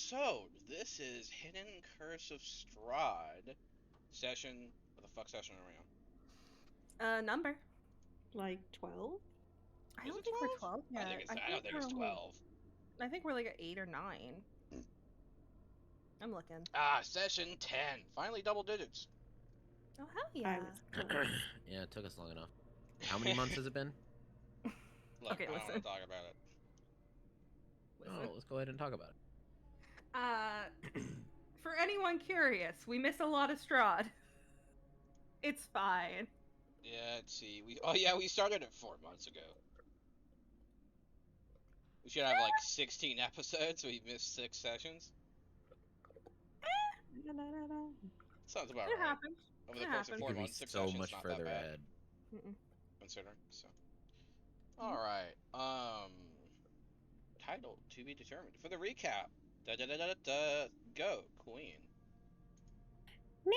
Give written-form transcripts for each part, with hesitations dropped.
So, this is Hidden Curse of Strahd. Session. What the fuck session are we on? Number. Like 12? I Is don't it think we're 12? 12 yet. I don't think it's 12. I think we're like at 8 or 9. I'm looking. Session 10. Finally double digits. Oh, hell I yeah. was close. Yeah, it took us long enough. How many months has it been? Look, Okay, I don't listen. want to talk about it. Oh, let's go ahead and talk about For anyone curious, we miss a lot of Strahd. It's fine. Yeah, let's see. We started it 4 months ago. We should have like 16 episodes. We missed 6 sessions. Sounds about It right. happens. Over the It course of happens. 4 it. Could be months, 6 so sessions, much not further that bad. ahead. Considering, so. Alright, title to be determined. For the recap, go, Queen. Me?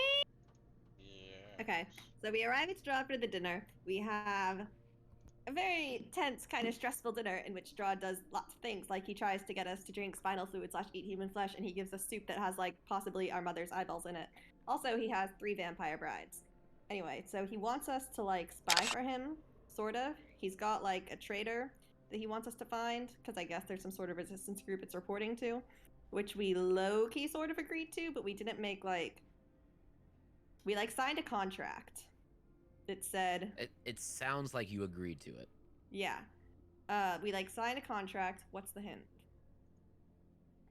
Yeah. Okay, so we arrive at Strahd for the dinner. We have a very tense, kind of stressful dinner in which Strahd does lots of things. Like he tries to get us to drink spinal fluid / eat human flesh, and he gives us soup that has like possibly our mother's eyeballs in it. Also, he has 3 vampire brides. Anyway, so he wants us to like spy for him, sort of. He's got like a traitor that he wants us to find, because I guess there's some sort of resistance group it's reporting to, which we low-key sort of agreed to, but we didn't make like we like signed a contract that said It sounds like you agreed to it. yeah. We like signed a contract. What's the hint?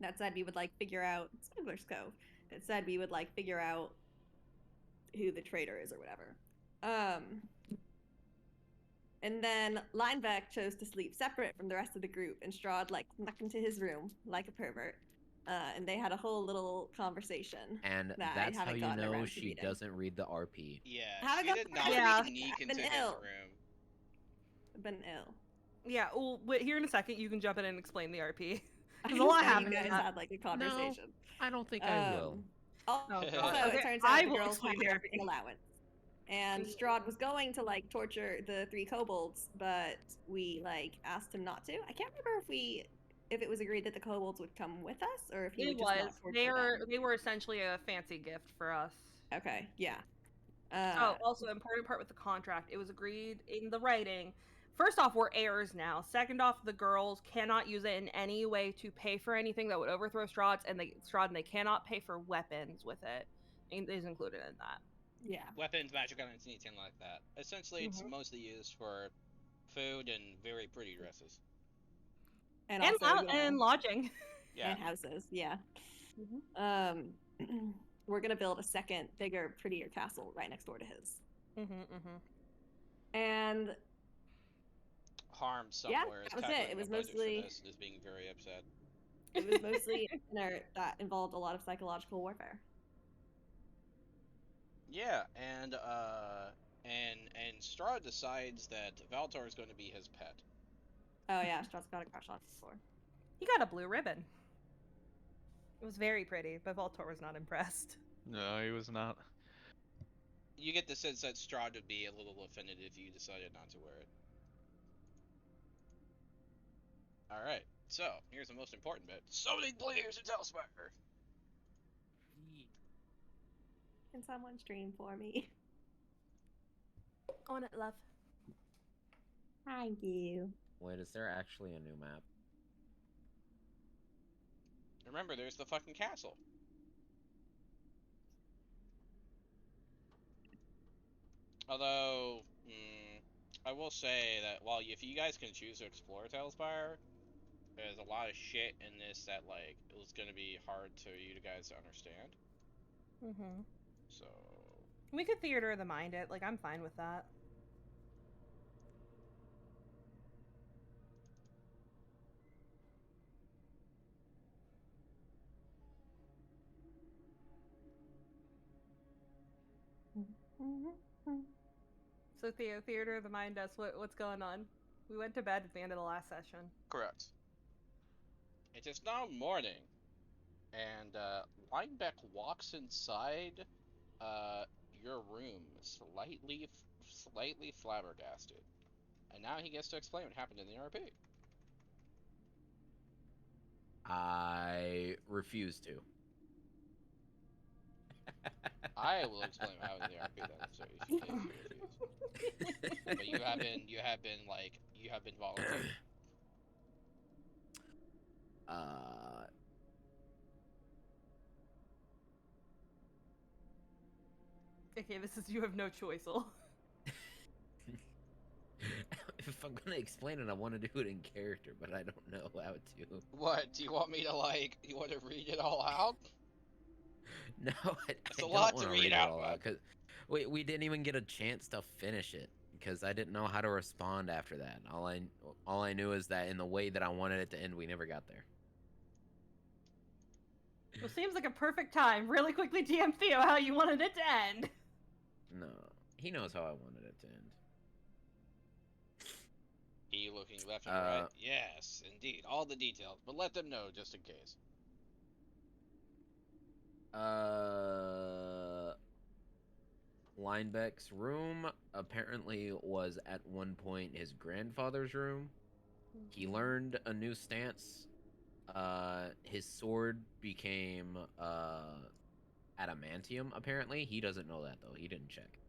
That said we would like figure out Smuggler's Cove. It said we would like figure out who the traitor is or whatever. And then Linebeck chose to sleep separate from the rest of the group, and Strahd like snuck into his room like a pervert. And they had a whole little conversation. And that that's I how haven't you gotten know around to she reading. doesn't read the RP. Yeah, Haven't she got did around to not reading. sneak I've into been his ill. room. I've been ill. Yeah, well, here in a second, you can jump in and explain the RP. I There's a lot just know happening. you guys had like a conversation. I don't think I will. Oh, Also, God. Okay, it turns I out the will girls explain wanted the an RP. allowance. And Strahd was going to like torture the 3 kobolds, but we like asked him not to. I can't remember if it was agreed that the kobolds would come with us or if he It would just not was. torture them. They were essentially a fancy gift for us. Okay, yeah. Oh, also, important part with the contract. It was agreed in the writing. First off, we're heirs now. Second off, the girls cannot use it in any way to pay for anything that would overthrow Strahd, and they cannot pay for weapons with it. It is included in that. Yeah. Weapons, magic items, anything like that. Essentially, it's mostly used for food and very pretty dresses. And also, and lodging. Yeah. And houses, yeah. Mm-hmm. We're gonna build a second, bigger, prettier castle right next door to his. Mm-hmm. And Harm somewhere is that was it. calculating It was a budget mostly for this and is being very upset. it was mostly a dinner that involved a lot of psychological warfare. Yeah, and Strahd decides that Valtor is going to be his pet. Oh yeah, Strahd's got a crush on him before. He got a blue ribbon. It was very pretty, but Voltor was not impressed. No, he was not. You get the sense that Strahd would be a little offended if you decided not to wear it. Alright, so here's the most important bit. Summoning players in Telspire! Can someone stream for me? On it, love. Thank you. Wait, is there actually a new map? Remember, there's the fucking castle. Although, I will say that while if you guys can choose to explore Telspire, there's a lot of shit in this that like it was gonna be hard to you guys to understand. Mm-hmm. So We could theater of the mind it. Like, I'm fine with that. So Theo, theater of the mind us. What's going on? We went to bed at the end of the last session. correct. It is now morning, and Linebeck walks inside your room, slightly flabbergasted, and now he gets to explain what happened in the RP. I refuse to. I will explain what happened in the RP then, so if you refuse. But you have been volunteering. Okay, this is you have no choice, Ul. If I'm gonna explain it, I want to do it in character, but I don't know how to. What, do you want me to you want to read it all out? No, I It's a don't lot want to to read read it out, all man. out because we didn't even get a chance to finish it because I didn't know how to respond after that. All I knew is that in the way that I wanted it to end, we never got there. Well, seems like a perfect time. Really quickly, DM Theo how you wanted it to end. No, he knows how I wanted it to end. He looking left and right. Yes, indeed, all the details, but let them know just in case. Linebeck's room apparently was at one point his grandfather's room. He learned a new stance. His sword became adamantium. Apparently, he doesn't know that though. He didn't check.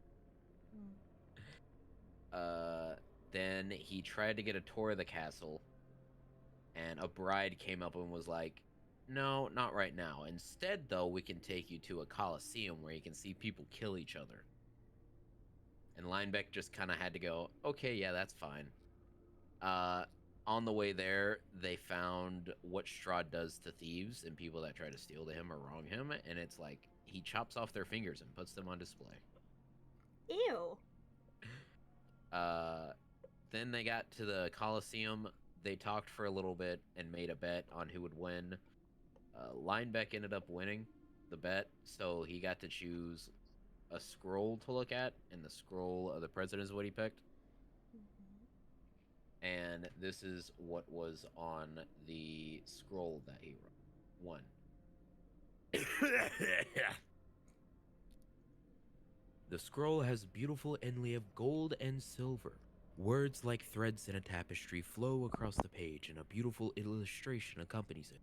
Then he tried to get a tour of the castle, and a bride came up and was like, "No, not right now. Instead, though, we can take you to a coliseum where you can see people kill each other." And Linebeck just kind of had to go, "Okay, yeah, that's fine." On the way there, they found what Strahd does to thieves and people that try to steal to him or wrong him, and it's like he chops off their fingers and puts them on display. Ew. Then they got to the Coliseum. They talked for a little bit and made a bet on who would win. Linebeck ended up winning the bet, so he got to choose a scroll to look at, and the scroll of the president is what he picked. And this is what was on the scroll that he won. The scroll has beautiful inlay of gold and silver. Words like threads in a tapestry flow across the page, and a beautiful illustration accompanies it.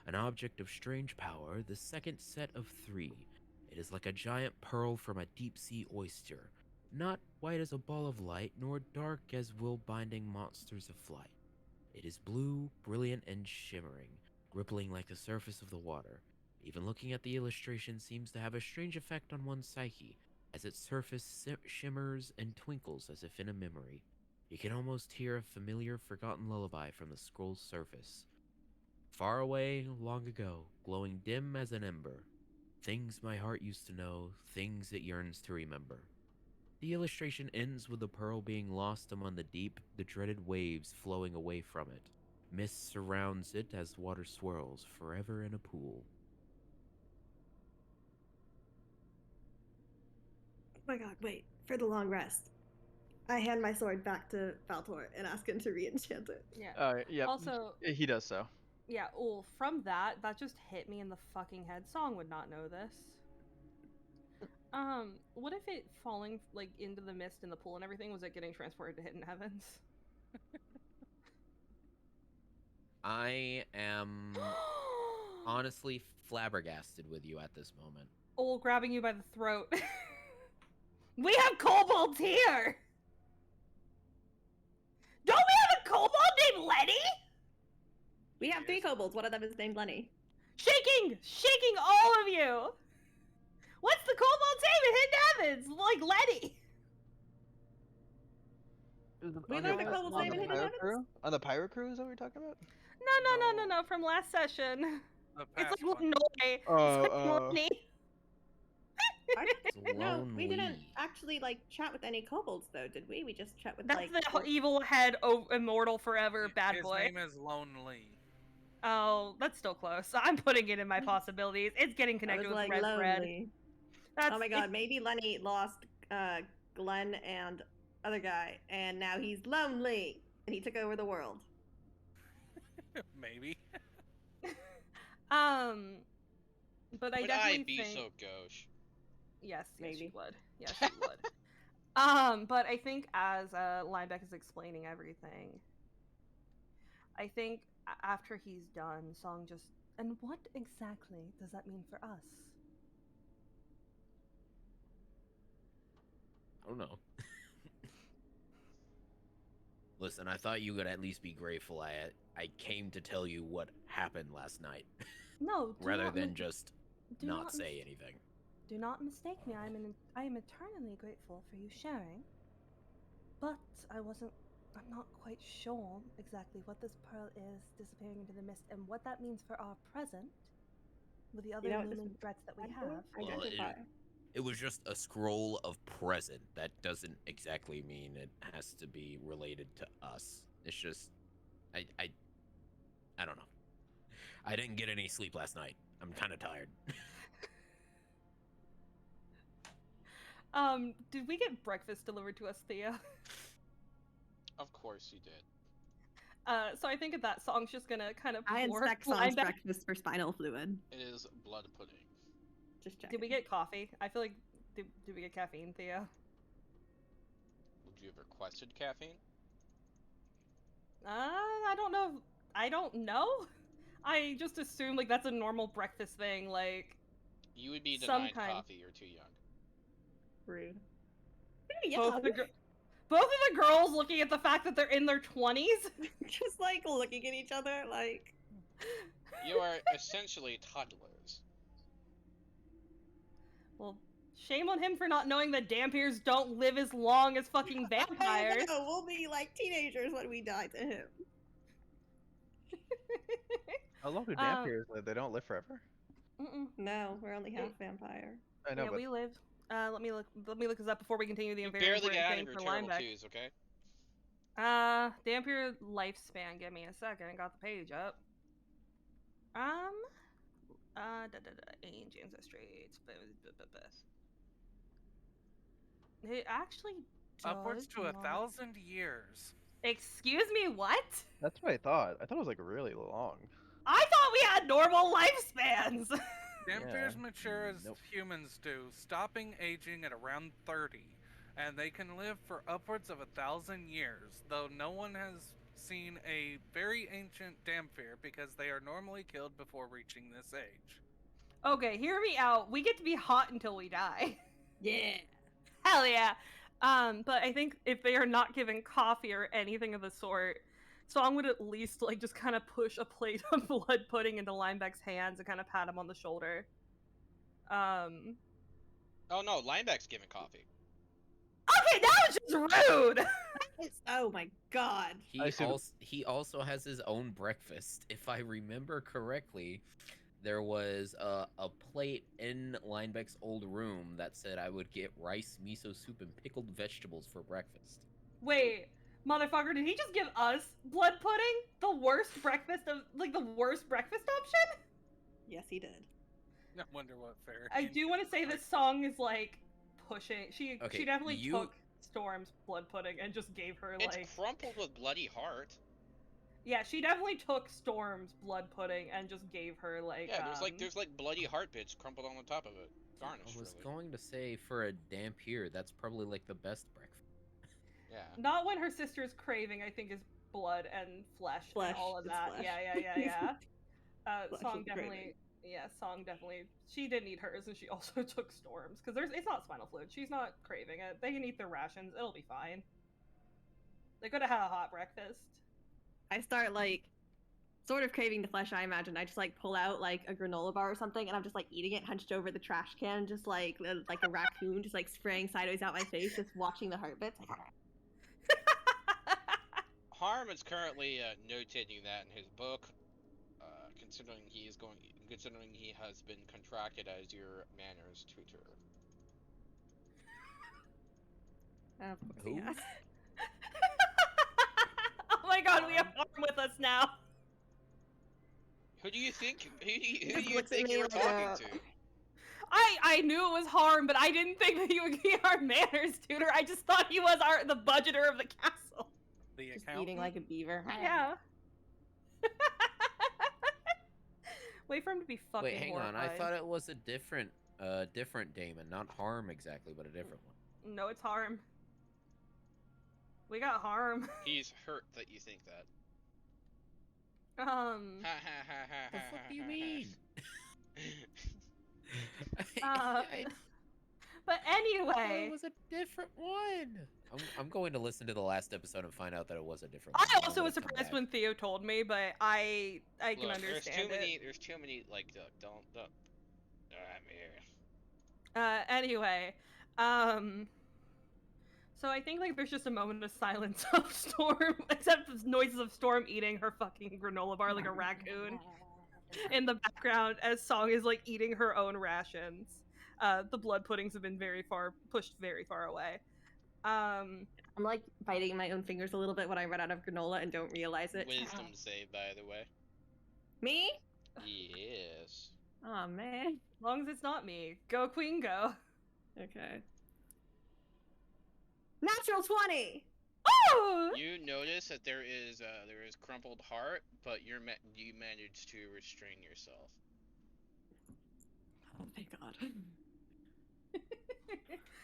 An object of strange power, the second set of 3. It is like a giant pearl from a deep-sea oyster, not white as a ball of light, nor dark as will-binding monsters of flight. It is blue, brilliant, and shimmering, rippling like the surface of the water. Even looking at the illustration seems to have a strange effect on one's psyche, as its surface shimmers and twinkles as if in a memory. You can almost hear a familiar, forgotten lullaby from the scroll's surface. Far away, long ago, glowing dim as an ember. Things my heart used to know, things it yearns to remember. The illustration ends with the pearl being lost among the deep, the dreaded waves flowing away from it. Mist surrounds it as water swirls, forever in a pool. Oh my god, wait. For the long rest, I hand my sword back to Valtor and ask him to re-enchant it. Yeah. Yeah. Also, he does so. yeah, from that just hit me in the fucking head. Song would not know this. What if it falling like into the mist in the pool and everything was it getting transported to Hidden Heavens? I am honestly flabbergasted with you at this moment. Grabbing you by the throat. We have kobolds here! Don't we have a kobold named Lenny? We have 3 kobolds. One of them is named Lenny. Shaking all of you! What's the kobold's name in Hidden Heavens? Like Lenny! We learned the kobold's name in Hidden Heavens? On the Pyro Crew, is that what we're talking about? No, from last session. It's like one. Lenore. Lenny. No, we didn't actually like chat with any kobolds though, did we? We just chat with That's like the evil head, immortal forever, bad His boy. name is Lonely. Oh, that's still close. I'm putting it in my possibilities. It's getting I connected was with like red thread. lonely. That's Oh my god, maybe Lenny lost Glenn and other guy, and now he's lonely, and he took over the world. Maybe. But I Would definitely I be think... so gauche? Yes, Maybe. you would. Yes, you would. But I think as Linebeck is explaining everything, I think after he's done, Song just. And what exactly does that mean for us? I don't know. Listen, I thought you would at least be grateful I came to tell you what happened last night, No, rather than just not say mis- anything. Do not mistake me. I am eternally grateful for you sharing. But I'm not quite sure exactly what this pearl is disappearing into the mist and what that means for our present with the other You know what this looming threats that we actually have. Well, identify? it was just a scroll of present. That doesn't exactly mean it has to be related to us. It's just, I don't know. I didn't get any sleep last night. I'm kind of tired. Did we get breakfast delivered to us, Thea? Of course you did. So I think that Song's just gonna kind of I pour inspect Song's linebacker. breakfast for spinal fluid. It is blood pudding. Just checking. Did we get coffee? I feel like did we get caffeine, Thea? Would you have requested caffeine? I don't know. I don't know. I just assume like that's a normal breakfast thing. Like You would be Some denied kind. coffee. You're too young. Rude. both Yeah. both of the girls looking at the fact that they're in their 20s. Just like looking at each other like. You are essentially toddlers. Well, shame on him for not knowing that Dampiers don't live as long as fucking vampires. No, we'll be like teenagers when we die to him. How long do vampires live? They don't live forever. No, we're only half vampire. I know, Yeah, but we live. Let me look this up before we continue the You very barely get important out thing of your for terrible Lineback. twos, okay? Dampier lifespan. Give me a second. I got the page up. Age, ancestry. It actually Upwards does to not- 1,000 years. Excuse me, what? that's what I thought. I thought it was like really long. I thought we had normal lifespans. Vampires Yeah. mature as Nope. humans do, stopping aging at around 30, and they can live for upwards of 1,000 years, though no one has seen a very ancient Damphir because they are normally killed before reaching this age. Okay, hear me out. We get to be hot until we die. Yeah. Hell yeah. But I think if they are not given coffee or anything of the sort, Song would at least like just kind of push a plate of blood pudding into Lineback's hands and kind of pat him on the shoulder. Oh no, Lineback's giving coffee. Okay, that was just rude. Oh my god. He also has his own breakfast. If I remember correctly, there was a plate in Linebeck's old room that said I would get rice, miso soup, and pickled vegetables for breakfast. Wait, motherfucker, did he just give us blood pudding? The worst breakfast option? Yes, he did. I wonder what fare. I do want to say this song is like pushing. She Okay, definitely you- took Storm's blood pudding and just gave her It's like crumpled with bloody heart. yeah, she definitely took Storm's blood pudding and just gave her like Yeah, there's like bloody heart bits crumpled on the top of it. Garnished, I was really. going to say for a Dampier, that's probably like the best breakfast. Yeah. not when her sister's craving. I think is blood and flesh and all of It's that. flesh. Yeah. Flesh Song is definitely. craving. Yeah, Song definitely. She didn't eat hers, and she also took Storm's because it's not spinal fluid. She's not craving it. They can eat their rations. It'll be fine. They could have had a hot breakfast. I start like sort of craving the flesh, I imagine. I just like pull out like a granola bar or something and I'm just like eating it hunched over the trash can, just like a raccoon, just like spraying sideways out my face, just watching the heart bits. Harm is currently notating that in his book, considering he has been contracted as your manners tutor. Of course Who? he has. Oh my god, we have Harm with us now. Who do you think? Who do Just you looks at think me you were like talking to? I knew it was Harm, but I didn't think that he would be our manners tutor. I just thought he was the budgeter of the castle. The Just accountant. eating like a beaver. Yeah. Wait for him to be fucking Wait, hang on. I horrified. thought it was a different Damon, not Harm exactly, but a different one. No, it's Harm. We got Harm. He's hurt that you think that. Ha ha ha ha The ha fuck ha do you ha mean? Uh, I but thought anyway, it was a different one. I'm going to listen to the last episode and find out that it was a different I one. and I'm also gonna was come surprised back. when Theo told me, but I can Look, understand it. there's too many, like, don't, I'm here. Anyway, um, so I think like there's just a moment of silence of Storm, except the noises of Storm eating her fucking granola bar like a raccoon in the background as Song is like eating her own rations. The blood puddings have been pushed very far away. I'm like biting my own fingers a little bit when I run out of granola and don't realize it. Wisdom save, by the way. Me? Yes. Oh man. As long as it's not me. Go Queen, go. Okay. Natural 20! Oh! You notice that there is crumpled heart, but you managed to restrain yourself. Oh, thank God.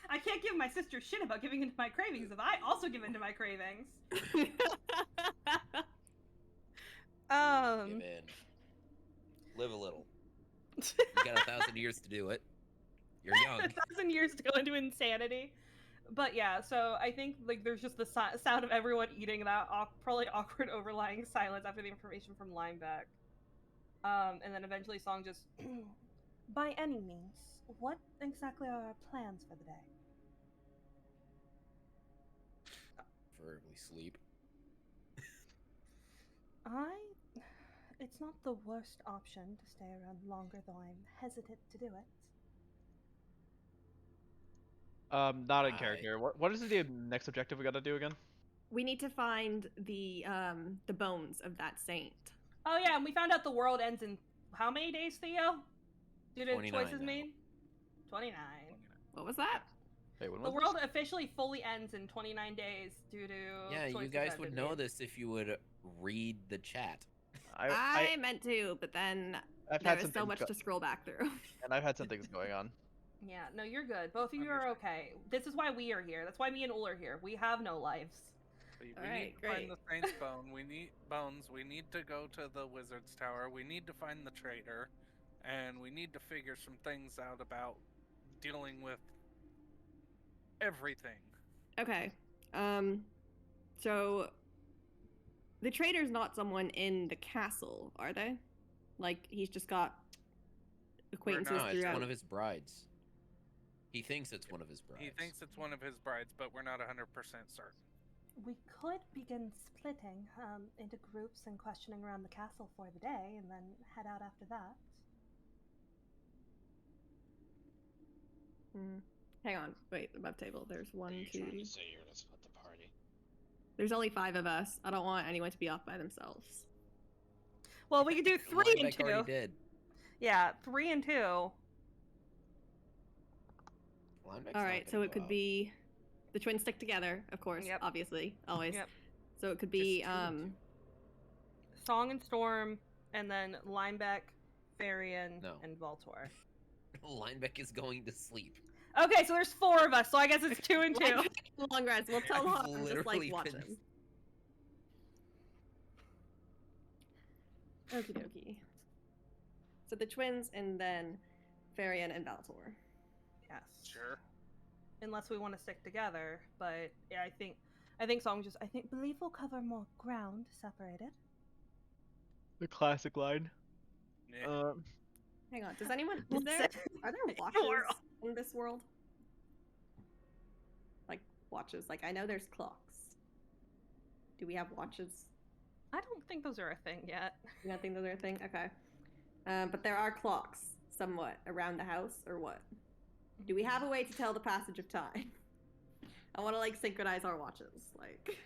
I can't give my sister shit about giving into my cravings if I also give into my cravings. Give in. Live a little. You got 1,000 years to do it. You're young. 1,000 years to go into insanity. But yeah, so I think like there's just the sound of everyone eating that probably awkward overlying silence after the information from Lineback. And then eventually Song just, by any means, what exactly are our plans for the day? Preferably sleep. It's not the worst option to stay around longer, though I'm hesitant to do it. Not in character. What is the next objective we gotta do again? We need to find the bones of that saint. Oh yeah, and we found out the world ends in how many days, Theo? Did it choices now. mean? 29. What was that? Wait, when The was world officially fully ends in 29 days due to Yeah, you choices guys that would been know made. this if you would read the chat. I meant to, but then I've there had was so much to scroll back through. and I've had some things going on. Yeah, no, you're good. Both of you are okay. This is why we are here. That's why me and Ul are here. We have no lives. We Alright, need to great. find the Saint's bone. We need bones. We need to go to the Wizard's Tower. We need to find the traitor, and we need to figure some things out about dealing with everything. Okay. So the traitor's not someone in the castle, are they? Like he's just got acquaintances No, it's throughout. one of his brides. He thinks it's one of his brides. He thinks it's one of his brides, but we're not 100% certain. We could begin splitting into groups and questioning around the castle for the day, and then head out after that. Hang on, wait, above table. There's Are one, you two. trying to say you're gonna split the party? There's only 5 of us. I don't want anyone to be off by themselves. Well, we could do 3 and Lineback 2. already did. Yeah, 3 and 2. Lineback's All not right, gonna so it go could out. be the twins stick together, of course, Yep. obviously, always. Yep. So it could be Just 2 and Song and Storm, and then Lineback, Varian, No. and Voltor. 2. Lineback is going to sleep. Okay, so there's 4 of us, so I guess it's 2 and 2. Long rest. We'll tell I've Hawk just literally like watch been- him. Okie dokie. So the twins and then Varian and Valtor. Yes. Sure. Unless we want to stick together, but yeah, I think Song just believe we'll cover more ground separated. The classic line. Yeah. Hang on. Does anyone are Listen. there You're watches wrong. in this world? Like watches. Like I know there's clocks. Do we have watches? I don't think those are a thing yet. You don't think those are a thing? Okay. But there are clocks somewhat around the house, or what? Do we have a way to tell the passage of time? I want to like synchronize our watches, like.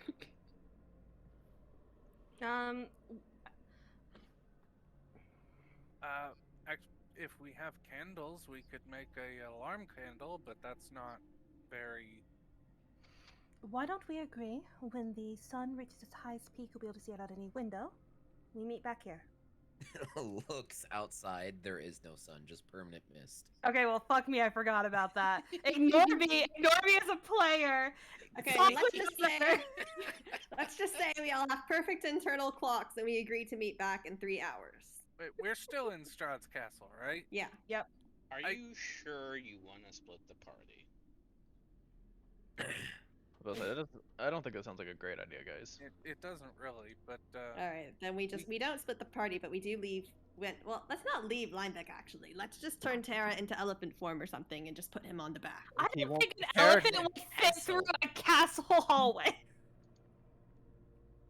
If we have candles, we could make a alarm candle, but that's not very. Why don't we agree when the sun reaches its highest peak, we'll be able to see it out any window. We meet back here. looks outside. There is no sun, just permanent mist. Okay, well, fuck me, I forgot about that. Ignore me as a player. Okay, Fuck let's me just as a say player. let's just say we all have perfect internal clocks and we agree to meet back in 3 hours. Wait, we're still in Strahd's castle, right? Yeah. Yep. Are I- you sure you want to split the party? I don't think that sounds like a great idea, guys. It doesn't really, but All right, then we don't split the party, but we do leave. Well, let's not leave Linebeck actually. Let's just turn Terra into elephant form or something and just put him on the back. I He don't won't think an inherit elephant the would fit through castle. a castle hallway.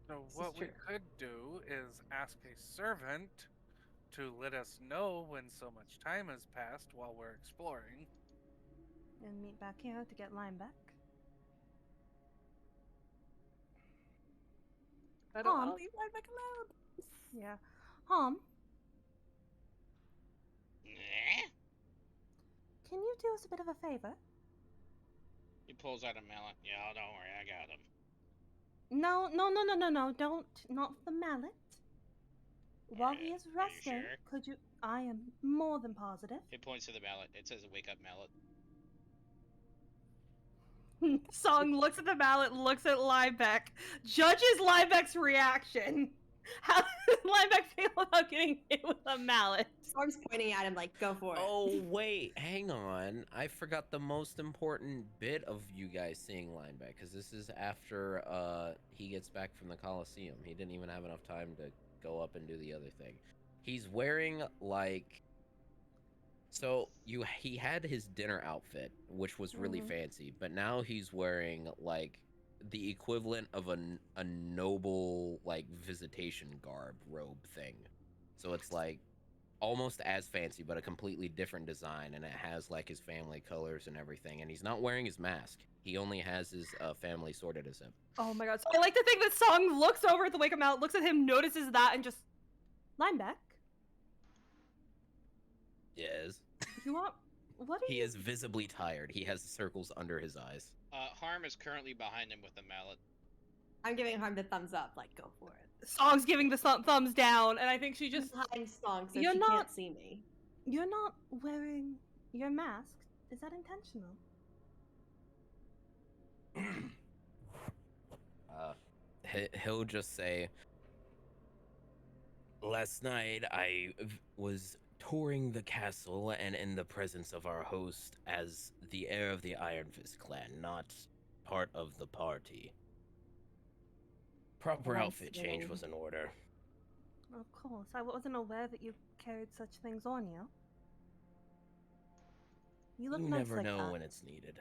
so This is what we true. could do is ask a servant to let us know when so much time has passed while we're exploring. And meet back here to get Linebeck. I don't Mom. want to leave Linebeck alone. Yeah. Nah. Can you do us a bit of a favor? He pulls out a mallet. Yeah, don't worry, I got him. No, don't. Not the mallet. While he is Are you resting, sure? could you? I am more than positive. He points to the mallet. It says "Wake up, mallet." Song looks at the mallet, looks at Linebeck, judges Linebeck's reaction. How does Linebeck feel about getting hit with a mallet? Storm's pointing at him like, "Go for it." Oh wait, hang on. I forgot the most important bit of you guys seeing Lineback, because this is after he gets back from the Coliseum. He didn't even have enough time to go up and do the other thing. He's wearing like he had his dinner outfit, which was really Mhm. fancy, but now he's wearing like the equivalent of a noble like visitation garb robe thing. So it's like almost as fancy, but a completely different design, and it has like his family colors and everything. And he's not wearing his mask. He only has his family sword at his hip. Oh my god. So I like to think that Song looks over at the Wake Up Mallet, looks at him, notices that, and just Linebeck. Yes. You want what are He you is visibly tired. He has circles under his eyes. Harm is currently behind him with the mallet. I'm giving Harm the thumbs up, like, go for it. Song's giving the thumbs down, and I think she just behind Song so You're she not- can't see me. You're not wearing your mask. Is that intentional? He'll just say, last night I was touring the castle and in the presence of our host as the heir of the Iron Fist clan, not part of the party. Proper Am I outfit change seeing- was in order. Of course. I wasn't aware that you carried such things on you. You look You nice never like know that. when it's needed.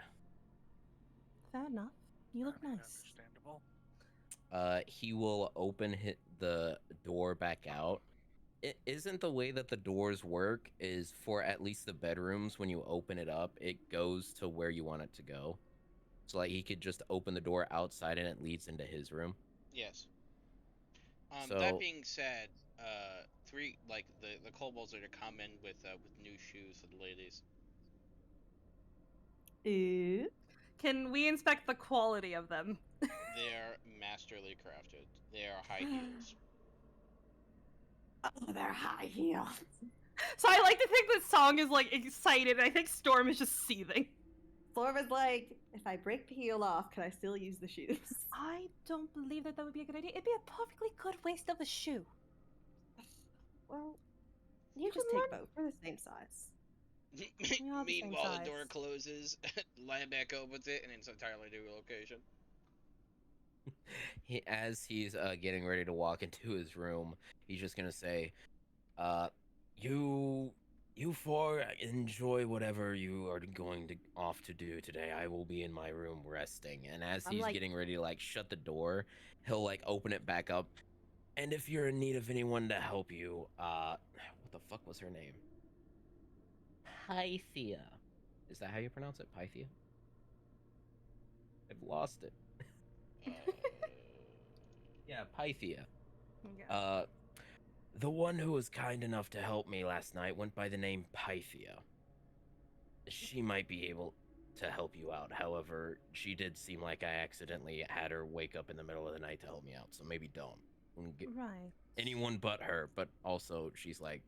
Fair enough. You look Okay, nice. Understandable. He will open the door back out. It isn't the way that the doors work is for at least the bedrooms. When you open it up, it goes to where you want it to go. So like he could just open the door outside and it leads into his room. Yes. So- That being said, the kobolds are to come in with new shoes for the ladies. Ooh. Can we inspect the quality of them? They are masterly crafted. They are high heels. Oh, they're high heels. So I like to think that Song is like excited, and I think Storm is just seething. Storm is like, if I break the heel off, can I still use the shoes? I don't believe that would be a good idea. It'd be a perfectly good waste of a shoe. Well, You you just can take both. We're the same size. are the same Meanwhile, the door size. closes, Lineback opens it, and it's an entirely new location. As he's getting ready to walk into his room, he's just gonna say, you four enjoy whatever you are going to off to do today. I will be in my room resting." And as I'm he's like- getting ready to like shut the door, he'll like open it back up. And if you're in need of anyone to help you, what the fuck was her name? Pythia. Is that how you pronounce it? Pythia? I've lost it. Yeah, Pythia. Okay. The one who was kind enough to help me last night went by the name Pythia. She might be able to help you out. However, she did seem like I accidentally had her wake up in the middle of the night to help me out, so maybe don't. Right. anyone but her. But also, she's like,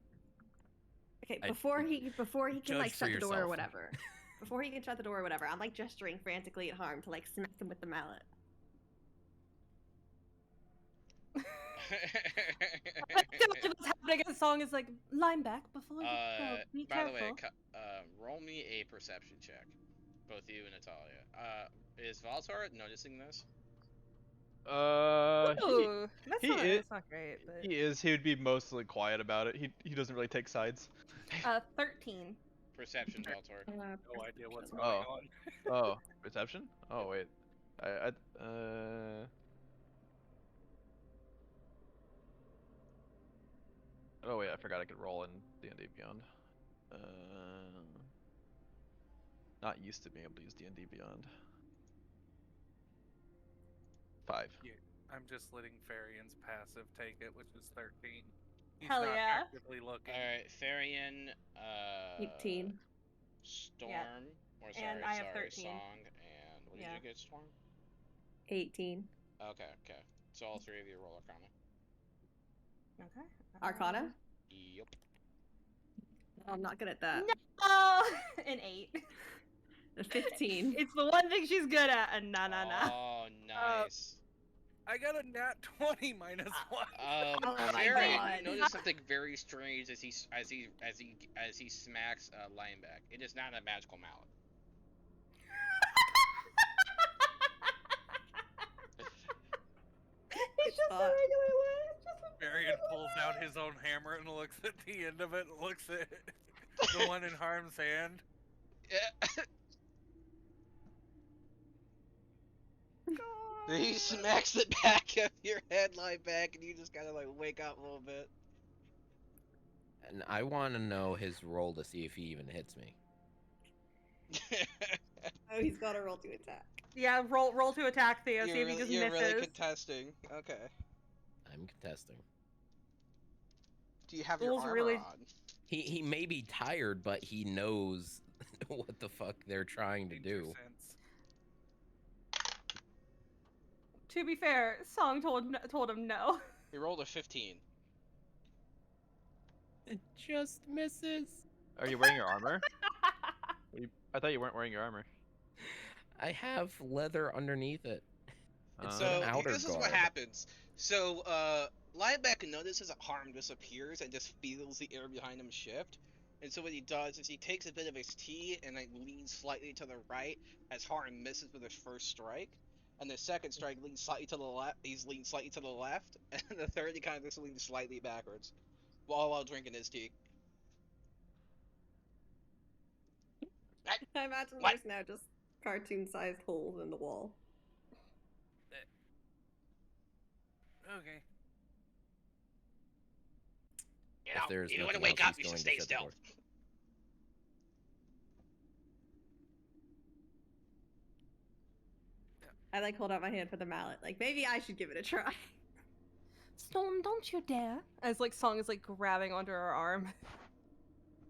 Okay, I- before he can like judge for shut the door or yourself. whatever. Before he can shut the door or whatever, I'm like gesturing frantically at Harm to like smack him with the mallet. I feel like what's happening in the song is like, line back before you go. Be by the careful. way, roll me a perception check, both you and Natalia. Is Valtar noticing this? Ooh, he is- that's not great, but He is. He would be mostly quiet about it. He doesn't really take sides. 13. Perception, Valtar. No idea what's going Oh. on. Oh, perception? Oh wait. Oh wait, I forgot I could roll in D&D Beyond. Not used to being able to use D&D Beyond. 5. Yeah, I'm just letting Farian's passive take it, which is 13. He's Hell not yeah. actively looking. Alright, Farian, 18. Storm, or And sorry, I have sorry, 13. Song, and what did Yeah. you get, Storm? 18. Okay. So all three of you roll Arcana. Okay. Arcana? Yep. Oh, I'm not good at that. No! An 8. A 15. It's the one thing she's good at, and nah. Oh, nice. I got a nat 20 minus 1. Oh my Farian, God. you notice something very strange as he smacks Lineback. It is not a magical mallet. It's just a regular one. It's just a Farian pulls out his own hammer and looks at the end of it, looks at the one in Harm's hand. He smacks the back of your head, Lineback, and you just kind of like wake up a little bit. and I want to know his roll to see if he even hits me. Oh, he's got to roll to attack. Yeah, roll to attack Theo. See if he just you're misses. really contesting. Okay. I'm contesting. Do you have your Fool's armor really- on? He may be tired, but he knows what the fuck they're trying to Makes your do. sense. To be fair, Song told him no. He rolled a 15. It just misses. Are you wearing your armor? I thought you weren't wearing your armor. I have leather underneath it. It's So an outer this is what guard. happens. So Linebacker notices that Harm disappears and just feels the air behind him shift. And so what he does is he takes a bit of his tea and like leans slightly to the right as Harm misses with his first strike. And the second strike leans slightly to the left. He's leaned slightly to the left, and the third he kind of just leans slightly backwards, while drinking his tea. I imagine What? there's now just cartoon-sized holes in the wall. Okay. You If know, there's if you want to nothing wake else, up, he's you should going to stay shut the still. door. I like hold out my hand for the mallet. Like maybe I should give it a try. Storm, don't you dare! As like Song is like grabbing onto her arm.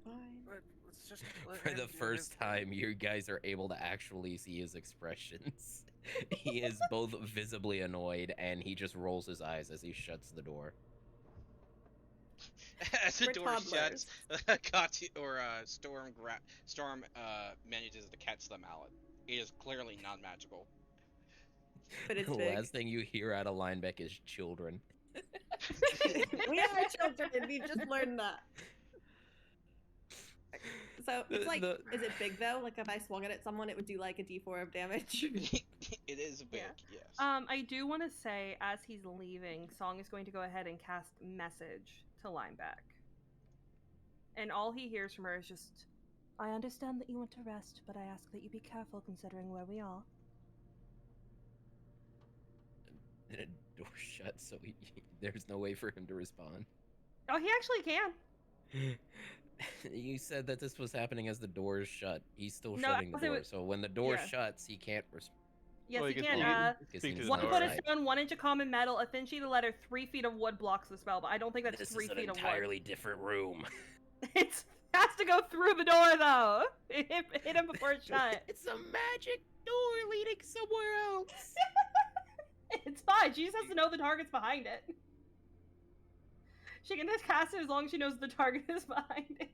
Fine. Let's just let For him the do first his time, you guys are able to actually see his expressions. He is both visibly annoyed and he just rolls his eyes as he shuts the door. As the We're door toddlers. shuts, Storm manages to catch the mallet. It is clearly non-magical. But it's The big. last thing you hear out of Linebeck is children. We are children. We've just learned that. So it's like, is it big though? Like if I swung it at someone, it would do like a D4 of damage. It is big, Yeah. yes. I do want to say, as he's leaving, Song is going to go ahead and cast Message to Lineback. And all he hears from her is just, I understand that you want to rest, but I ask that you be careful considering where we are. And a door shut, so there's no way for him to respond. Oh, he actually can. You said that this was happening as the door is shut. He's still No, shutting the I was- door, so when the door yeah. shuts, he can't respond. Yes, Well, he you can. can speak to the 1 door. foot of Right. stone, 1 inch of common metal, a thin sheet of leather, 3 feet of wood blocks the spell, but I don't think that's This 3 is an feet of wood. entirely different room. It has to go through the door, though. Hit him before it's shut. It's a magic door leading somewhere else. It's fine. She just has to know the target's behind it. She can just cast it as long as she knows the target is behind it.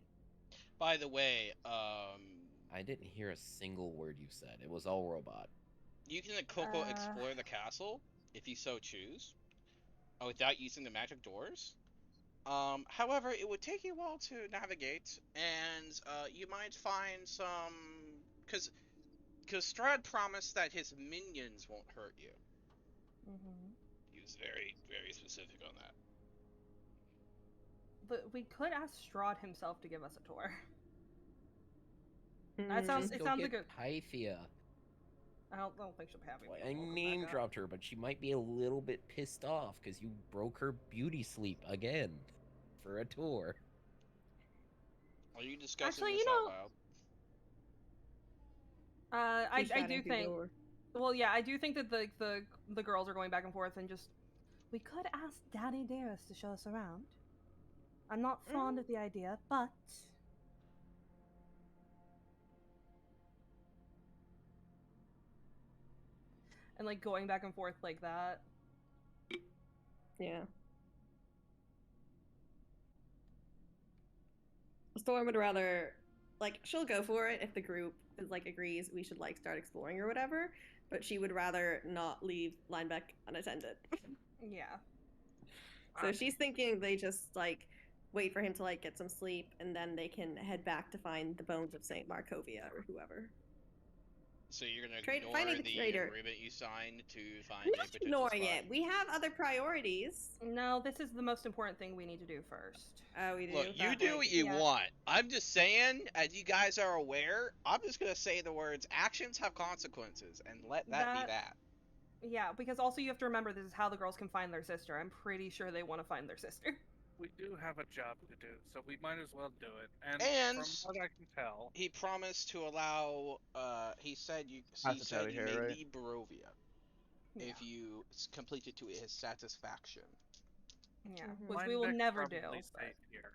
By the way, I didn't hear a single word you said. It was all robot. you can Coco explore the castle if you so choose, without using the magic doors. However, it would take you a while to navigate, and you might find some because Strahd promised that his minions won't hurt you. Mm-hmm. He was very, very specific on that. But we could ask Strahd himself to give us a tour. Hmm. That sounds. Just It go sounds get like a. Pythia. I don't think she'll be happy. I name dropped her, but she might be a little bit pissed off because you broke her beauty sleep again for a tour. Are you discussing Actually, this you out know, loud? I do think. Well, yeah, I do think that the girls are going back and forth and just. We could ask Daddy Dearest to show us around. I'm not fond of the idea, but. And like going back and forth like that. Yeah. Storm would rather, like, she'll go for it if the group is like agrees we should like start exploring or whatever, but she would rather not leave Linebeck unattended. Yeah. So she's thinking they just like wait for him to like get some sleep and then they can head back to find the bones of Saint Markovia or whoever. So you're gonna ignore finding the the curator. agreement you signed to find I'm a not potential ignoring spy? it. We have other priorities. No, this is the most important thing we need to do first. Oh, we do. Look, you That do might what be- you Yeah. want. I'm just saying, as you guys are aware, I'm just gonna say the words "actions have consequences" and let that be that. Yeah, because also you have to remember this is how the girls can find their sister. I'm pretty sure they want to find their sister. We do have a job to do, so we might as well do it. And And from what I can tell, he promised to allow. He said you. He said Hospitality you here, may right? leave Barovia Yeah. if you complete it to his satisfaction. Yeah, Mhm. which we will Linebeck's never do. probably But safe here.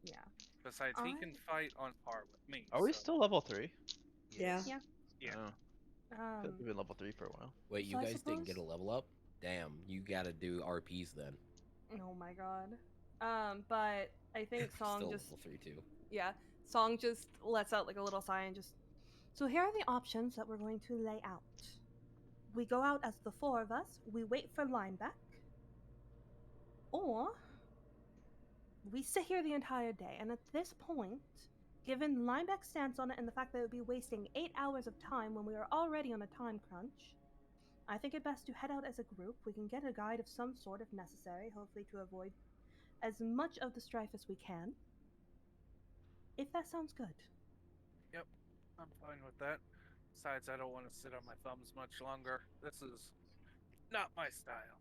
yeah. Besides, he can fight on par with me. Are we so- still level 3? Yeah. Yeah. Yeah. Oh, I feel like we've been level 3 for a while. Wait, you So I guys didn't get a suppose- level up? Damn, you gotta do RPs then. Oh my god. But I think Song Still just level 3 too. yeah, Song just lets out like a little sigh and just. So here are the options that we're going to lay out. We go out as the four of us. We wait for Lineback. Or we sit here the entire day, and at this point, given Lineback's stance on it and the fact that it would be wasting 8 hours of time when we are already on a time crunch, I think it best to head out as a group. We can get a guide of some sort if necessary, hopefully to avoid as much of the strife as we can. If that sounds good. Yep, I'm fine with that. Besides, I don't want to sit on my thumbs much longer. This is not my style.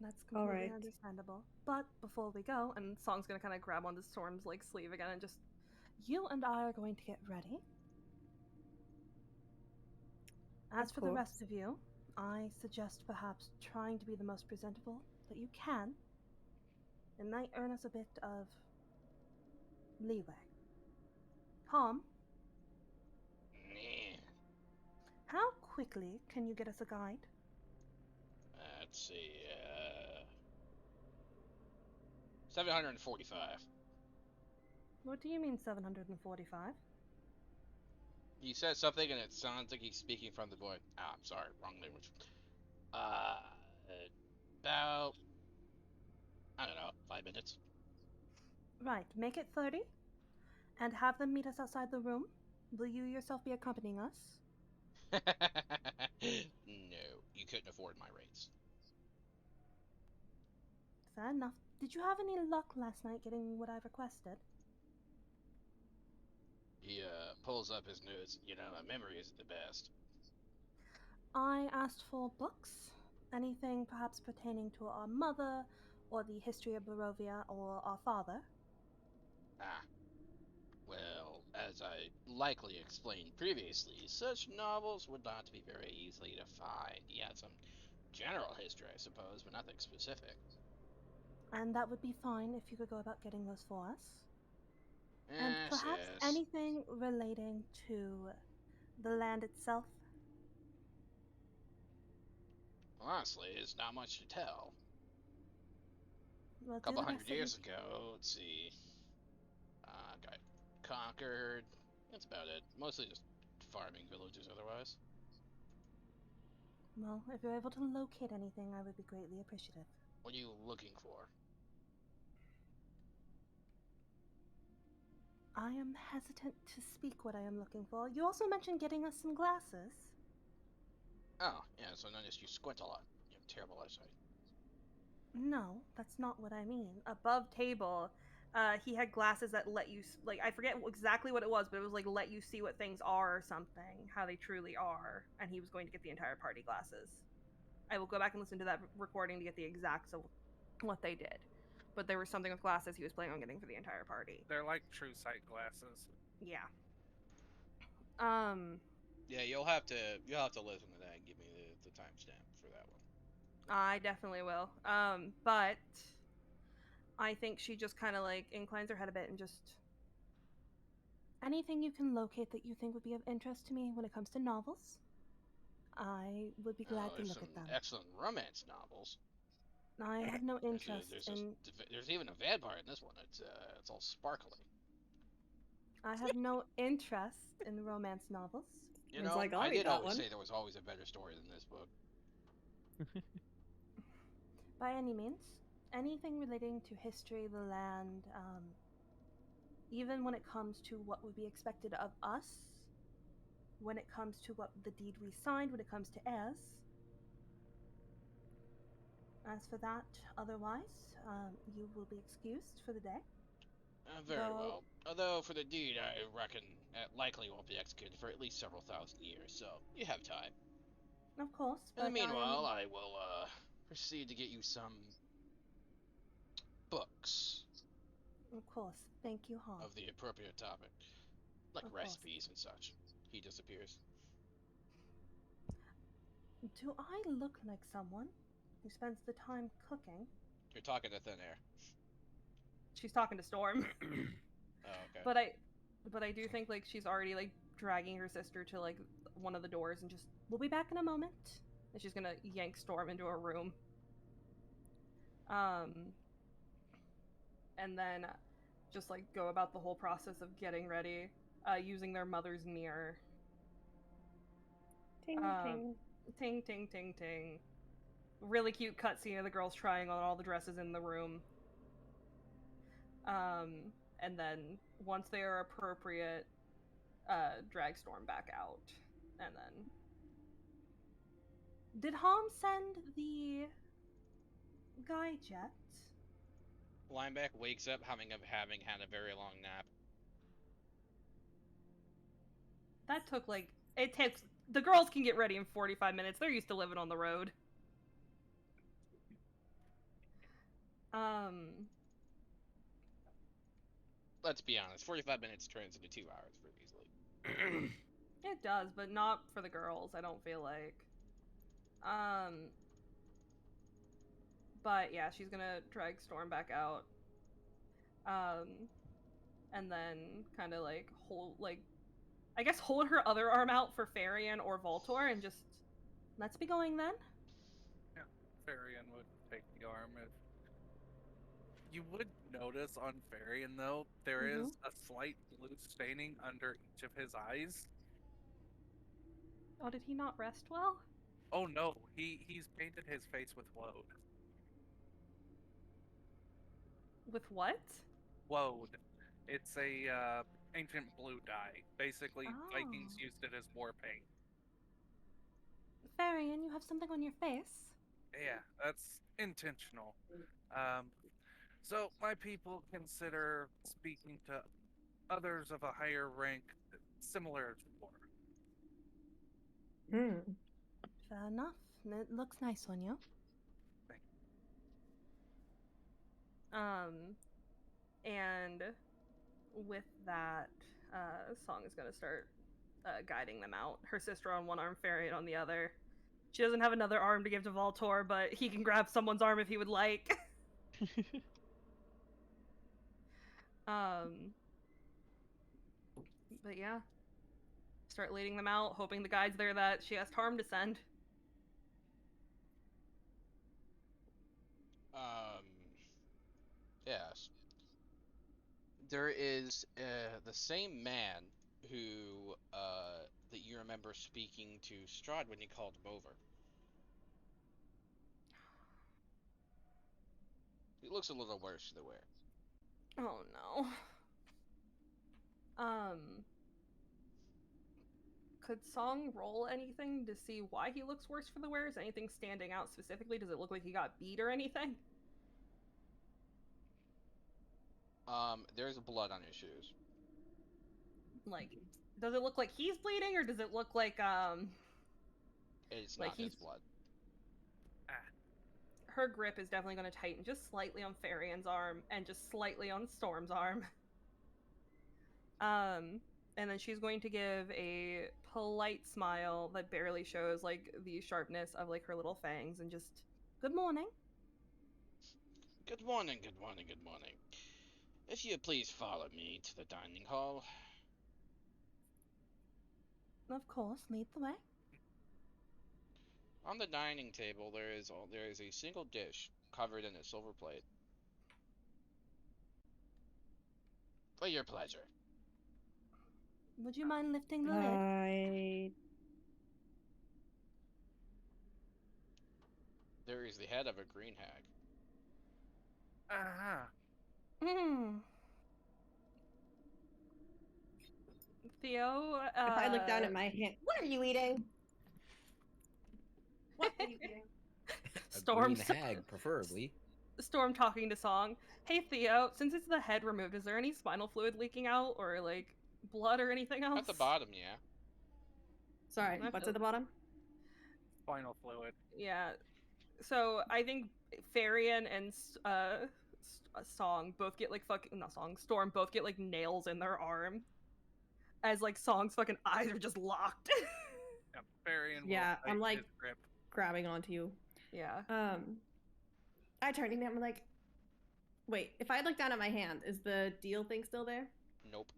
That's completely Alright. understandable. But before we go, and Song's gonna kind of grab onto Storm's like sleeve again and just, you and I are going to get ready. As Of for the rest course. of you, I suggest perhaps trying to be the most presentable that you can. It might earn us a bit of leeway. Tom, Nah. how quickly can you get us a guide? Let's see. 745. What do you mean 745? He says something and it sounds like he's speaking from the void. Ah, I'm sorry, wrong language. About I don't know, 5 minutes. Right, make it 30, and have them meet us outside the room. Will you yourself be accompanying us? No, you couldn't afford my rates. Fair enough. Did you have any luck last night getting what I requested? He pulls up his notes. You know, my memory isn't the best. I asked for books. Anything perhaps pertaining to our mother, or the history of Barovia, or our father. Ah. Well, as I likely explained previously, such novels would not be very easily to find. He had some general history, I suppose, but nothing specific. And that would be fine if you could go about getting those for us. And Yes, perhaps yes. anything relating to the land itself. Honestly, there's not much to tell. Well, A do couple the best hundred that you years can. ago, let's see. Got conquered. That's about it. Mostly just farming villages otherwise. Well, if you're able to locate anything, I would be greatly appreciative. What are you looking for? I am hesitant to speak what I am looking for. You also mentioned getting us some glasses. Oh, yeah, so notice you squint a lot. You have terrible eyesight. No, that's not what I mean. Above table, he had glasses that let you, like, I forget exactly what it was, but it was like let you see what things are or something, how they truly are. And he was going to get the entire party glasses. I will go back and listen to that recording to get the exacts of what they did. But there was something with glasses he was planning on getting for the entire party. They're like true sight glasses. Yeah. Yeah, you'll have to listen to that and give me the timestamp for that one. I definitely will. But I think she just kind of like inclines her head a bit and just anything you can locate that you think would be of interest to me when it comes to novels. I would be glad Oh, to there's look some at them. excellent romance novels. I have no There's a interest there's a in. there's even a vampire in this one. It's all sparkly. I have no interest in romance novels. You It's know, like, I'll I read did that always one. say there was always a better story than this book. By any means, anything relating to history, the land, even when it comes to what would be expected of us, when it comes to what the deed we signed, when it comes to heirs. As for that, otherwise, you will be excused for the day. Very Though, well. Although for the deed, I reckon it likely won't be executed for at least several thousand years, so you have time. of course, In the but meanwhile, I will proceed to get you some books of course, thank you, Hall. of the appropriate topic, like Of course. recipes and such. He disappears. Do I look like someone who spends the time cooking? You're talking to thin air. She's talking to Storm, Oh, okay. but I do think like she's already like dragging her sister to like one of the doors and just we'll be back in a moment. And she's gonna yank Storm into a room. And then just like go about the whole process of getting ready, using their mother's mirror. Ting, ting. Ting ting ting ting. Really cute cutscene of the girls trying on all the dresses in the room. And then once they are appropriate, drag Storm back out. And then did Hom send the guy jet? Lineback wakes up having had a very long nap. That took like it takes the girls can get ready in 45 minutes. They're used to living on the road. Let's be honest, 45 minutes turns into 2 hours pretty easily. It does, but not for the girls, I don't feel like. But yeah, she's gonna drag Storm back out. And then kind of like hold her other arm out for Farian or Voltor and just let's be going then. Yeah, Farian would take the arm. If you would notice on Farian though, there is a slight blue staining under each of his eyes. Oh, did he not rest well? Oh no, he's painted his face with woad. With what? Woad. It's a ancient blue dye. Basically, Vikings used it as war paint. Farian, you have something on your face. Yeah, that's intentional. So my people consider speaking to others of a higher rank similar to war. Fair enough. It looks nice on you. Thank And with that, Song is gonna start guiding them out. Her sister on one arm, Farian on the other. She doesn't have another arm to give to Voltor, but he can grab someone's arm if he would like. But yeah. Start leading them out, hoping the guide's there that she has harm to send. there is the same man who that you remember speaking to Strahd when you called him over. He looks a little worse for the wear. Oh no. Could Song roll anything to see why he looks worse for the wear? Is anything standing out specifically? Does it look like he got beat or anything? There's blood on his shoes. Like, does it look like he's bleeding, or does it look like It's like not his blood. Her grip is definitely going to tighten just slightly on Farian's arm and just slightly on Storm's arm. And then she's going to give a polite smile that barely shows like the sharpness of like her little fangs and just, good morning. Good morning, good morning, good morning. If you please follow me to the dining hall. Of course, lead the way. On the dining table, there is a single dish covered in a silver plate. For your pleasure. Would you mind lifting the lid? I There is the head of a green hag. Theo, if I look down at my hand, what are you eating? What are you eating? Storm green hag, preferably. Storm talking to Song. Hey Theo, since it's the head removed, is there any spinal fluid leaking out or like blood or anything else? At the bottom, yeah. Sorry, what's at the bottom? Spinal fluid. Yeah. So I think Farian and Song both get like Storm both get like nails in their arm. As like Song's fucking eyes are just locked. Yeah, Farian will Yeah, I'm tighten like his grip. grabbing onto you. Yeah. I turn to me, I'm like, wait, if I look down at my hand, is the deal thing still there? Nope.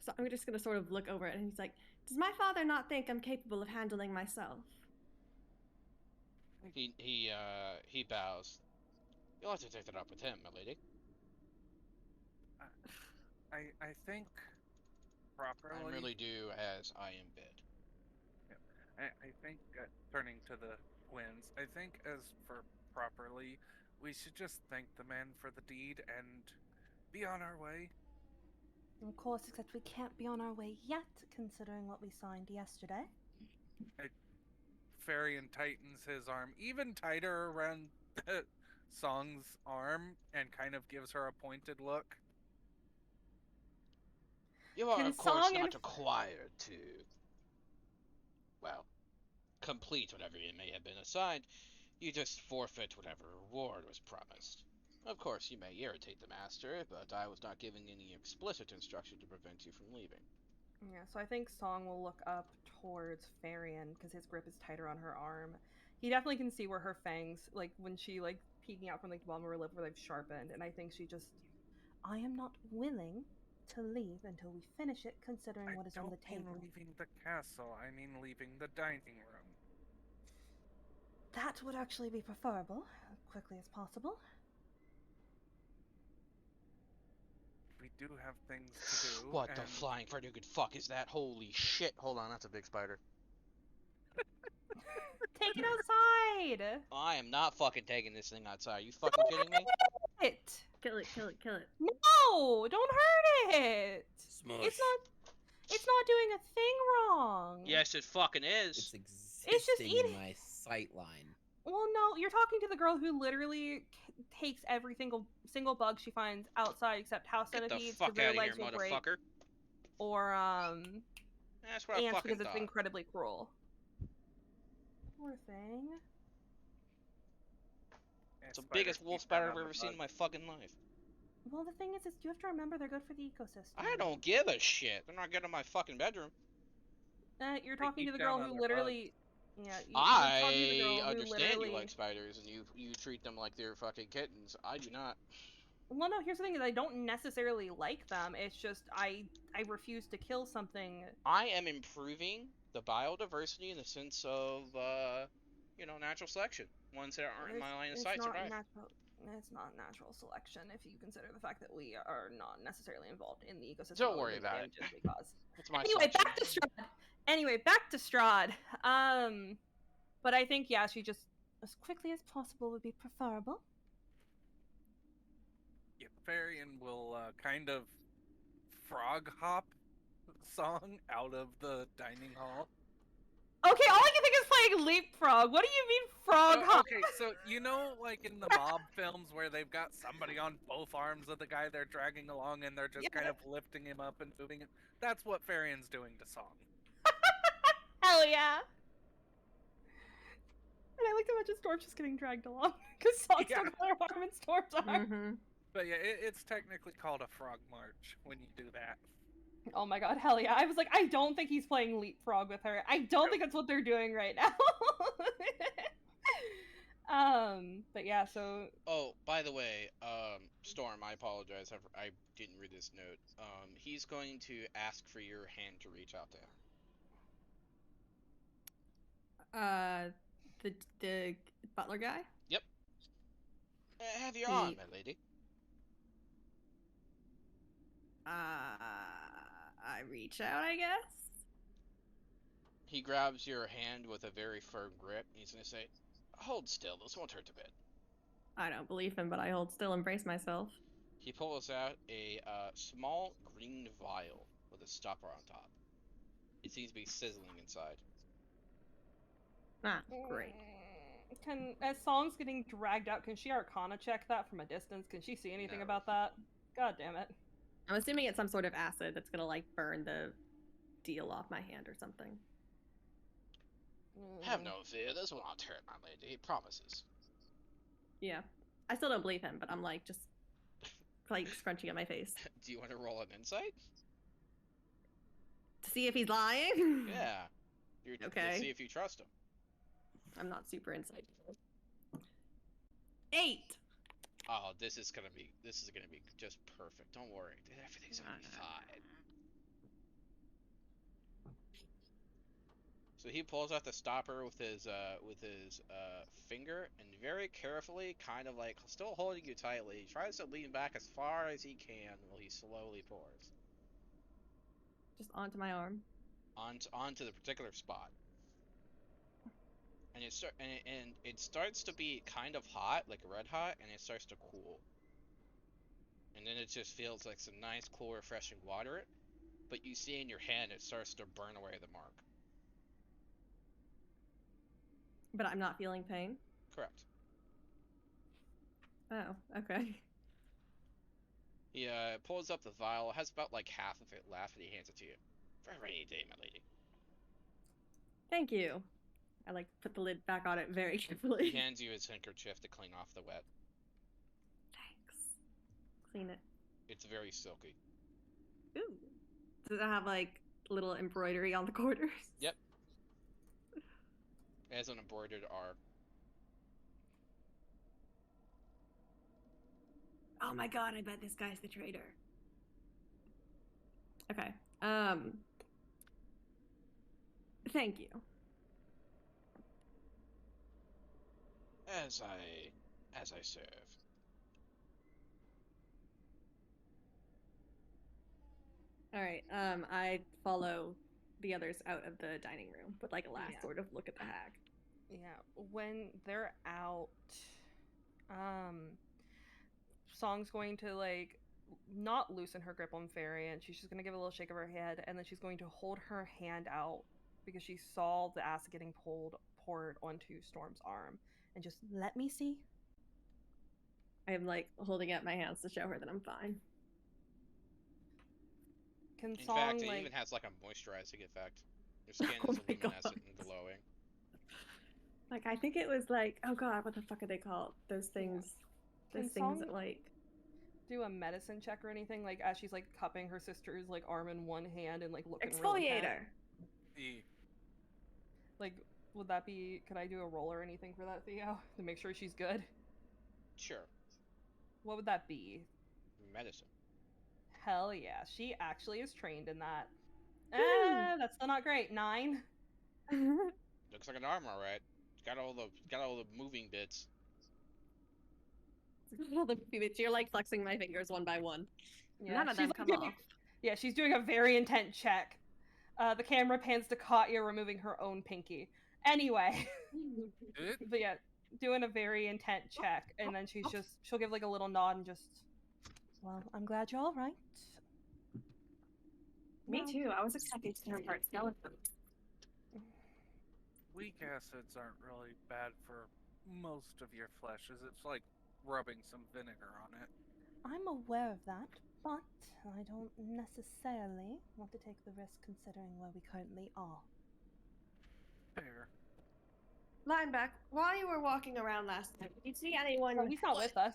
So I'm just gonna sort of look over it, and he's like, does my father not think I'm capable of handling myself? He bows. You'll have to take that up with him, my lady. I think properly. I really do as I am bid. I think, turning to the twins, I think as for properly, we should just thank the man for the deed and be on our way. Of course, except we can't be on our way yet, considering what we signed yesterday. Farian tightens his arm even tighter around Song's arm and kind of gives her a pointed look. You are, Can of course, Song not and- required to, well, complete whatever you may have been assigned. You just forfeit whatever reward was promised. Of course, you may irritate the master, but I was not given any explicit instruction to prevent you from leaving. Yeah, so I think Song will look up towards Farian because his grip is tighter on her arm. He definitely can see where her fangs, like when she like peeking out from like the bottom of her lip, where they've sharpened, and I think she just, I am not willing to leave until we finish it, considering what is on the table. I don't mean leaving the castle, I mean leaving the dining room. That would actually be preferable, as quickly as possible. We do have things to do. What the flying good fuck is that? Holy shit! Hold on, that's a big spider. Take it outside! I am not fucking taking this thing outside. You fucking kidding me? It! Kill it, kill it, kill it. No! Don't hurt it! Smush. It's not doing a thing wrong! Yes, it fucking is. It's It's just existing in eating- my sight line. Well, no, you're talking to the girl who literally takes every single bug she finds outside except house Get the centipedes fuck because out their of here, legs will break, motherfucker. or That's what I ants fucking because it's thought. incredibly cruel. Poor thing. It's the biggest wolf spider I've ever seen in my fucking life. Well, the thing is you have to remember they're good for the ecosystem. I don't give a shit. They're not getting in my fucking bedroom. You're talking to keep the girl down on who their literally. Yeah, you're talking to the girl I who understand literally... you like spiders and you treat them like they're fucking kittens. I do not. Well, no, here's the thing: is I don't necessarily like them. It's just I refuse to kill something. I am improving the biodiversity in the sense of, natural selection. Ones that aren't in my line of sight not survive. natural. It's not natural selection if you consider the fact that we are not necessarily involved in the ecosystem. Don't other worry than the about it. damages we cause. It's my Anyway, selection. back to Strahd. But I think she just as quickly as possible would be preferable. Yeah, Varian will kind of frog hop song out of the dining hall. Okay, all I can think is playing leapfrog. What do you mean frog hop? Okay, so you know, like in the mob films where they've got somebody on both arms of the guy they're dragging along and they're just kind of lifting him up and moving him? That's what Varian's doing to Song. Hell yeah. And I like to imagine Storm's just getting dragged along because Song's still got her arm in Storm's arm. Mm-hmm. But yeah, it's technically called a frog march when you do that. Oh my god, hell yeah. I was like, I don't think he's playing leapfrog with her. I don't think that's what they're doing right now. But yeah, so... Oh, by the way, Storm, I apologize. I didn't read this note. He's going to ask for your hand to reach out to him. The butler guy? Yep. Have your arm, my lady. I reach out, I guess? He grabs your hand with a very firm grip. He's going to say, hold still, this won't hurt a bit. I don't believe him, but I hold still and brace myself. He pulls out a small green vial with a stopper on top. It seems to be sizzling inside. Ah, great. As Song's getting dragged out, can she Arcana check that from a distance? Can she see anything about that? God damn it. I'm assuming it's some sort of acid that's gonna, like, burn the deal off my hand or something. Have no fear, this will not hurt, my lady. He promises. Yeah. I still don't believe him, but I'm, like, just, like, scrunching at my face. Do you want to roll an insight? To see if he's lying? Yeah. Okay. Let's see if you trust him. I'm not super insightful. 8! Oh, this is gonna be just perfect. Don't worry, everything's gonna be fine. So he pulls out the stopper with his finger and very carefully, kind of like still holding you tightly, he tries to lean back as far as he can while he slowly pours. Just onto my arm. Onto the particular spot. And it starts to be kind of hot, like red hot, and it starts to cool. And then it just feels like some nice, cool, refreshing water. But you see in your hand, it starts to burn away the mark. But I'm not feeling pain? Correct. Oh, okay. He pulls up the vial, has about like half of it left, and he hands it to you. For a rainy day, my lady. Thank you. I, like, put the lid back on it very carefully. He hands you his handkerchief to clean off the wet. Thanks. Clean it. It's very silky. Ooh. Does it have, like, little embroidery on the corners? Yep. It has an embroidered R. Oh my god, I bet this guy's the traitor. Okay. Thank you. As I serve. Alright, I follow the others out of the dining room with, like, a last sort of look at the hag. Yeah, when they're out, Song's going to, like, not loosen her grip on Varian. She's just going to give a little shake of her head, and then she's going to hold her hand out because she saw the acid getting poured onto Storm's arm. And just, let me see. I'm, like, holding out my hands to show her that I'm fine. In fact, it even has, like, a moisturizing effect. Your skin is luminescent and glowing. Like, I think it was, like, oh god, what the fuck are they called? Those things. Those things that, like... do a medicine check or anything? Like, as she's, like, cupping her sister's, like, arm in one hand and, like, looking Exfoliator! Like, would that be... Could I do a roll or anything for that, Theo? To make sure she's good? Sure. What would that be? Medicine. Hell yeah. She actually is trained in that. That's still not great. 9? Looks like an arm, alright. got all the moving bits. You're like flexing my fingers one by one. Yeah, None of she's them like come doing, off. yeah, she's doing a very intent check. The camera pans to Katya removing her own pinky. Anyway, It? but yeah, doing a very intent check, and then she'll give like a little nod and just. Well, I'm glad you're all right. Me Now, too. I was expecting to hear part skeleton. Weak acids aren't really bad for most of your fleshes. It's like rubbing some vinegar on it. I'm aware of that, but I don't necessarily want to take the risk considering where we currently are. Fair. Lineback, while you were walking around last night, did you see anyone? Oh, he's not with us.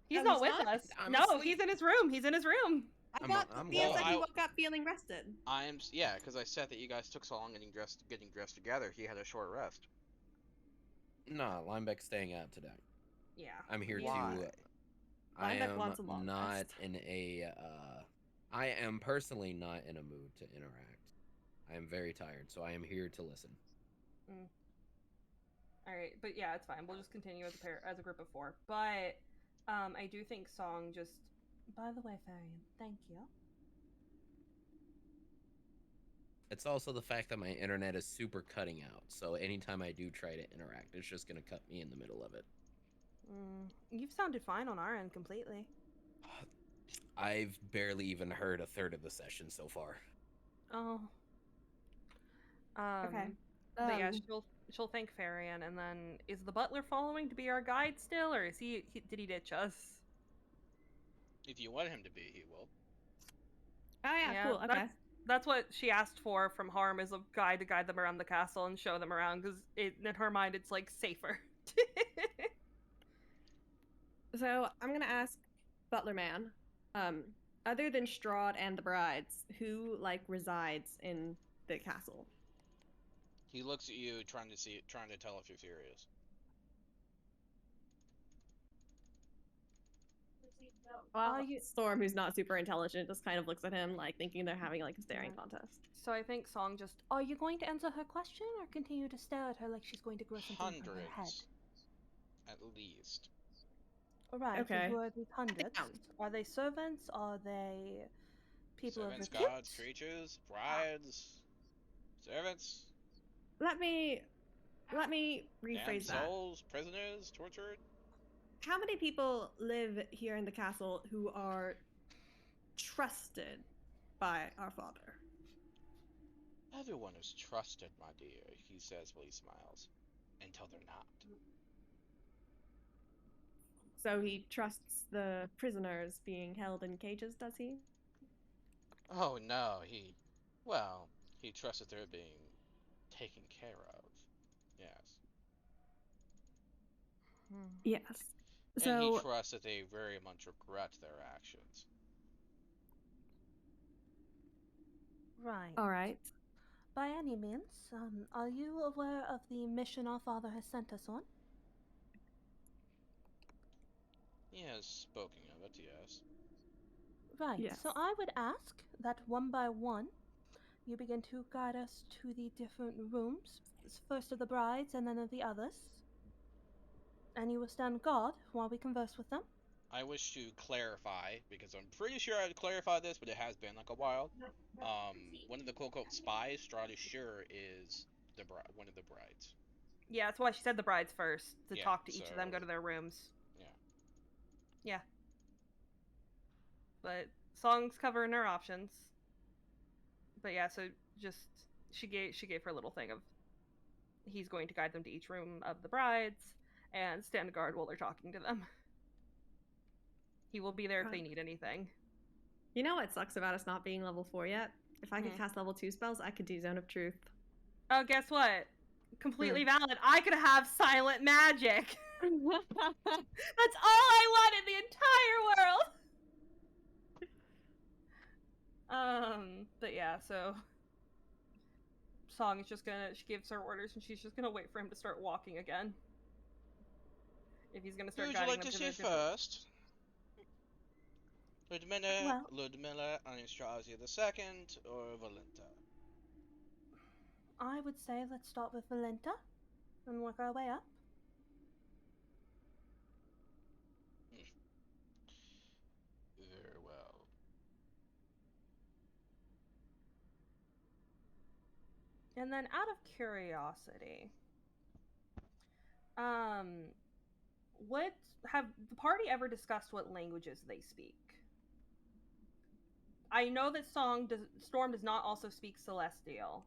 He's Oh, not he's with not? us. I'm No, asleep. he's in his room. He's in his room. I I'm- thought I'm Thea well, said he I- woke up feeling rested. Yeah, because I said that you guys took so long getting dressed together. He had a short rest. Nah, Lineback's staying out today. Yeah. I'm here Why? to. I Lineback am wants a long not rest. in a. I am personally not in a mood to interact. I am very tired, so I am here to listen. All right, but yeah, it's fine. We'll just continue as a group of 4. But I do think Song just. By the way, Farian, thank you. It's also the fact that my internet is super cutting out, so anytime I do try to interact, it's just gonna cut me in the middle of it. You've sounded fine on our end completely. I've barely even heard a third of the session so far. Oh. Okay. But yeah, she'll thank Farian, and then is the butler following to be our guide still, or is did he ditch us? If you want him to be, he will. Oh yeah, cool. Okay. That's what she asked for from Harm, is a guide to guide them around the castle and show them around, because in her mind it's like safer. So I'm gonna ask Butler Man, other than Strahd and the brides, who like resides in the castle? He looks at you, trying to tell if you're serious. Well, Storm, who's not super intelligent, just kind of looks at him, like thinking they're having like a staring contest. So I think Song just, are you going to answer her question or continue to stare at her like she's going to grow something from her head? Hundreds, at least. Alright, Okay. who are these hundreds? Are they servants? Are they people Servants, of repute? gods, creatures, brides, servants, Let me rephrase damned that. souls, prisoners, tortured. How many people live here in the castle who are trusted by our father? Everyone is trusted, my dear, he says while he smiles. Until they're not. So he trusts the prisoners being held in cages, does he? Oh no, he trusts that they're being taken care of. Yes. Yes. And So he trusts that they very much regret their actions. Right. all right. By any means, are you aware of the mission our father has sent us on? He has spoken of it, yes. Right. Yes. So I would ask that one by one, you begin to guide us to the different rooms, first of the brides and then of the others. And you will stand guard while we converse with them. I wish to clarify, because I'm pretty sure I'd clarify this, but it has been like a while. One of the quote-unquote spies, Strahd is sure, is one of the brides. Yeah, that's why she said the brides first, to Yeah, talk to each of them, so- go to their rooms. Yeah. Yeah. But Song's covering her options. But yeah, so just she gave her little thing of he's going to guide them to each room of the brides and stand guard while they're talking to them. He will be there if they need anything. You know what sucks about us not being level 4 yet? If I could cast level 2 spells, I could do Zone of Truth. Oh, guess what? Completely valid. I could have silent magic. That's all I want in the entire world. But yeah, so Song is just gonna, she gives her orders and she's just gonna wait for him to start walking again. If he's gonna start Who would you guiding like them to to see their different- first? Ludmilla Anastasia II, or Valenta? I would say let's start with Valenta. and work our way up. Very well. And then, out of curiosity, what have the party ever discussed what languages they speak? I know that Storm does not also speak Celestial.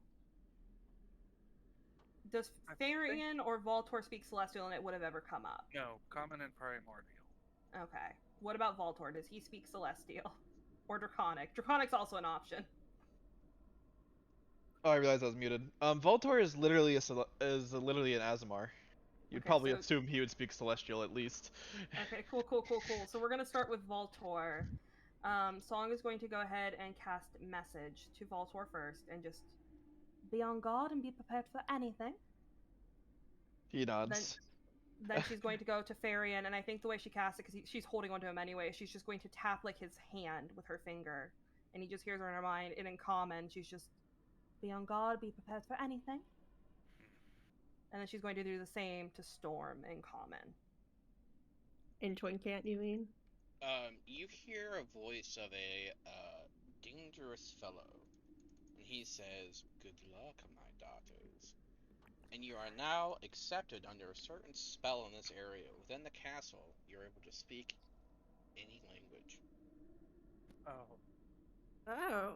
Does Farian or Voltor speak Celestial, and it would have ever come up? No, common and primordial. Okay. What about Voltor? Does he speak Celestial? Or Draconic? Draconic's also an option. Oh, I realized I was muted. Voltor is literally literally an Azamar. You'd Okay, probably so- assume he would speak Celestial at least. Okay, cool. So we're gonna start with Voltor. Song is going to go ahead and cast Message to Voltor first, and just be on guard and be prepared for anything. He nods. Then she's going to go to Farian, and I think the way she casts it, because she's holding onto him anyway, she's just going to tap like his hand with her finger, and he just hears her in her mind, and in common, she's just, be on guard, be prepared for anything. And then she's going to do the same to Storm in common. In Twin Can't, you mean? You hear a voice of a dangerous fellow, and he says, "Good luck, my daughters. And you are now accepted under a certain spell in this area. Within the castle, you're able to speak any language." Oh. Oh.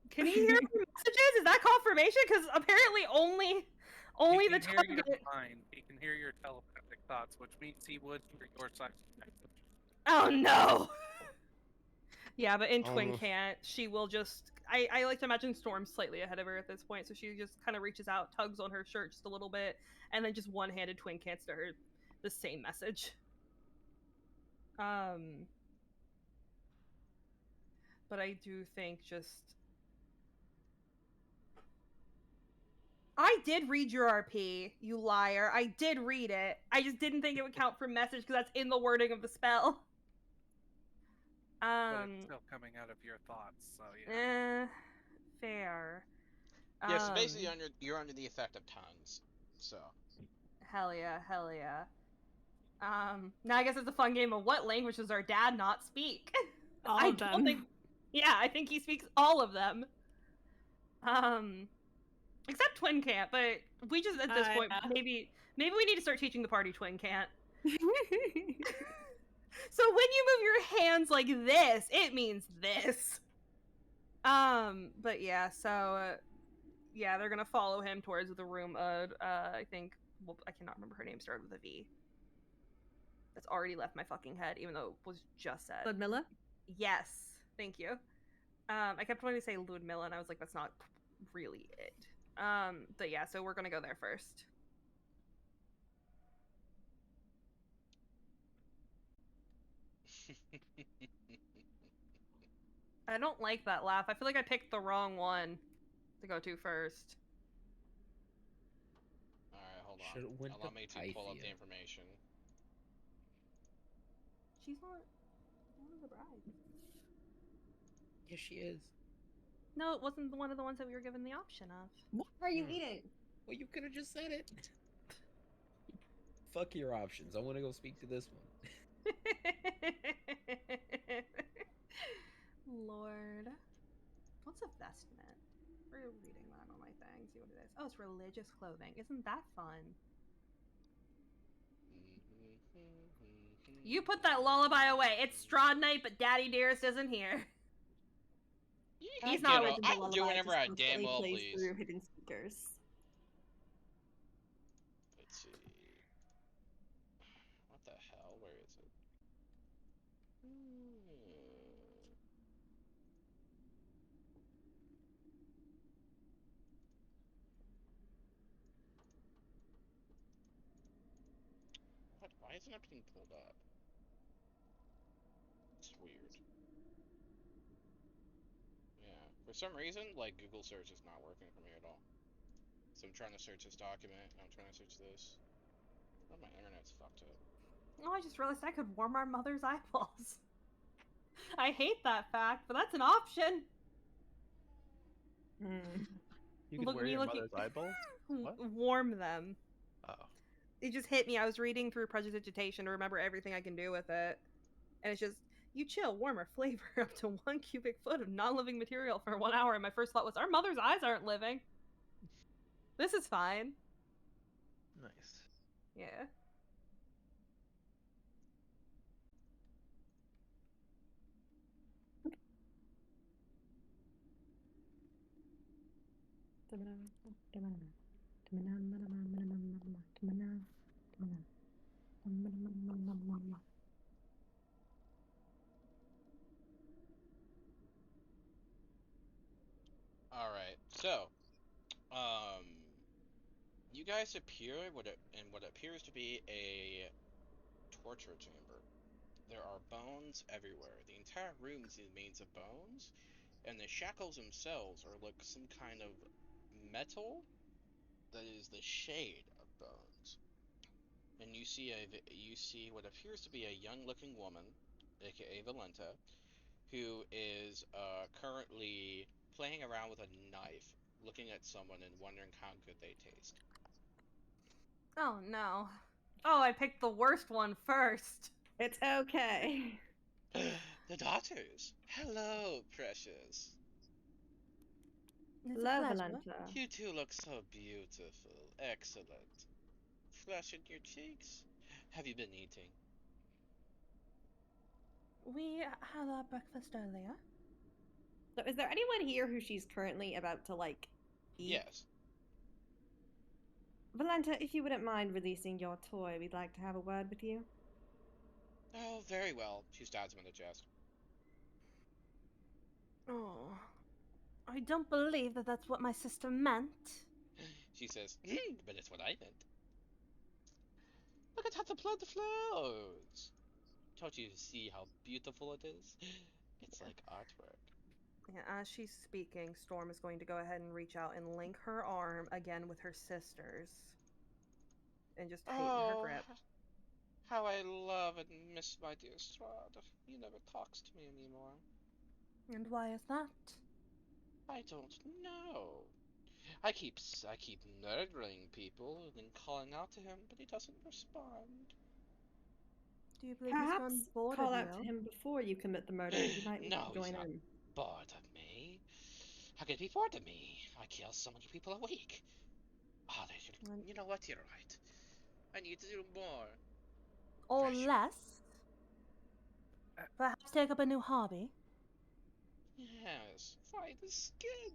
Can he hear her messages? Is that confirmation? Because apparently only He the can hear target. your mind. He can hear your telepathic thoughts, which means he would hear your side message. Oh no! Yeah, but in Twin Can't, she will just. I like to imagine Storm slightly ahead of her at this point, so she just kind of reaches out, tugs on her shirt just a little bit, and then just one-handed Twin Cants to her the same message. But I do think just. I did read your RP, you liar. I did read it. I just didn't think it would count for message because that's in the wording of the spell. But it's still coming out of your thoughts, so yeah. Fair. Yeah, so basically you're under the effect of tongues. So. Hell yeah. Now I guess it's a fun game of what language does our dad not speak? All of them. I think he speaks all of them. Except Twin Can't, but we just at this point yeah. maybe we need to start teaching the party Twin Can't. So when you move your hands like this, it means this. But yeah, so yeah, they're gonna follow him towards the room of I think, well, I cannot remember her name, started with a V. That's already left my fucking head, even though it was just said. Ludmilla? Yes, thank you. I kept wanting to say Ludmilla, and I was like, that's not really it. But yeah, so we're gonna go there first. I don't like that laugh. I feel like I picked the wrong one to go to first. Alright, hold on. Allow me to pull up the information. She's not one of the brides. Yes, she is. No, it wasn't one of the ones that we were given the option of. What are you eating? Well, you could have just said it. Fuck your options. I want to go speak to this one. Lord. What's a vestment? We're reading that on my thing. See what it is. Oh, it's religious clothing. Isn't that fun? You put that lullaby away. It's Strahd night, but Daddy Dearest isn't here. He's not. I'll do whenever I damn well please. Through hidden speakers. Let's see. What the hell? Where is it? What? Why isn't everything pulled up? It's weird. Yeah. For some reason, like, Google search is not working for me at all. So I'm trying to search this document, and I'm trying to search this. Oh, my internet's fucked up. Oh, I just realized I could warm our mother's eyeballs. I hate that fact, but that's an option. You can wear your mother's eyeballs? What? Warm them. Oh. It just hit me. I was reading through Prestidigitation to remember everything I can do with it. And it's just, you chill, warmer flavor up to 1 cubic foot of non-living material for 1 hour. And my first thought was, our mother's eyes aren't living. This is fine. Nice. Yeah. All right. So, um, you guys appear in what appears to be a torture chamber. There are bones everywhere. The entire room is made of bones, and the shackles themselves are like some kind of metal that is the shade of bones. And you see what appears to be a young-looking woman, aka Valenta, who is currently playing around with a knife, looking at someone and wondering how good they taste. Oh no. Oh, I picked the worst one first. It's okay. The daughters. Hello, precious. It's a Hello, pleasure. Valenta. You two look so beautiful. Excellent. Flush in your cheeks. Have you been eating? We had our breakfast earlier. So, is there anyone here who she's currently about to like eat? Yes. Valenta, if you wouldn't mind releasing your toy, we'd like to have a word with you. Oh, very well. She stabs him in the chest. Oh, I don't believe that that's what my sister meant. She says, but it's what I meant. Look at how the blood flows. Don't you see how beautiful it is? It's like artwork. Yeah, as she's speaking, Storm is going to go ahead and reach out and link her arm again with her sister's. And just tighten her Oh, grip. how I love and miss my dear Strahd. He never talks to me anymore. And why is that? I don't know. I keep murdering people and then calling out to him, but he doesn't respond. Do you believe he's grown Perhaps bored call of out to you? him before you commit the murder. He might wish No, to he's join not in. bored of me. How could he be bored of me? I kill so many people a week. Oh, they should. And- You know what? You're right. I need to do more. Or Fresh. less? Perhaps take up a new hobby? Yes, fight the skin.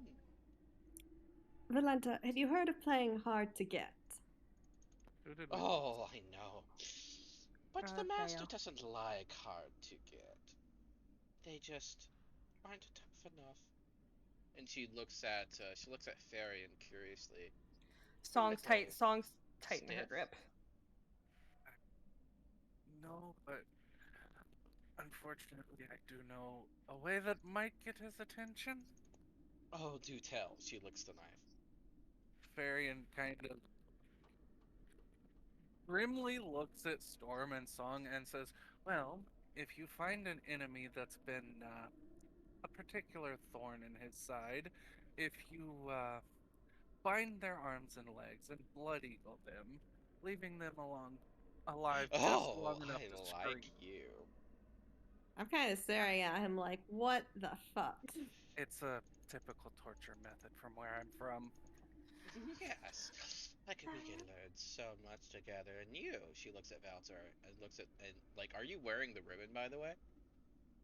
Valenta, have you heard of playing hard to get? Who did we lose? Oh, I know. But the master Fail. doesn't like hard to get. They just aren't tough enough. And she looks at Fairy and curiously. Songs Little tighten her stiff. grip. No, but unfortunately, I do know a way that might get his attention. Oh, do tell. She licks the knife. Varian kind of grimly looks at Storm and Song and says, "Well, if you find an enemy that's been a particular thorn in his side, if you bind their arms and legs and blood eagle them, leaving them alive just Oh, long enough I to like scream. you. I'm kind of staring at him like, what the fuck? It's a typical torture method from where I'm from." Yes. We can learn so much together. And you, she looks at Valter and like, are you wearing the ribbon, by the way?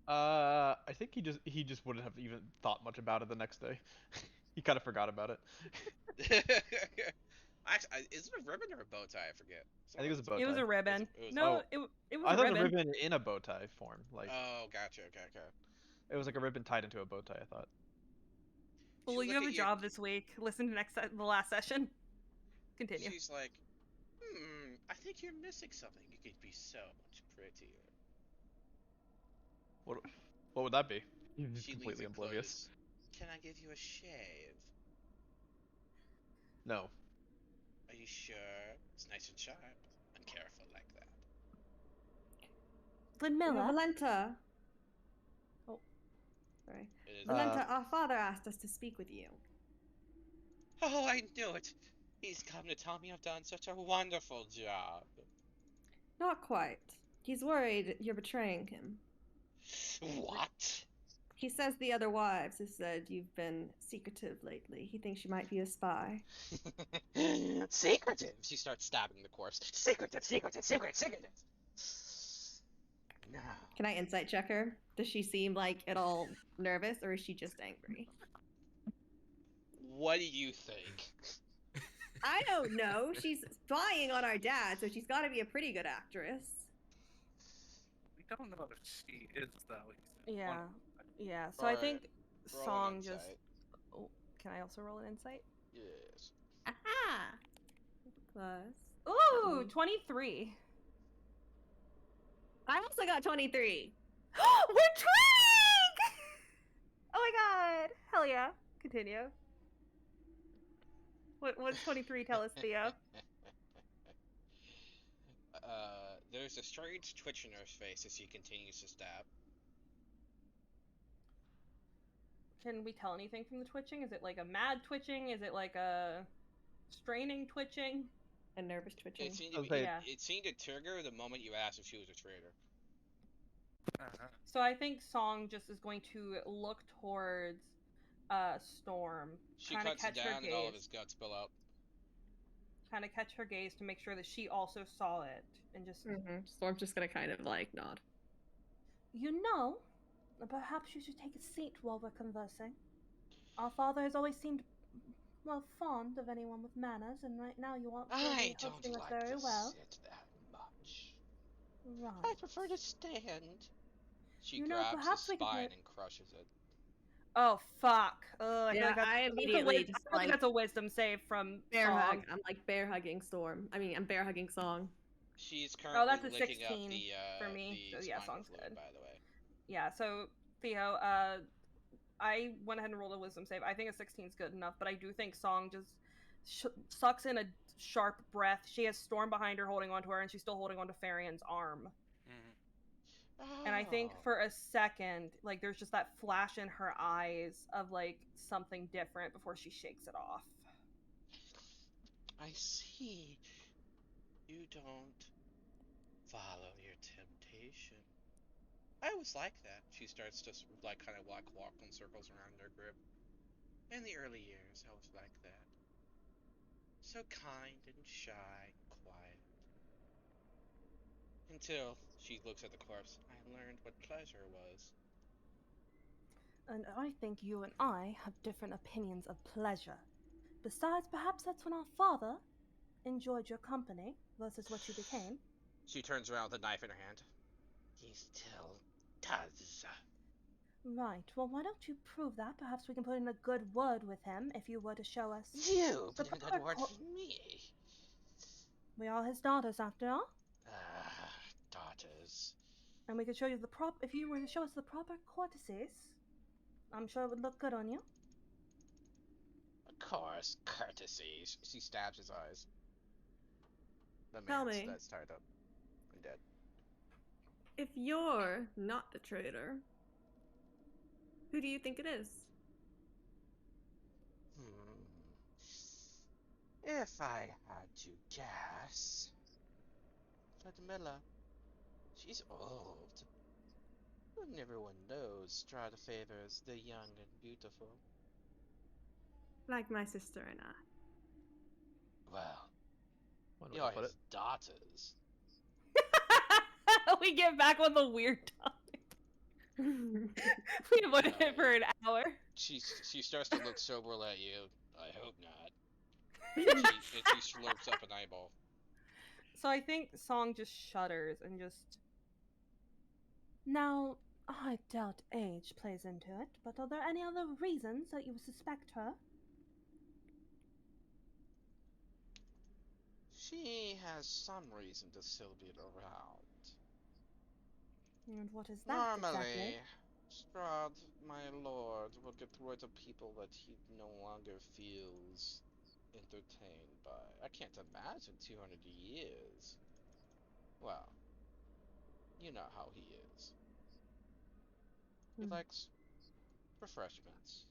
I think he just wouldn't have even thought much about it the next day. He kind of forgot about it. Actually, is it a ribbon or a bow tie? I forget. I think it was a bow It was tie. a ribbon. It was a No, Oh, ribbon. it was I a thought the ribbon. ribbon in a bow tie form, like Oh, gotcha. Okay, okay. it was like a ribbon tied into a bow tie. I thought. She'll Well, you look have at a you. job this week. Listen to the last session. Continue. She's like, I think you're missing something. You could be so much prettier. What what would that be? He's She leans completely in oblivious. close. Can I give you a shave? No. Are you sure? It's nice and sharp. I'm careful like that. Lynn Well, Miller. Valenta. Oh, sorry. It is. Valenta, our father asked us to speak with you. Oh, I knew it. He's come to tell me I've done such a wonderful job. Not quite. He's worried you're betraying him. What? He says the other wives have said you've been secretive lately. He thinks you might be a spy. Secretive! She starts stabbing the corpse. Secretive, secretive, secretive! No. Can I insight check her? Does she seem like at all nervous, or is she just angry? What do you think? I don't know. She's spying on our dad, so she's got to be a pretty good actress. We don't know if she is though. Yeah. Yeah. So I think Roll an Song just. insight. Oh, can I also roll an insight? Yes. Aha! Plus. Ooh, 23. I also got 23. We're trying! Oh my god. Hell yeah. Continue. What's 23 tell us, Theo? There's a strange twitch in her face as she continues to stab. Can we tell anything from the twitching? Is it like a mad twitching? Is it like a straining twitching? A nervous twitching. It seemed to trigger the moment you asked if she was a traitor. So I think Song just is going to look towards Storm. She cuts it down and all of his guts spill out. Kind of catch her gaze to make sure that she also saw it, and just. Storm's just gonna kind of like nod. You know, perhaps you should take a seat while we're conversing. Our father has always seemed, well, fond of anyone with manners, and right now you aren't really hosting us very well. Sit that much. Right. I prefer to stand. She You know, grabs perhaps his we could spine put- and crushes it. Oh fuck! I feel Yeah, like that's, I immediately just I think that's a wisdom save from bear Song. hug. I'm like bear hugging Storm. I mean, I'm bear hugging Song. She's currently that's a licking up 16 the for me. the So yeah, spinal Song's fluid, good. by the way. Yeah. So Theo, I went ahead and rolled a wisdom save. I think a 16 is good enough, but I do think Song just sucks in a sharp breath. She has Storm behind her holding onto her, and she's still holding onto Farian's arm. And I think for a second, like, there's just that flash in her eyes of, like, something different before she shakes it off. I see. You don't follow your temptation. I was like that. She starts to, like, kind of walk in circles around her grip. In the early years, I was like that. So kind and shy and quiet. Until she looks at the corpse, I learned what pleasure was. And I think you and I have different opinions of pleasure. Besides, perhaps that's when our father enjoyed your company versus what you became. She turns around with a knife in her hand. He still does. Right, well, why don't you prove that? Perhaps we can put in a good word with him if you were to show us. You put in a good word for me. We are his daughters, after all. Daughters. And we could show you if you were to show us the proper courtesies, I'm sure it would look good on you. Of course, courtesies. She stabs his eyes. The Tell man's me. that's tied up and dead. If you're not the traitor, who do you think it is? If I had to guess, Ludmilla. She's old. And everyone knows Strahd favors the young and beautiful. Like my sister and I. Well, One way you're to put his it. daughters. We get back on the weird topic. We avoided it for an hour. She starts to look sober at you. I hope not. And she slurps up an eyeball. So I think Song just shudders and just. Now, I doubt age plays into it, but are there any other reasons that you suspect her? She has some reason to still be around. And what is that Normally, exactly? Strahd, my lord, will get rid of people that he no longer feels entertained by. I can't imagine 200 years. Well, you know how he is. He likes refreshments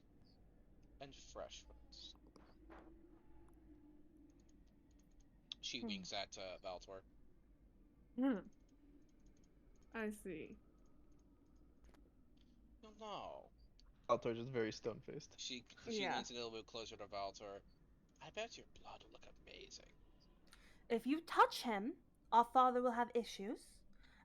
and fresh ones. She winks at Valtor. I see. No. Altor's just very stone faced. She Yeah. leans a little bit closer to Valtor. I bet your blood will look amazing. If you touch him, our father will have issues,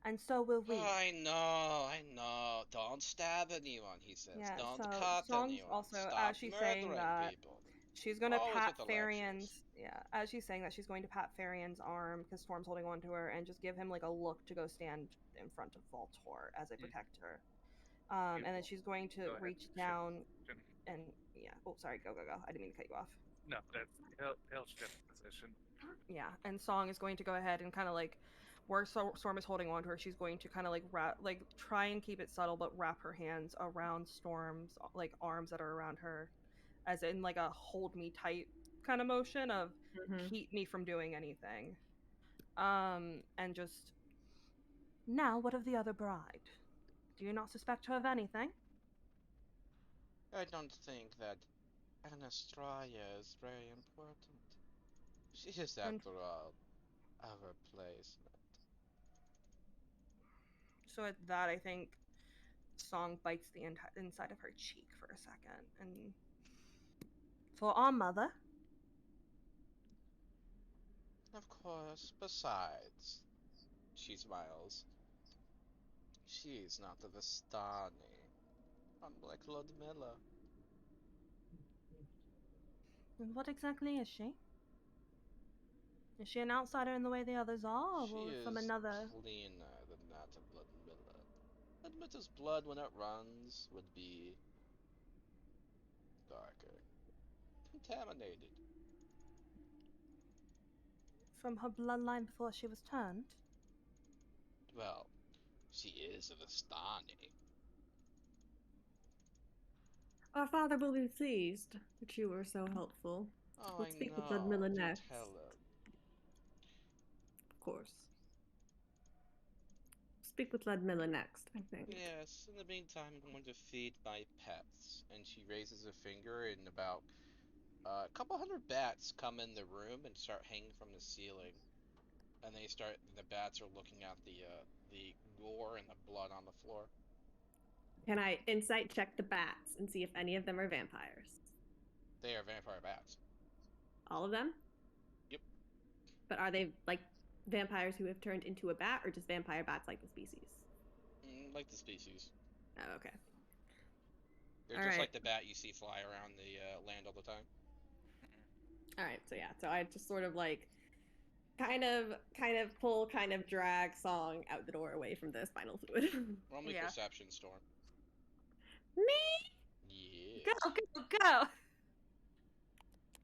and so will we. I know. Don't stab anyone, he says. Yeah, Don't so cut Song's anyone. also, Stop as she's saying murdering that, people. she's gonna Always pat with the Farian's, lectures. yeah, as she's saying that, she's going to pat Farian's arm, because Storm's holding on to her, and just give him, like, a look to go stand in front of Voltor as a protector. And then she's going to Go ahead reach and shift down position. and, yeah, oh, sorry, go. I didn't mean to cut you off. No, he'll shift position. Yeah, and Song is going to go ahead and kind of, like, where Storm is holding on to her, she's going to kind of, like, try and keep it subtle, but wrap her hands around Storm's, like, arms that are around her, as in, like, a hold me tight kind of motion of keep me from doing anything. And just, now, what of the other bride? Do you not suspect her of anything? I don't think that Anastraya is very important. She is, And after all, our replacement. so at that, I think Song bites the inside of her cheek for a second, and for our mother. Of course, besides, she smiles, she is not a Vistani, unlike Ludmilla. And what exactly is she? Is she an outsider in the way the others are, She or from is another? cleaner than that of Ludmilla. Ludmilla's blood, when it runs, would be darker, contaminated. From her bloodline before she was turned? Well, she is a Vistani. Our father will be pleased that you were so helpful. Oh, We'll I speak with know. Ludmilla Do next. tell him. Of course. Speak with Ludmilla next, I think. Yes, in the meantime, I'm going to feed my pets. And she raises a finger, and about a couple hundred bats come in the room and start hanging from the ceiling. And the bats are looking at the gore and the blood on the floor. Can I insight check the bats and see if any of them are vampires? They are vampire bats. All of them? Yep. But are they like vampires who have turned into a bat, or just vampire bats like the species? Like the species. Oh, okay. They're All just right. like the bat you see fly around the land all the time. All right. So yeah. So I just sort of like, kind of pull, kind of drag Song out the door away from the spinal fluid. Roll me Yeah. perception, Storm. Me? Yes. Go!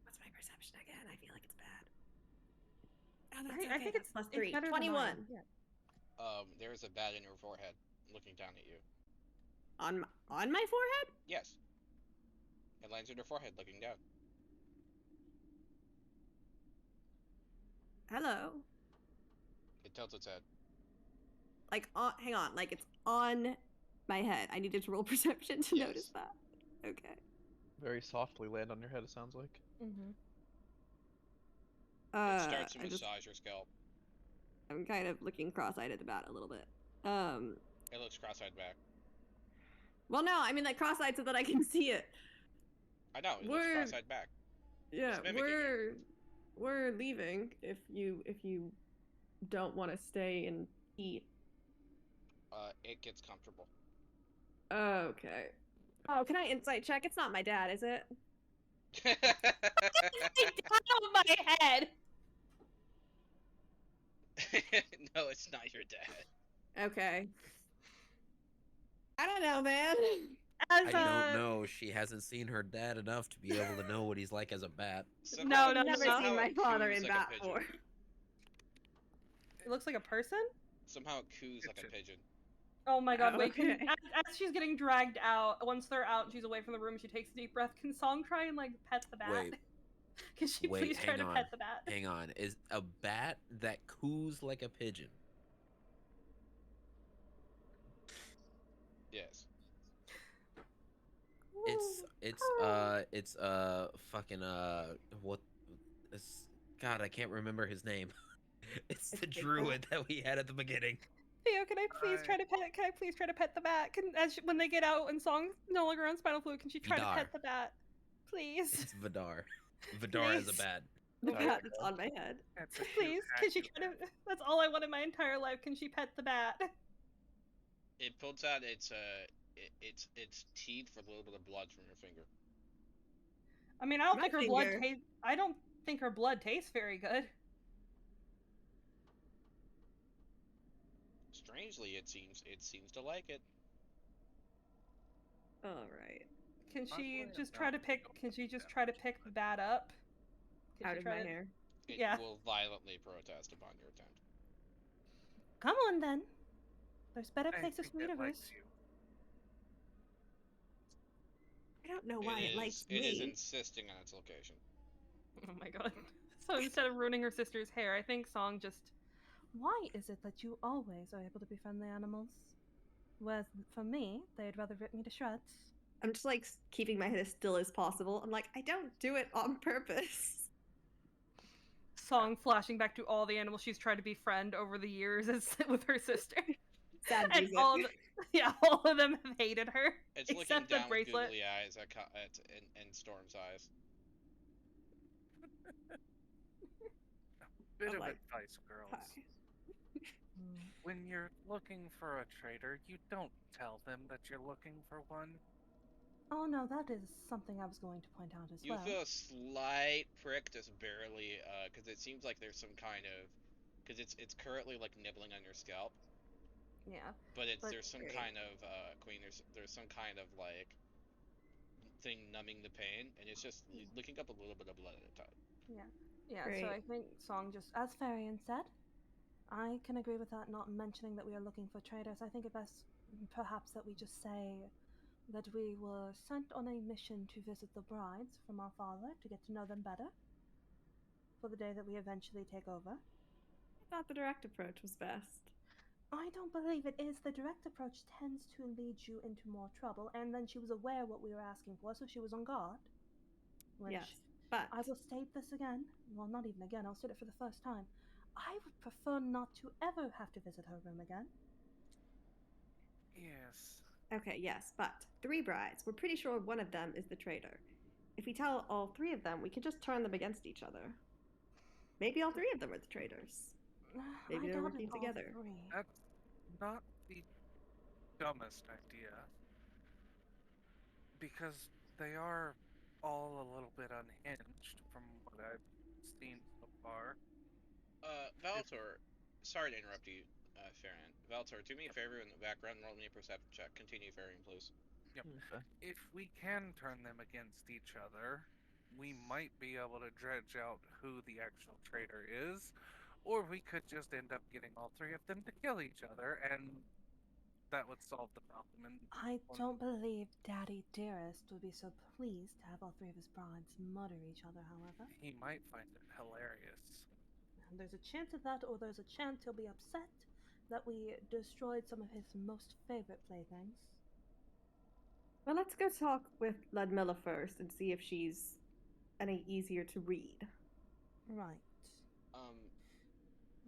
What's my perception again? I feel like it's bad. Oh, that's okay. I think That's it's plus it's 3. better than 21. mine. Yeah. There's a bat in your forehead, looking down at you. On my forehead? Yes. It lands on your forehead, looking down. Hello. It tilts its head. Like, hang on. Like, it's on my head. I needed to roll perception to Yes. notice that. Okay. Very softly land on your head, it sounds like. Mm-hmm. It starts to massage your scalp. I'm kind of looking cross-eyed at the bat a little bit. It looks cross-eyed back. Well, no, I mean like cross-eyed so that I can see it. I know, it looks cross-eyed back. Yeah, It's mimicking you. we're leaving if you don't want to stay and eat. It gets comfortable. Okay. Oh, can I insight check? It's not my dad, is it? Out of my head. No, it's not your dad. Okay. I don't know, man. As I don't know. She hasn't seen her dad enough to be able to know what he's like as a bat. Somehow, No, I've never somehow seen my it father coos in like a bat pigeon. form. It looks like a person. Somehow it coos like a pigeon. Oh my god, wait, okay. as she's getting dragged out, once they're out and she's away from the room, she takes a deep breath. Can Song try and, like, pet the bat? Wait. Can she please try to pet the bat? Hang on. Is a bat that coos like a pigeon? Yes. It's fucking what? It's God, I can't remember his name. It's It's the Big druid that we had at the beginning. Theo, can I please try to pet? Can I please try to pet the bat? When they get out and Song's no longer on spinal fluid, can she try to Vidar. pet the bat, please? It's Vidar. Vidar is a Please. bat. The There bat we that's go. on my head. That's a cute Please, hat can she you try to? have. That's all I want in my entire life. Can she pet the bat? It pulls out its teeth for a little bit of blood from your finger. I mean, I don't My think her blood finger. tastes. I don't think her blood tastes very good. Strangely, it seems to like it. All right. Can she Possibly just I'm try not to pick? feeling Can she just damage, try to pick the bat up? Can Out she of try my to? hair. It Yeah. will violently protest upon your attempt. Come on then. There's better I places think for me to it likes roost. you. I don't know why it likes It is me. insisting on its location. Oh my god. So instead of ruining her sister's hair, I think Song just. Why is it that you always are able to befriend the animals? Whereas for me, they'd rather rip me to shreds. I'm just like keeping my head as still as possible. I'm like, I don't do it on purpose. Song flashing back to all the animals she's tried to befriend over the years with her sister. Sad And music. all of them have hated her. It's looking Except the down with bracelet. googly eyes in Storm's eyes. Bit I'm of like, advice, girls. Hi. When you're looking for a traitor, you don't tell them that you're looking for one. Oh no, that is something I was going to point out as You well. feel a slight prick, just barely, because it seems like there's some kind of, because it's currently like nibbling on your scalp, Yeah. but But- there's some Great. kind of Queen. There's some kind of like thing numbing the pain, and it's just licking up a little bit of blood at a time. Yeah, Great. so I think Song just, as Farian said, I can agree with that, not mentioning that we are looking for traders. I think it best, perhaps, that we just say that we were sent on a mission to visit the brides from our father to get to know them better for the day that we eventually take over. I thought the direct approach was best. I don't believe it is. The direct approach tends to lead you into more trouble, and then she was aware what we were asking for, so she was on guard. Which, Yes, but I will state this again. Well, not even again, I'll state it for the first time. I would prefer not to ever have to visit her room again. Yes. okay, yes, but 3 brides. We're pretty sure one of them is the traitor. If we tell all 3 of them, we can just turn them against each other. Maybe all 3 of them are the traitors. Maybe I they're doubt working it all together. 3. That's not the dumbest idea. Because they are all a little bit unhinged from what I've seen so far. Valtor, sorry to interrupt you, Farron. Valtor, do me a favor in the background, roll me a perception check. Continue, Farron, please. Okay. If we can turn them against each other, we might be able to dredge out who the actual traitor is, or we could just end up getting all 3 of them to kill each other, and that would solve the problem. And I don't believe Daddy Dearest would be so pleased to have all 3 of his brides murder each other, however. he might find it hilarious. And there's a chance of that, or there's a chance he'll be upset that we destroyed some of his most favorite playthings. Well, let's go talk with Ludmilla first and see if she's any easier to read. Right.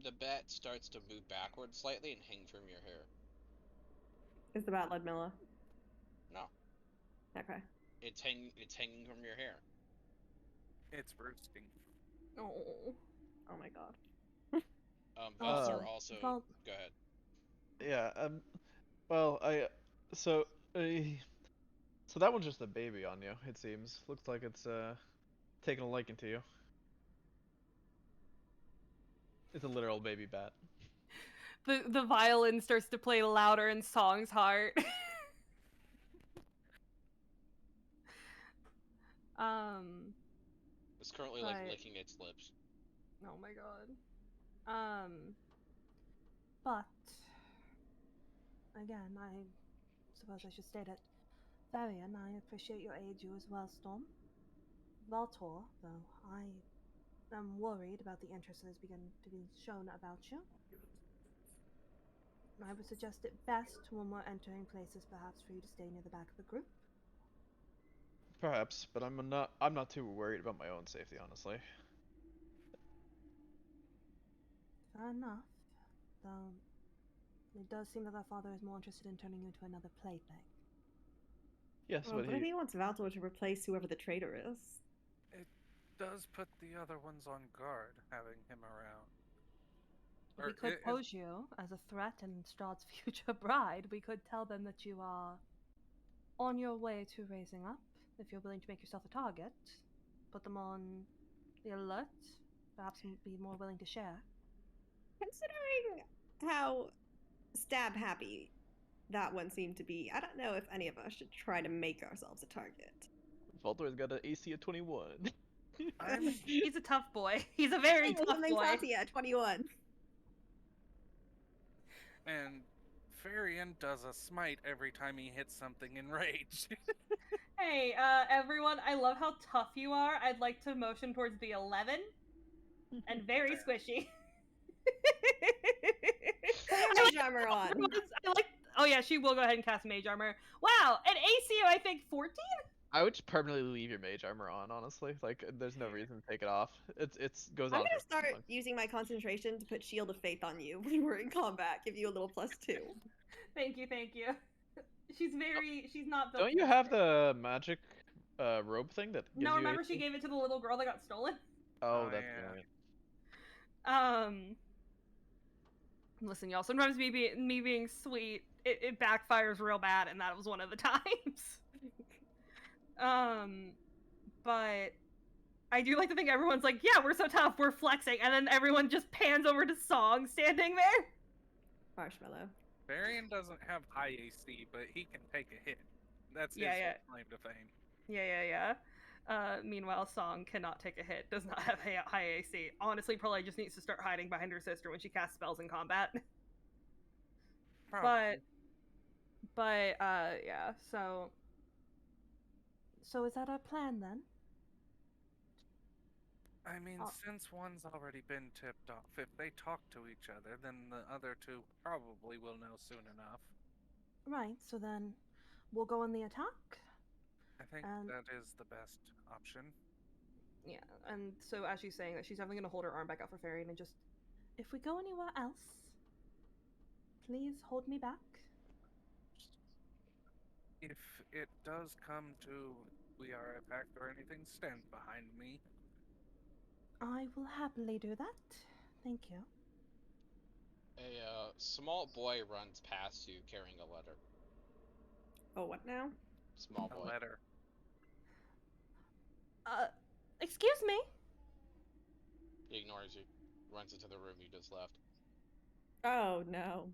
The bat starts to move backwards slightly and hang from your hair. Is the bat Ludmilla? No, Okay. it's hanging from your hair. It's roosting. Oh. Oh my god. Valtor also. Val- Go ahead. Yeah. Well, so so that one's just a baby on you. It seems. Looks like it's taking a liking to you. It's a literal baby bat. The violin starts to play louder in Song's heart. It's currently like Right. licking its lips. Oh my god. But again, I suppose I should state it. Varian, I appreciate your aid, you as well, Storm. Valtor, though, I am worried about the interest that has begun to be shown about you. I would suggest it best when we're entering places, perhaps, for you to stay near the back of the group. Perhaps, but I'm not too worried about my own safety, honestly. Fair enough. Though, it does seem that our father is more interested in turning you into another plaything. Yes, Well, but what if he wants Valtor to replace whoever the traitor is? It does put the other ones on guard, having him around. We could pose you as a threat and Strahd's future bride. We could tell them that you are on your way to raising up, if you're willing to make yourself a target. Put them on the alert. Perhaps be more willing to share. Considering how stab happy that one seemed to be, I don't know if any of us should try to make ourselves a target. Valtor's got an AC of 21. He's a tough boy. He's a very tough Something boy. saucy at 21. And Farian does a smite every time he hits something in rage. Hey, everyone, I love how tough you are. I'd like to motion towards the 11. And very squishy. Put your mage armor on. Oh yeah, she will go ahead and cast mage armor. Wow, an AC of I think 14? I would just permanently leave your mage armor on, honestly. Like, there's no reason to take it off. It's goes I'm on. gonna start using my concentration to put Shield of Faith on you when we're in combat. Give you a little +2. Thank you. She's not built. Don't you have the magic robe thing that gives No, you remember AC? she gave it to the little girl that got stolen? Oh, Oh, that's yeah. right. Listen, y'all, sometimes me being sweet, it backfires real bad, and that was one of the times. But I do like to think everyone's like, yeah, we're so tough, we're flexing, and then everyone just pans over to Song standing there. Marshmallow. Varian doesn't have high AC, but he can take a hit. That's his claim to fame. Yeah. Meanwhile, Song cannot take a hit, does not have high AC. Honestly, probably just needs to start hiding behind her sister when she casts spells in combat. Probably. But yeah, so is that our plan then? I mean, since one's already been tipped off, if they talk to each other, then the other two probably will know soon enough. Right, so then we'll go on the attack. I think that is the best option. Yeah, and so as she's saying that, she's definitely going to hold her arm back out for Farian and just, if we go anywhere else, please hold me back. If it does come to we are attacked or anything, stand behind me. I will happily do that. Thank you. A small boy runs past you carrying a letter. Oh, what now? Small boy. A letter. Excuse me? He ignores you. Runs into the room you just left. Oh, no.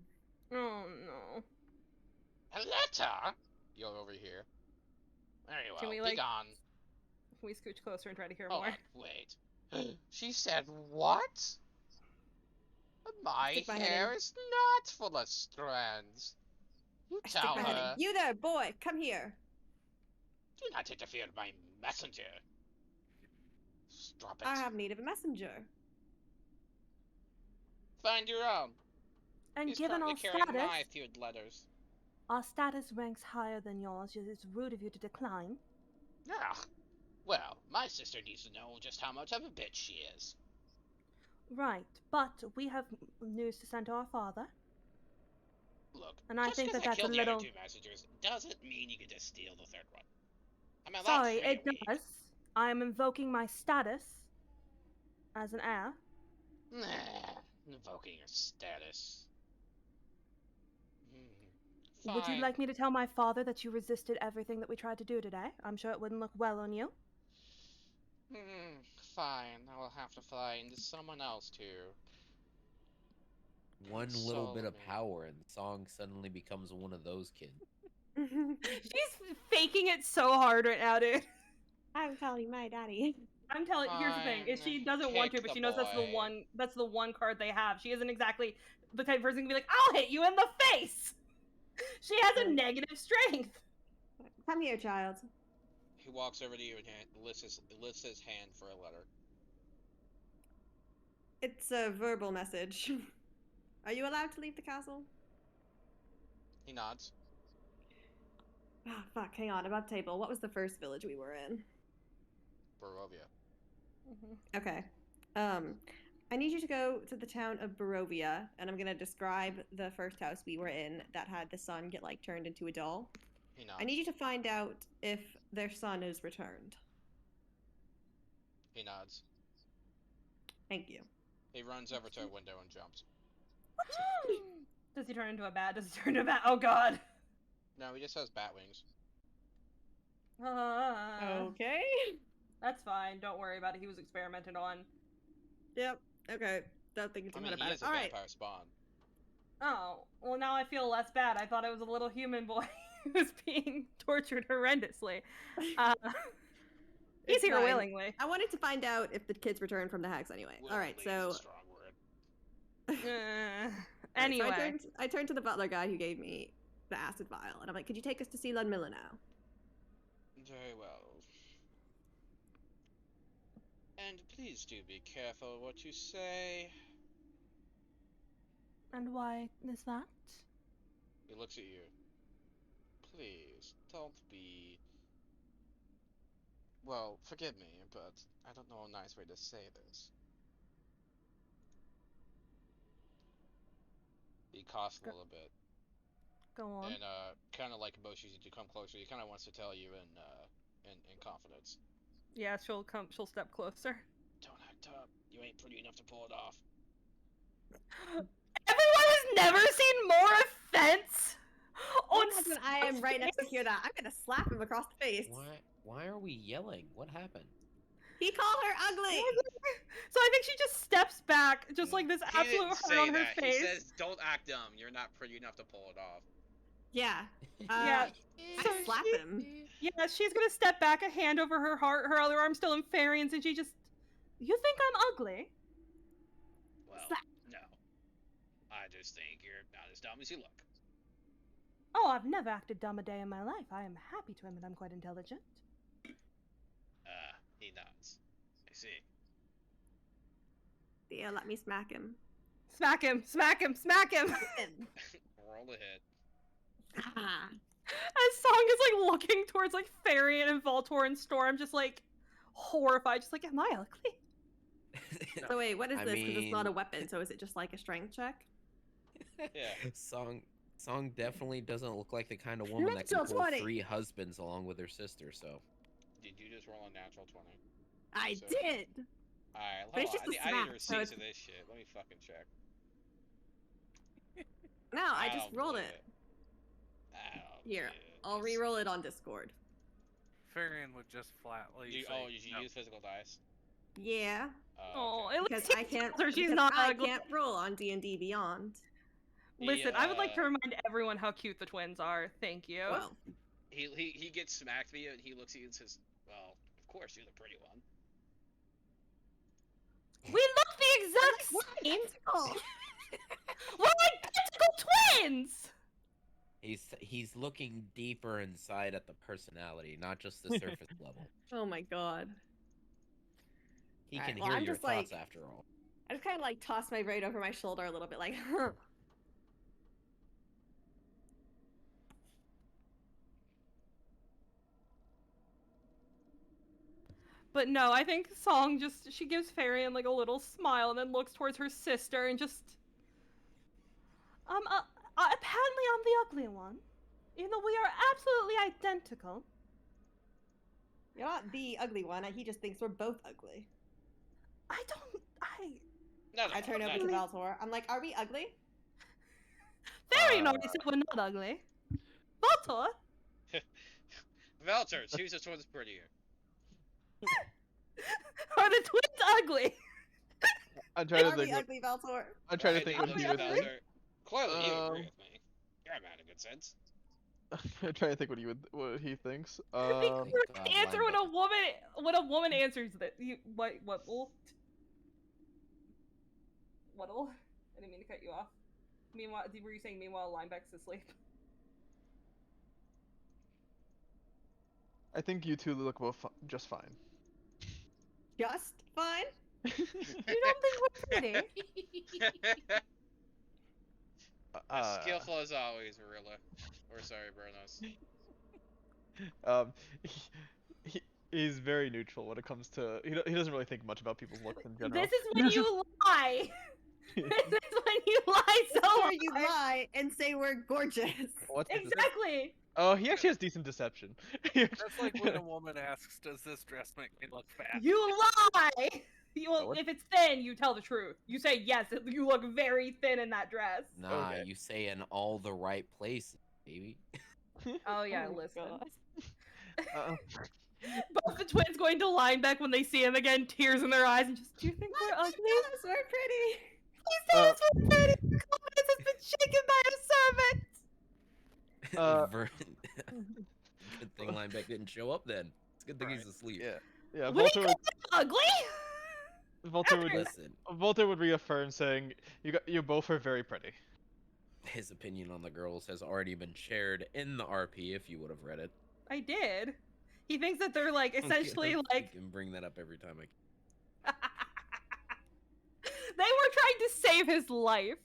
Oh, no. A letter? You're over here. Very well, Can we, be gone. Can we scooch closer and try to hear Hold more? on, wait. She said what? My hair is not full of strands. You tell her. You there, boy, come here. Do not interfere with my messenger. Stop it. I have need of a messenger. Find your own. And He's given our carrying status, my feud letters. Our status ranks higher than yours. It's rude of you to decline. Ah, well, my sister needs to know just how much of a bitch she is. Right, but we have news to send to our father. Look, and I think that that's a the little. Other two messengers doesn't mean you can just steal the third one. I mean, sorry, it does. I am invoking my status as an heir. Nah, invoking your status. Fine. Would you like me to tell my father that you resisted everything that we tried to do today? I'm sure it wouldn't look well on you. Fine. I will have to find someone else to. One little bit of power and Song suddenly becomes one of those kids. She's faking it so hard right now, dude. I'm calling my daddy. I'm telling. Here's the thing: is she doesn't want to, but she knows that's the one card they have. She isn't exactly the type of person to be like, "I'll hit you in the face." She has a negative strength. Come here, child. He walks over to you and lifts his hand for a letter. It's a verbal message. Are you allowed to leave the castle? He nods. Ah, fuck, hang on. Above table. What was the first village we were in? Barovia. Okay. I need you to go to the town of Barovia, and I'm gonna describe the first house we were in that had the son get like turned into a doll. He I need nods. you to find out if their son is returned. He nods. Thank you. He runs over to a window and jumps. Does he turn into a bat? Does he turn into a bat? Oh god. No, he just has bat wings. Okay. That's fine. Don't worry about it. He was experimented on. Yep. Okay. Don't think too I much mean, he about is it. a All right. vampire spawn. Oh, well now I feel less bad. I thought it was a little human boy who was being tortured horrendously. He's It's here fine. willingly. I wanted to find out if the kids returned from the hex anyway. All right. Willingly So is a strong word. Uh, all right, anyway. so I turned to the butler guy who gave me the acid vial, and I'm like, "Could you take us to see Ludmilla now?" Very well. And please do be careful what you say. And why is that? He looks at you. Please, don't be... Well, forgive me, but I don't know a nice way to say this. He coughs a little bit, Go on. and kind of like motions you to come closer. He kind of wants to tell you in confidence. Yeah, she'll step closer. Don't act up. You ain't pretty enough to pull it off. Everyone has never seen more offense on When I am right next to hear that, I'm gonna slap him across the face. Why are we yelling? What happened? He called her ugly. So I think she just steps back, just like this He absolute didn't hurt say on her that. face. He says, "Don't act dumb. You're not pretty enough to pull it off." Yeah. Yeah. I slap him. Yeah, she's gonna step back, a hand over her heart, her other arm still in Farian's, and she just, you think I'm ugly? Well, Slap. no. I just think you're not as dumb as you look. Oh, I've never acted dumb a day in my life. I am happy to admit I'm quite intelligent. He nods. I see. Yeah, let me smack him. Smack him! Smack him! Smack him! Roll a hit. Ah. As Song is like looking towards like Farian and Voltor and Storm, just like horrified, just like, am I ugly? So wait, what is I this? Because it's not a mean- weapon, so is it just like a strength check? Yeah. Song definitely doesn't look like the kind of woman that can Natural pull 20. 3 husbands along with her sister. So Did you just roll a natural 20? I So- did. Alright, But it's hold on. just a I need smack, receipts so of this shit. Let me fucking check. No, I just don't rolled believe it. I don't Here, believe it. I'll It's- re-roll it on Discord. Farian would just flatly say, Did you no. use physical dice? Yeah, Oh, okay. at because least I can't. her she's because not I ugly. can't roll on D&D Beyond. Listen, I would like to uh, remind everyone how cute the twins are. Thank you. Well, He gets smacked at you and he looks at you and says, "Well, of course you're the pretty one." We look the exact same. oh, We're identical twins. he's looking deeper inside at the personality, not just the surface level. oh my god! He Alright, can well, hear I'm your just thoughts like- after all. I just kind of like toss my braid over my shoulder a little bit, like, huh. But no, I think Song just she gives Farian like a little smile and then looks towards her sister and just apparently I'm the ugly one. Even though we are absolutely identical. You're not the ugly one. He just thinks we're both ugly. I don't No, I turn over to Valtor. I'm like, are we ugly? Farian already said we're not ugly. Voltor? Valter, choose which one's prettier. Are the twins ugly? I'm trying to Are we think. ugly, Valtor? I'm trying to Right, think he what looks he at would think. Valter. Clearly, you agree Um, with me. You're a man of good sense. I'm trying to think what he thinks. I think Thank we're God, the answer when a woman answers that. What? What'll? I didn't mean to cut you off. Meanwhile, were you saying meanwhile Lineback's asleep? I think you two look both just fine. Just fine. You don't think we're pretty? As skillful as always, Marilla. Or sorry, Bernos. Um, he's very neutral when it comes to he doesn't really think much about people's looks in general. This is when you lie. This is when you lie This so is where you hard. lie and say we're gorgeous. What's this? Exactly. Oh, he actually has decent deception. That's like when a woman asks, "Does this dress make me look fat?" You lie. what? If it's thin, you tell the truth. You say yes. You look very thin in that dress. Nah, Okay. you say in all the right places, baby. Oh yeah, Oh my listen. God. Both the twins going to Linebeck when they see him again, tears in their eyes, and just, do you think we're ugly? Yes, we're pretty. Please tell us we're pretty. Your confidence has been shaken by a servant. Ver- Good thing Lineback didn't show up then. It's a good thing he's asleep. Yeah. What do you call him ugly? Listen, Volter would reaffirm saying you both are very pretty. his opinion on the girls has already been shared in the RP if you would have read it. I did. He thinks that they're like essentially I can bring that up every time I can. They were trying to save his life.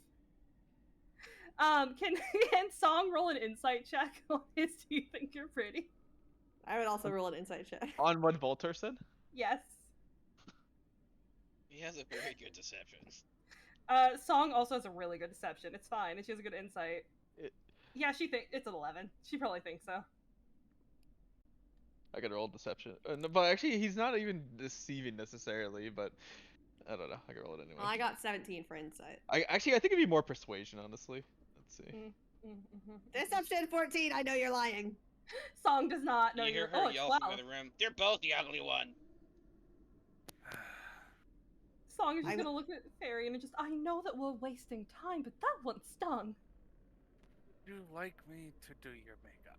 Can Song roll an insight check on his do you think you're pretty? I would also roll an insight check. On what Volter said? Yes. He has a very good deception. Song also has a really good deception. It's fine, and she has a good insight. Yeah, she thinks it's an 11. She probably thinks so. I could roll deception, no, but actually he's not even deceiving necessarily. But I don't know. I can roll it anyway. Well, I got 17 for insight. I think it'd be more persuasion, honestly. Let's see. Deception 14. I know you're lying. Song does not know You hear you're. her Oh, it's yell 12. from the other room. They're both the ugly one. Song is just I gonna look at Fairy and just, I know that we're wasting time, but that one stung. Would you like me to do your makeup?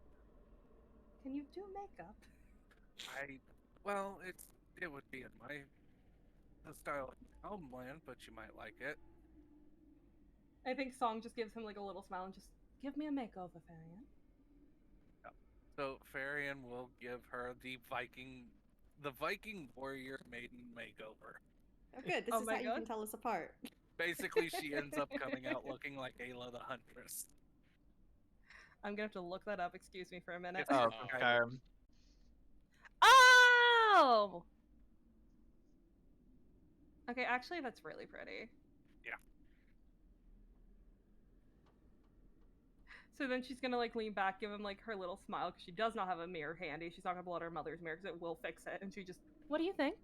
Can you do makeup? Well, it would be in the style of Homeland, but you might like it. I think Song just gives him like a little smile and just, give me a makeover, Farian. So Farian will give her the Viking warrior maiden makeover. Oh, good. This Oh is my how you God. can tell us apart. Basically, she ends up coming out looking like Ayla the Huntress. I'm gonna have to look that up. Excuse me for a minute. It's Oh, from from Skyrim. Skyrim. Oh! Okay, actually, that's really pretty. Yeah. So then she's gonna like lean back, give him like her little smile because she does not have a mirror handy. She's not gonna pull out her mother's mirror because it will fix it. And she just, what do you think?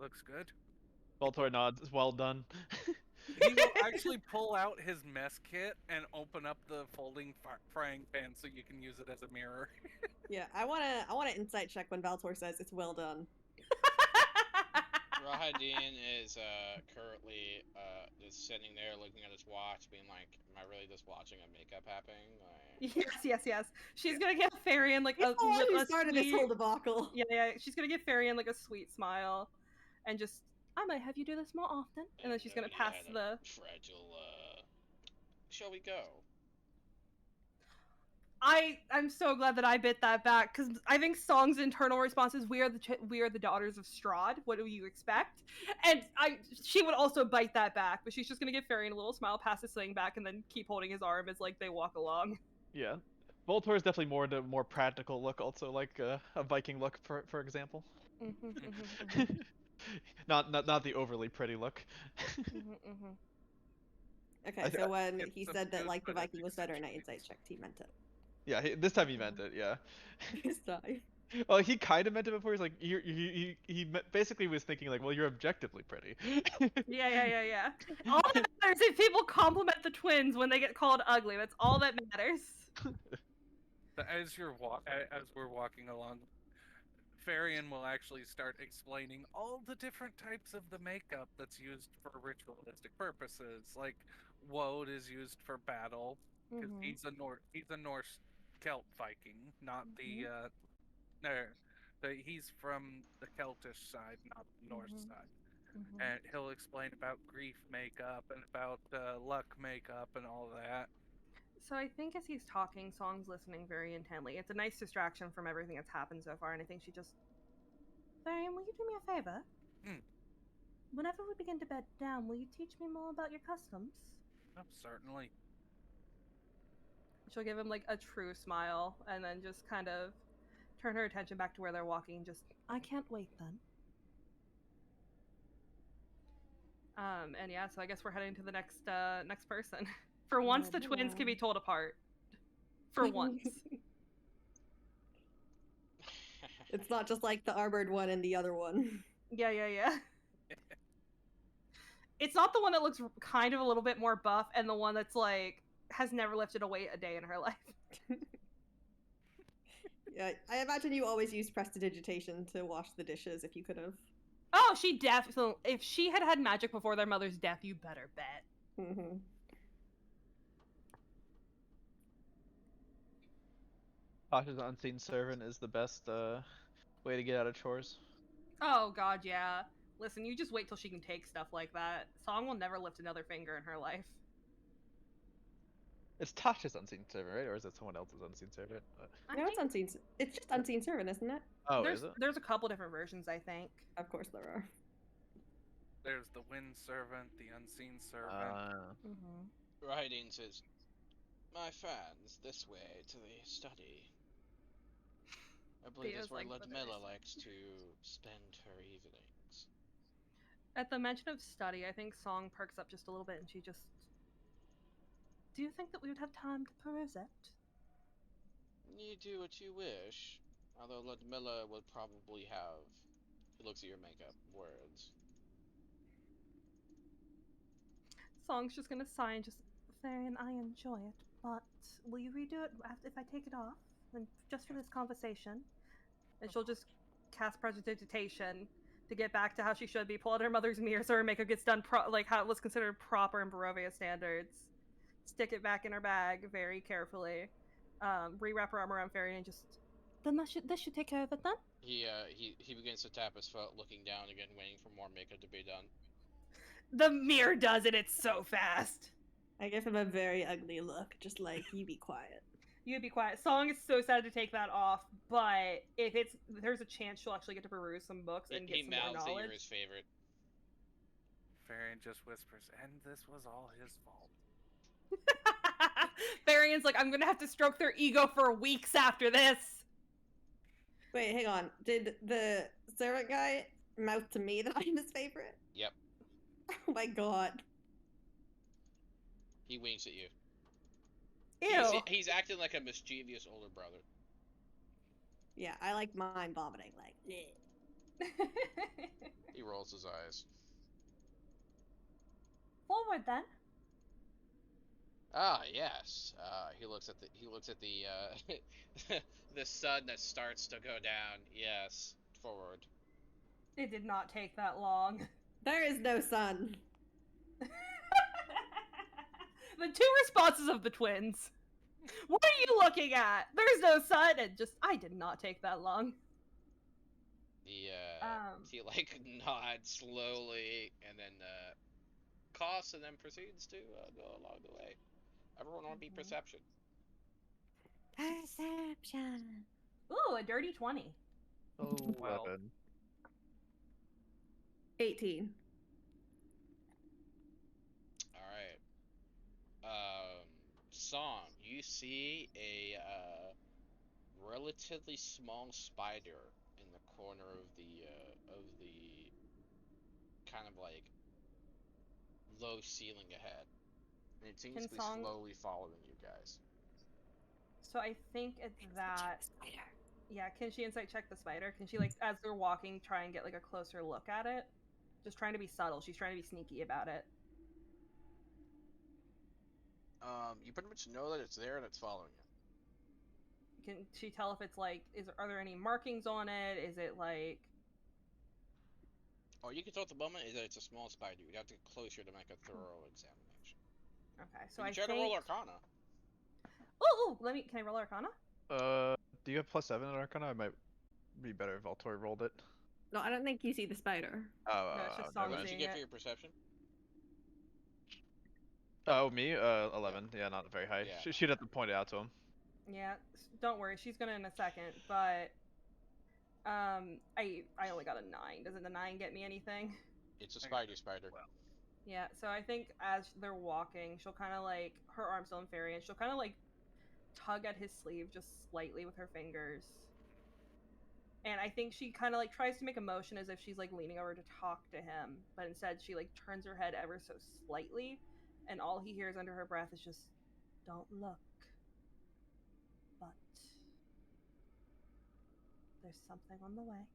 Looks good. Volter nods. Well done. He will actually pull out his mess kit and open up the folding frying pan so you can use it as a mirror. Yeah, I wanna insight check when Valtor says it's well done. Rahadin is currently just sitting there looking at his watch, being like, "Am I really just watching a makeup happening?" Like, Yes. She's gonna give Farian like He's the one who a started sweet... this whole debacle. Yeah. She's gonna give Farian like a sweet smile, and just, I might have you do this more often. And then she's gonna pass yeah, the fragile. Shall we go? I'm so glad that I bit that back because I think Song's internal response is we are the daughters of Strahd. What do you expect? And she would also bite that back, but she's just gonna give Farian a little smile, pass his sling back, and then keep holding his arm as like they walk along. Yeah. Voltor is definitely the more practical look, also like a Viking look, for example. Not the overly pretty look. Okay, so when It's he a said that good like the for that Viking was better and I situation. insight checked, he meant it. Yeah, this time he meant it. Yeah. This time. Well, he kind of meant it before. He's like, basically was thinking like, well, you're objectively pretty. Yeah. All that matters is people compliment the twins when they get called ugly. That's all that matters. But as we're walking along, Farian will actually start explaining all the different types of the makeup that's used for ritualistic purposes. Like woad is used for battle because he's a Norse Celt Viking, not he's from the Celtish side, not the Norse side. And he'll explain about grief makeup and about luck makeup and all that. So I think as he's talking, Song's listening very intently. It's a nice distraction from everything that's happened so far, and I think she just... Varian, will you do me a favor? Whenever we begin to bed down, will you teach me more about your customs? Oh, certainly. She'll give him like a true smile, and then just kind of turn her attention back to where they're walking. Just, I can't wait then. And yeah, so I guess we're heading to the next person. For once, the twins can be told apart. For once. It's not just like the armored one and the other one. Yeah. It's not the one that looks kind of a little bit more buff and the one that's like has never lifted a weight a day in her life. Yeah, I imagine you always use prestidigitation to wash the dishes if you could have. Oh, she definitely. If she had had magic before their mother's death, you better bet. Mm-hmm. Tasha's unseen servant is the best way to get out of chores. Oh god, yeah. Listen, you just wait till she can take stuff like that. Song will never lift another finger in her life. It's Tasha's unseen servant, right? Or is it someone else's unseen servant? No, it's unseen. It's just unseen servant, isn't it? Oh, is it? There's a couple different versions, I think. Of course there are. There's the wind servant, the unseen servant. Riding says, "My friends, this way to the study. I believe Theo's that's where like, Ludmilla likes to spend her evenings." At the mention of study, I think Song perks up just a little bit and she just... Do you think that we would have time to peruse it? You do what you wish. Although Ludmilla would probably have, she looks at your makeup, words. Song's just gonna sigh and just, Varian, I enjoy it, but will you redo it after if I take it off? And just for this conversation? And she'll just cast prestidigitation to get back to how she should be, pull out her mother's mirror so her makeup gets done like how it was considered proper in Barovia standards. Stick it back in her bag very carefully. Rewrap her arm around Varian and just, then this should take care of it then? He begins to tap his foot, looking down again, waiting for more makeup to be done. The mirror does it, it's so fast. I give him a very ugly look, just like, you be quiet. You be quiet. Song is so sad to take that off, but if there's a chance she'll actually get to peruse some books and get some more knowledge. That you're his favorite. Varian just whispers, and this was all his fault. Varian's like, I'm gonna have to stroke their ego for weeks after this. Wait, hang on. Did the servant guy mouth to me that I'm his favorite? Yep. Oh my god. He winks at you. Ew. He's acting like a mischievous older brother. Yeah, I like mind vomiting, like, bleh. He rolls his eyes. Forward then. Ah, yes. He looks at the the sun that starts to go down. Yes, forward. It did not take that long. There is no sun. The two responses of the twins. What are you looking at? There's no sun, and just, I did not take that long. He like nods slowly and then coughs and then proceeds to go along the way. Everyone want to be perception. Perception. Ooh, a dirty 20. Oh, Well. 18. Alright. Song, you see a relatively small spider in the corner of the kind of like low ceiling ahead. And it seems to be slowly following you guys. So I think it's that. Spider. Yeah, can she insight check the spider? Can she, like, as they're walking, try and get, like, a closer look at it? Just trying to be subtle. She's trying to be sneaky about it. You pretty much know that it's there and it's following you. Can she tell if it's, like, are there any markings on it? Is it, like... All you can tell at the moment is that it's a small spider. You'd have to get closer to make a thorough examination. Okay, so you I try think... to roll Arcana. Oh, can I roll Arcana? Do you have +7 in Arcana? I might be better if Valtori rolled it. No, I don't think you see the spider. Oh, No, it's just What Song did you seeing get it. for your perception? Oh, me? 11. Yeah, not very high. Yeah. She'd have to point it out to him. Yeah, don't worry. She's gonna in a second, but... I only got a 9. Doesn't the 9 get me anything? It's a spider. Well. Yeah, so I think as they're walking, she'll kind of like, her arm's still in fairy, and she'll kind of like tug at his sleeve just slightly with her fingers. And I think she kind of like tries to make a motion as if she's like leaning over to talk to him, but instead she like turns her head ever so slightly, and all he hears under her breath is just, "Don't look, but there's something on the way."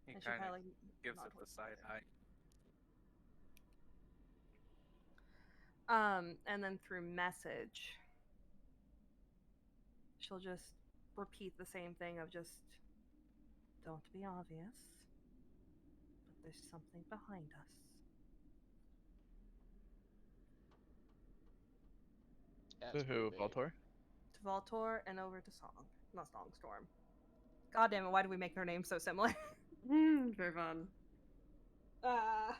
He And she kind kind of of like gives nods it the towards side the eye. water. And then through message, she'll just repeat the same thing of just, "Don't be obvious, but there's something behind us." Yeah, To it's pretty who? big. Voltor? To Voltor and over to Song. Not Songstorm. God damn it, why do we make their names so similar? Very fun. uh,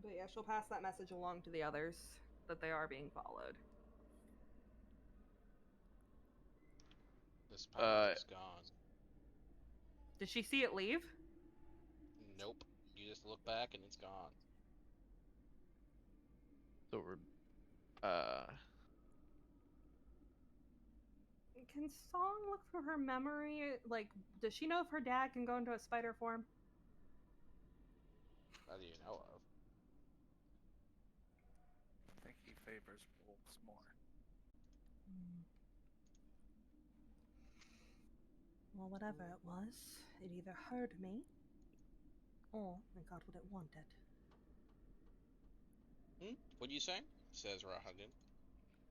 but yeah, she'll pass that message along to the others that they are being followed. This pirate is gone. Did she see it leave? Nope. You just look back and it's gone. So we're Can Song look through her memory? Like, does she know if her dad can go into a spider form? That you know of. I think he favors wolves more. Well, whatever it was, it either heard me, or it got what it wanted. What are you saying? Says Rahadin.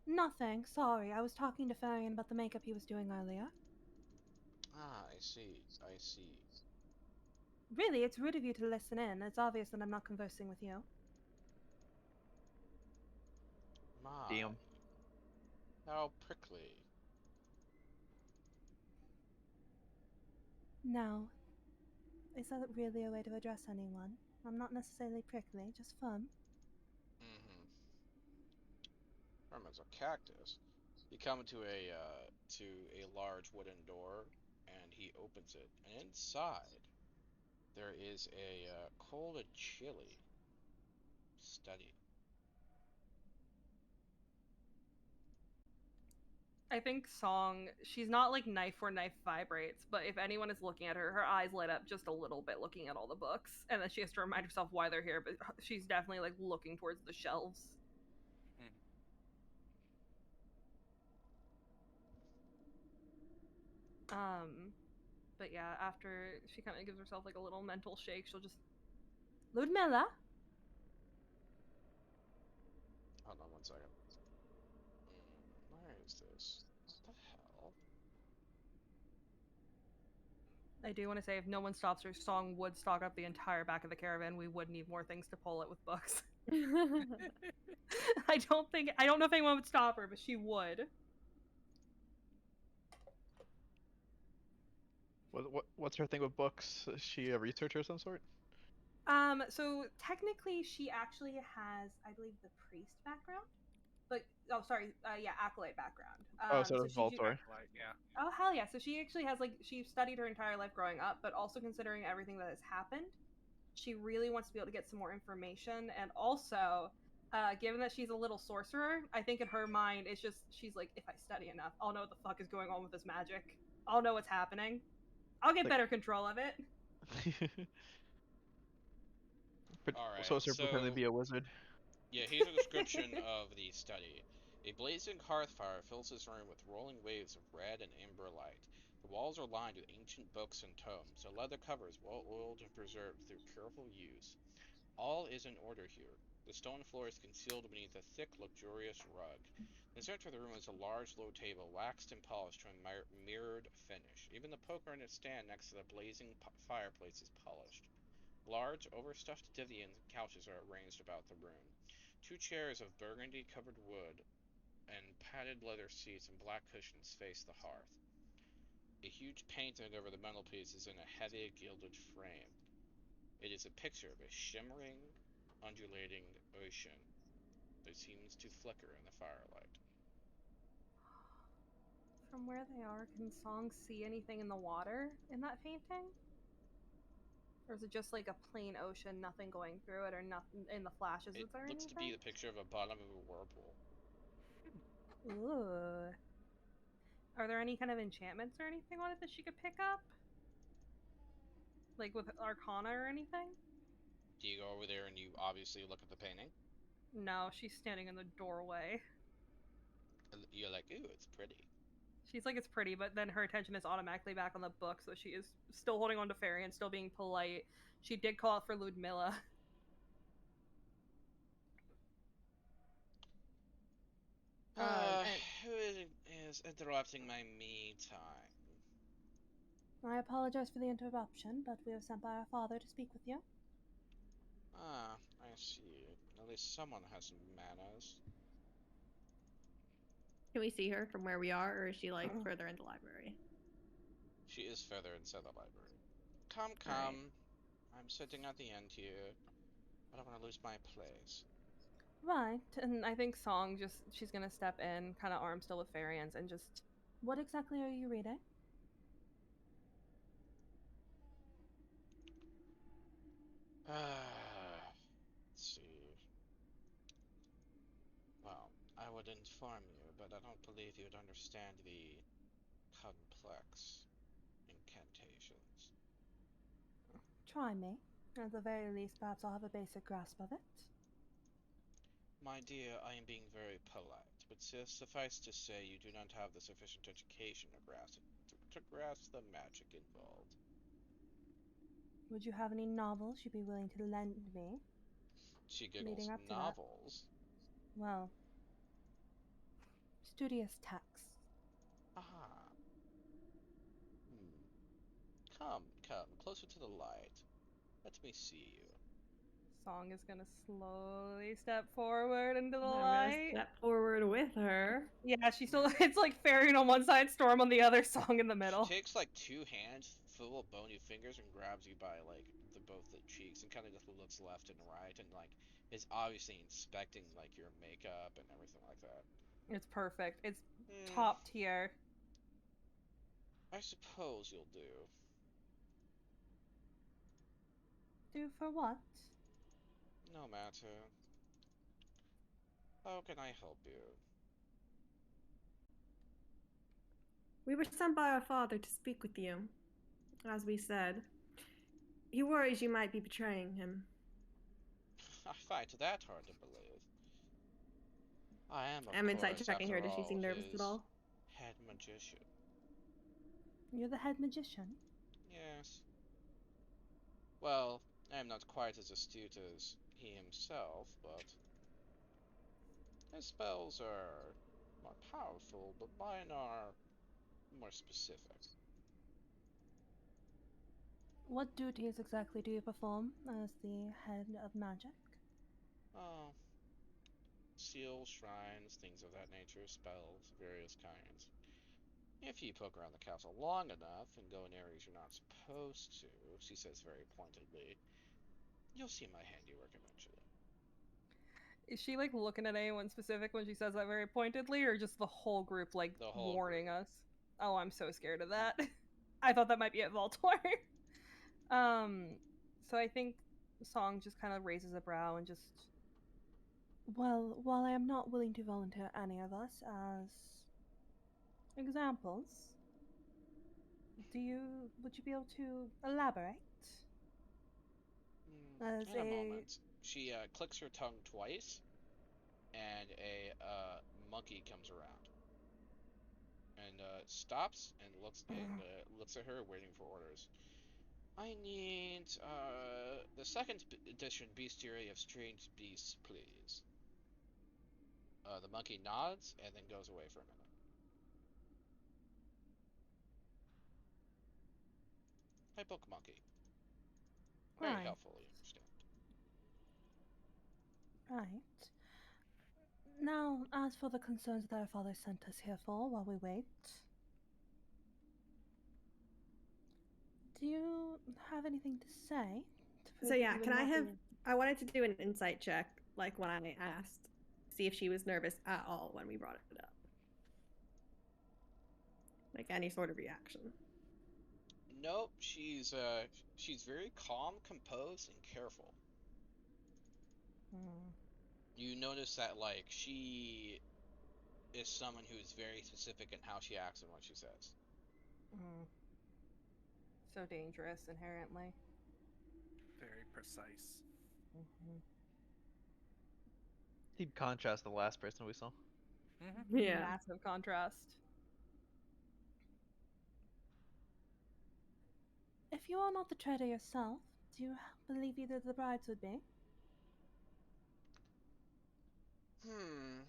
Nothing, sorry. I was talking to Farian about the makeup he was doing earlier. Ah, I see. I see. Really, it's rude of you to listen in. It's obvious that I'm not conversing with you. My. damn. How prickly. Now, is that really a way to address anyone? I'm not necessarily prickly, just firm. Mm-hmm. As a cactus. You come to a large wooden door, and he opens it, and inside there is a cold and chilly study. I think Song, she's not like knife where knife vibrates, but if anyone is looking at her, her eyes light up just a little bit looking at all the books. And then she has to remind herself why they're here, but she's definitely like looking towards the shelves. But yeah, after she kind of gives herself like a little mental shake, she'll just, Ludmilla? Hold on one second. Where is this? What the hell? I do want to say if no one stops her, Song would stock up the entire back of the caravan. We would need more things to pull it with books. I don't know if anyone would stop her, but she would. What's her thing with books? Is she a researcher of some sort? So technically she actually has, I believe, the priest background. But oh sorry, yeah, acolyte background. Oh, so So does she Voltor. Like, yeah. Oh hell yeah. So she actually has like she studied her entire life growing up, but also considering everything that has happened, she really wants to be able to get some more information. And also, given that she's a little sorcerer, I think in her mind it's just she's like, if I study enough, I'll know what the fuck is going on with this magic. I'll know what's happening. I'll get Like- better control of it. Alright, So pretend to so be a wizard. yeah, here's a description of the study. A blazing hearth fire fills this room with rolling waves of red and amber light. The walls are lined with ancient books and tomes, their leather covers well oiled and preserved through careful use. All is in order here. The stone floor is concealed beneath a thick, luxurious rug. In the center of the room is a large, low table, waxed and polished to a mirrored finish. Even the poker in its stand next to the blazing fireplace is polished. Large, overstuffed divans and couches are arranged about the room. Two chairs of burgundy-covered wood and padded leather seats and black cushions face the hearth. A huge painting over the mantelpiece is in a heavy, gilded frame. It is a picture of a shimmering, undulating ocean that seems to flicker in the firelight. From where they are, can Song see anything in the water in that painting? Or is it just like a plain ocean, nothing going through it, or nothing in the flashes? It Is there looks to be anything? the picture of a bottom of a whirlpool. Ooh. Are there any kind of enchantments or anything on it that she could pick up? Like with Arcana or anything? Do you go over there and you obviously look at the painting? No, she's standing in the doorway. You're like, ooh, it's pretty. She's like, it's pretty, but then her attention is automatically back on the book, so she is still holding on to Fairy and still being polite. She did call out for Ludmilla. And Who is interrupting my me time? I apologize for the interruption, but we were sent by our father to speak with you. Ah, I see. At least someone has some manners. Can we see her from where we are, or is she like further in the library? She is further inside the library. Come, All right. come. I'm sitting at the end here. I don't want to lose my place. Right, and I think she's gonna step in, kind of arm still with Farians, and just, what exactly are you reading? Let's see. Well, I would inform you, but I don't believe you would understand the complex incantations. Try me. At the very least, perhaps I'll have a basic grasp of it. My dear, I am being very polite, but suffice to say you do not have the sufficient education to grasp the magic involved. Would you have any novels you'd be willing to lend me? She giggles. Leading up to that. Novels? Well, studious texts. Ah. Come, come, closer to the light. Let me see you. Song is gonna slowly step forward into the I'm light. gonna step forward with her. Yeah, she's still. It's like Farian on one side, Storm on the other, Song in the middle. She takes like two hands full of bony fingers and grabs you by like both the cheeks and kind of just looks left and right and like is obviously inspecting like your makeup and everything like that. It's perfect. It's top tier. I suppose you'll do. Do for what? No matter. How can I help you? We were sent by our father to speak with you. As we said, he worries you might be betraying him. I find that hard to believe. I am, of I'm insight course, checking her. after Does she all, seem nervous his at all? head magician. You're the head magician. Yes. Well, I am not quite as astute as he himself, but his spells are more powerful, but mine are more specific. What duties exactly do you perform as the head of magic? Oh, seals, shrines, things of that nature, spells, various kinds. If you poke around the castle long enough and go in areas you're not supposed to, she says very pointedly, you'll see my handiwork eventually. Is she like looking at anyone specific when she says that very pointedly, or just the whole group like The whole warning group. us? Oh, I'm so scared of that. I thought that might be at Voltor. um, so I think Song just kind of raises a brow and just. Well, while I am not willing to volunteer any of us as examples, would you be able to elaborate? As In a moment. She clicks her tongue twice, and a monkey comes around and stops and looks at her, waiting for orders. I need the second edition Bestiary of Strange Beasts, please. The monkey nods and then goes away for a minute. Hey, book monkey. Very Right. helpful, you understand. Right. Now, as for the concerns that our father sent us here for while we wait, do you have anything to say? So yeah, can I have? I wanted to do an insight check, like when I asked, see if she was nervous at all when we brought it up, like any sort of reaction. Nope, she's very calm, composed, and careful. You notice that like she is someone who is very specific in how she acts and what she says. Mm. So dangerous inherently. Very precise. Mm-hmm. He'd contrast the last person we saw. Mm-hmm. Yeah. Massive contrast. If you are not the traitor yourself, do you believe either of the brides would be? Hmm.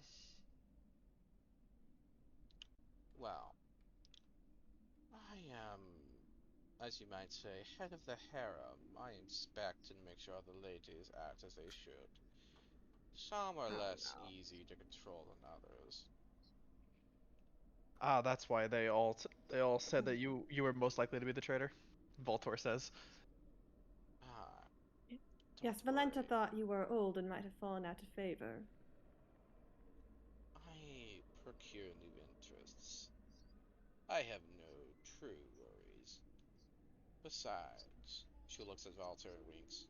Well, I am, as you might say, head of the harem. I inspect and make sure the ladies act as they should. Some are Oh less no. easy to control than others. Ah, that's why they all said that you were most likely to be the traitor. Voltor says. Ah, Yes, don't Valenta worry. thought you were old and might have fallen out of favor. I procure new interests. I have no true worries. Besides, she looks at Walter and winks.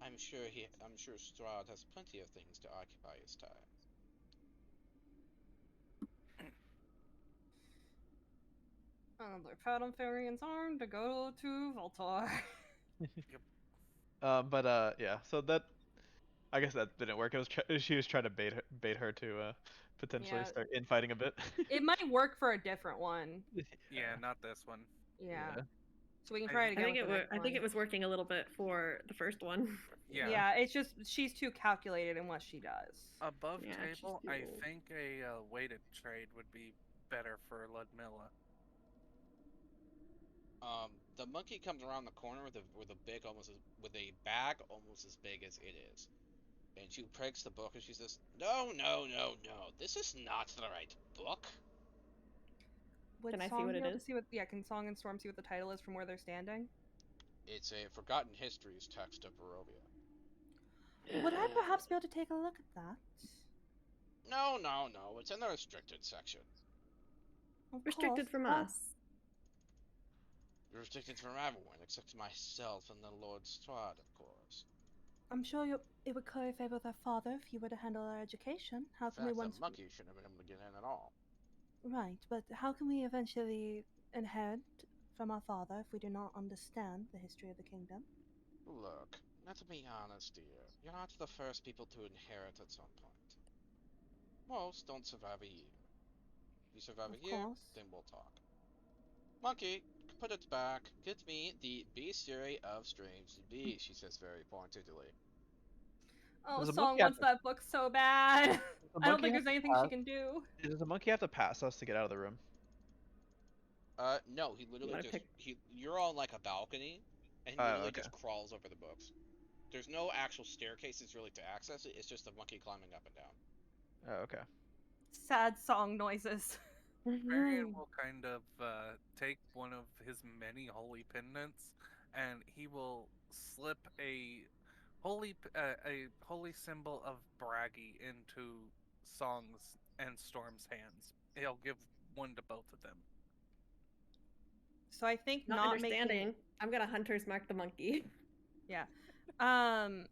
I'm sure Strahd has plenty of things to occupy his time. They're Fathom Farian's arm to go to Voltor. Yep. Yeah. So that I guess that didn't work. It was she was trying to bait her to potentially Yeah, start infighting a bit. it might work for a different one. Yeah, not this one. Yeah. Yeah. So we can I- try it I again think with the next I one. think it was working a little bit for the first one. Yeah. Yeah, it's just she's too calculated in what she does. Above Yeah, she's table, too I old. think a weighted trade would be better for Ludmilla. The monkey comes around the corner with a big with a bag almost as big as it is, and she breaks the book and she says, "No, no, no, no! This is not the right book." Would Can I see Song what be it able to is? see what? Yeah, can Song and Storm see what the title is from where they're standing? It's a Forgotten Histories text of Barovia. Would I perhaps be able to take a look at that? No, no, no! It's in the restricted section. Of course. Restricted from Well, us. Restricted from everyone except myself and the Lord Strahd, of course. I'm sure it would curry favor with our father if you were to handle our education. How In can we fact, the once... monkey shouldn't have been able to get in at all. Right, but how can we eventually inherit from our father if we do not understand the history of the kingdom? Look, let's be honest, dear. You're not the first people to inherit at some point. Most don't survive a year. If you survive a Of year, course. then we'll talk. Monkey, put it back. Get me the Bestiary of Strange Beasts, she says very pointedly. Oh, Does a Song monkey have wants to? that book so bad. Does the I don't monkey think have there's to anything she pass? can do. Does the monkey have to pass us to get out of the room? No, he You literally want to just pick? you're on like a balcony, and he Oh, literally okay. just crawls over the books. There's no actual staircases really to access it. It's just a monkey climbing up and down. Oh, okay. Sad song noises. Marion will kind of take one of his many holy pendants, and he will slip a holy symbol of Bragi into Song's and Storm's hands. He'll give one to both of them. So I think Not not making... understanding. I'm gonna hunter's mark the monkey. Yeah. Um,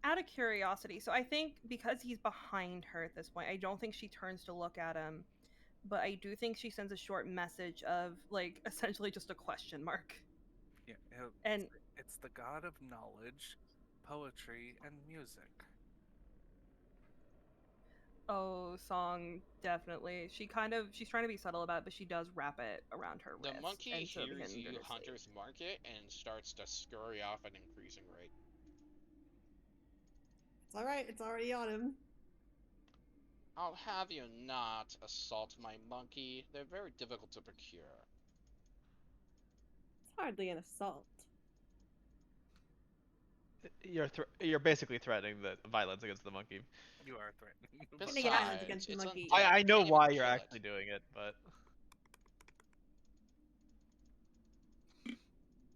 out of curiosity, so I think because he's behind her at this point, I don't think she turns to look at him, but I do think she sends a short message of like essentially just a question mark. Yeah, And it's the god of knowledge, poetry, and music. oh, Song definitely. She's trying to be subtle about it, but she does wrap it around her The wrist, monkey and so it hears begins under you her sleeve. hunters mark it and starts to scurry off at an increasing rate. It's alright, it's already on him. I'll have you not assault my monkey. They're very difficult to procure. It's hardly an assault. You're basically threatening the violence against the monkey. You are threatening. Gonna get violence Besides, against the it's monkey. undead. I You know can't even why you're kill it. actually doing it, but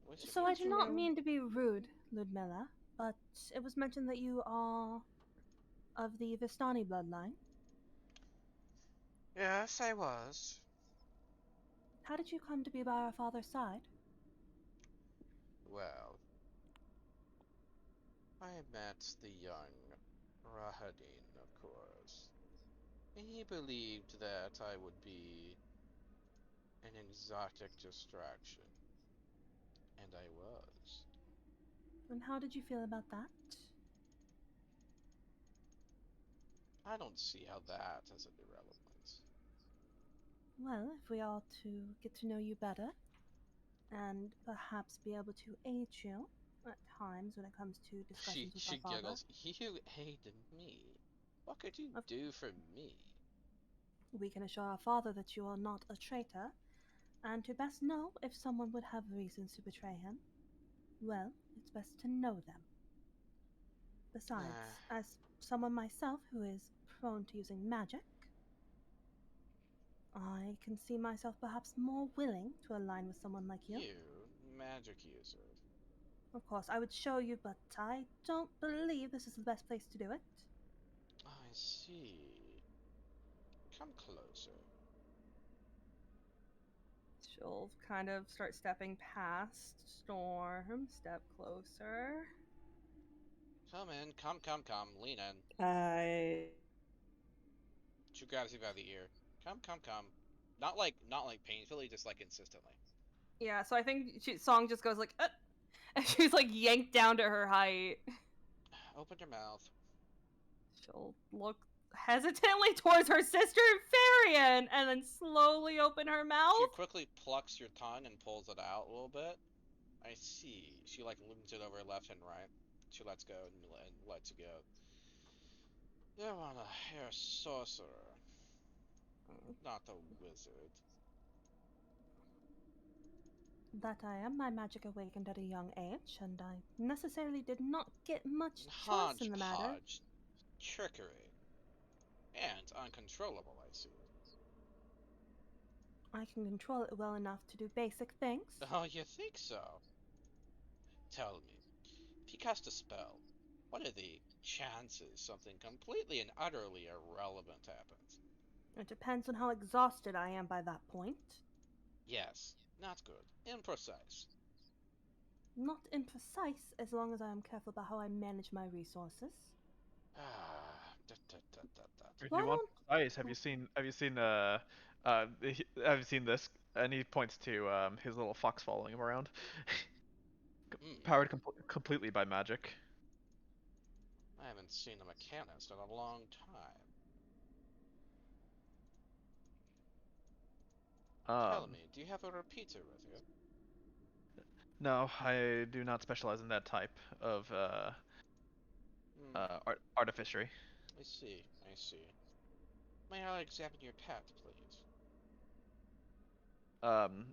Which of So you I is do right? not mean to be rude, Ludmilla, but it was mentioned that you are of the Vistani bloodline. Yes, I was. How did you come to be by our father's side? Well, I met the young Rahadin, of course. He believed that I would be an exotic distraction, and I was. And how did you feel about that? I don't see how that has any relevance. Well, if we are to get to know you better, and perhaps be able to aid you at times when it comes to She discussions with my she father, giggles. You aided me. What could you of- do for me? we can assure our father that you are not a traitor, and to best know if someone would have reasons to betray him, well, it's best to know them. Ah, Besides, as someone myself who is prone to using magic, I can see myself perhaps more willing to align with someone like you. you magic user. Of course, I would show you, but I don't believe this is the best place to do it. I see. Come closer. She'll kind of start stepping past Storm, step closer. Come in. Come. Lean in. I She grabs you by the ear. Come. Not like painfully, just like insistently. Yeah, so I think Song just goes like, and she's like yanked down to her height. Open your mouth. She'll look hesitantly towards her sister Farian and then slowly open her mouth. She quickly plucks your tongue and pulls it out a little bit. I see. She like leans it over left and right. She lets go and lets you go. You're a sorcerer, not a wizard. That I am. My magic awakened at a young age, and I necessarily did not get much choice in the matter. Hodgepodge, trickery, and uncontrollable, I see. I can control it well enough to do basic things. Oh, you think so? Tell me, if you cast a spell, what are the chances something completely and utterly irrelevant happens? It depends on how exhausted I am by that point. Yes, not good. Imprecise. Not imprecise as long as I am careful about how I manage my resources. Ah, da, da, da, da, da. If Why you want don't precise, have you seen this? And he points to his little fox following him around, Hmm, powered completely by magic. I haven't seen a mechanist in a long time. Tell Um, me, do you have a repeater with you? no, I do not specialize in that type of Hmm, artificery. I see. May I examine your pet, please?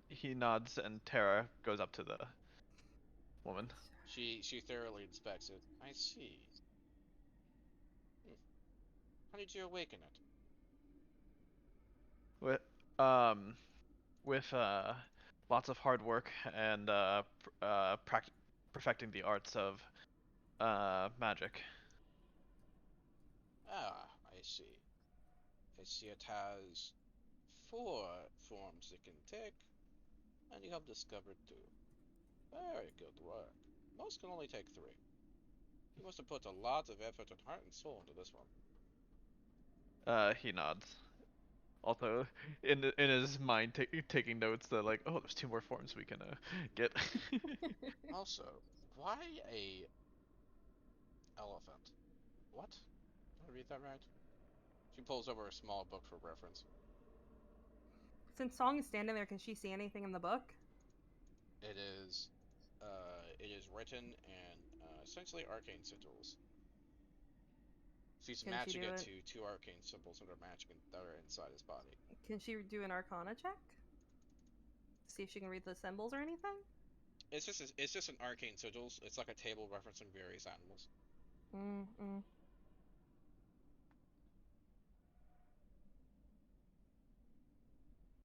He nods and Tara goes up to the woman. She thoroughly inspects it. I see. Hmm. How did you awaken it? With um with lots of hard work and perfecting the arts of magic. Ah, I see. I see it has four forms it can take, and you have discovered two. Very good work. Most can only take three. You must have put a lot of effort and heart and soul into this one. He nods. Also, in his mind, taking notes that like, oh, there's two more forms we can get. Also, why a elephant? What? Did I read that right? She pulls over a small book for reference. Since Song is standing there, can she see anything in the book? It is written in essentially arcane sigils. She's Can she matching do it it? to two arcane symbols that are matching that are inside his body. Can she do an Arcana check? See if she can read the symbols or anything? It's just an arcane sigils. It's like a table referencing various animals. Mm-mm.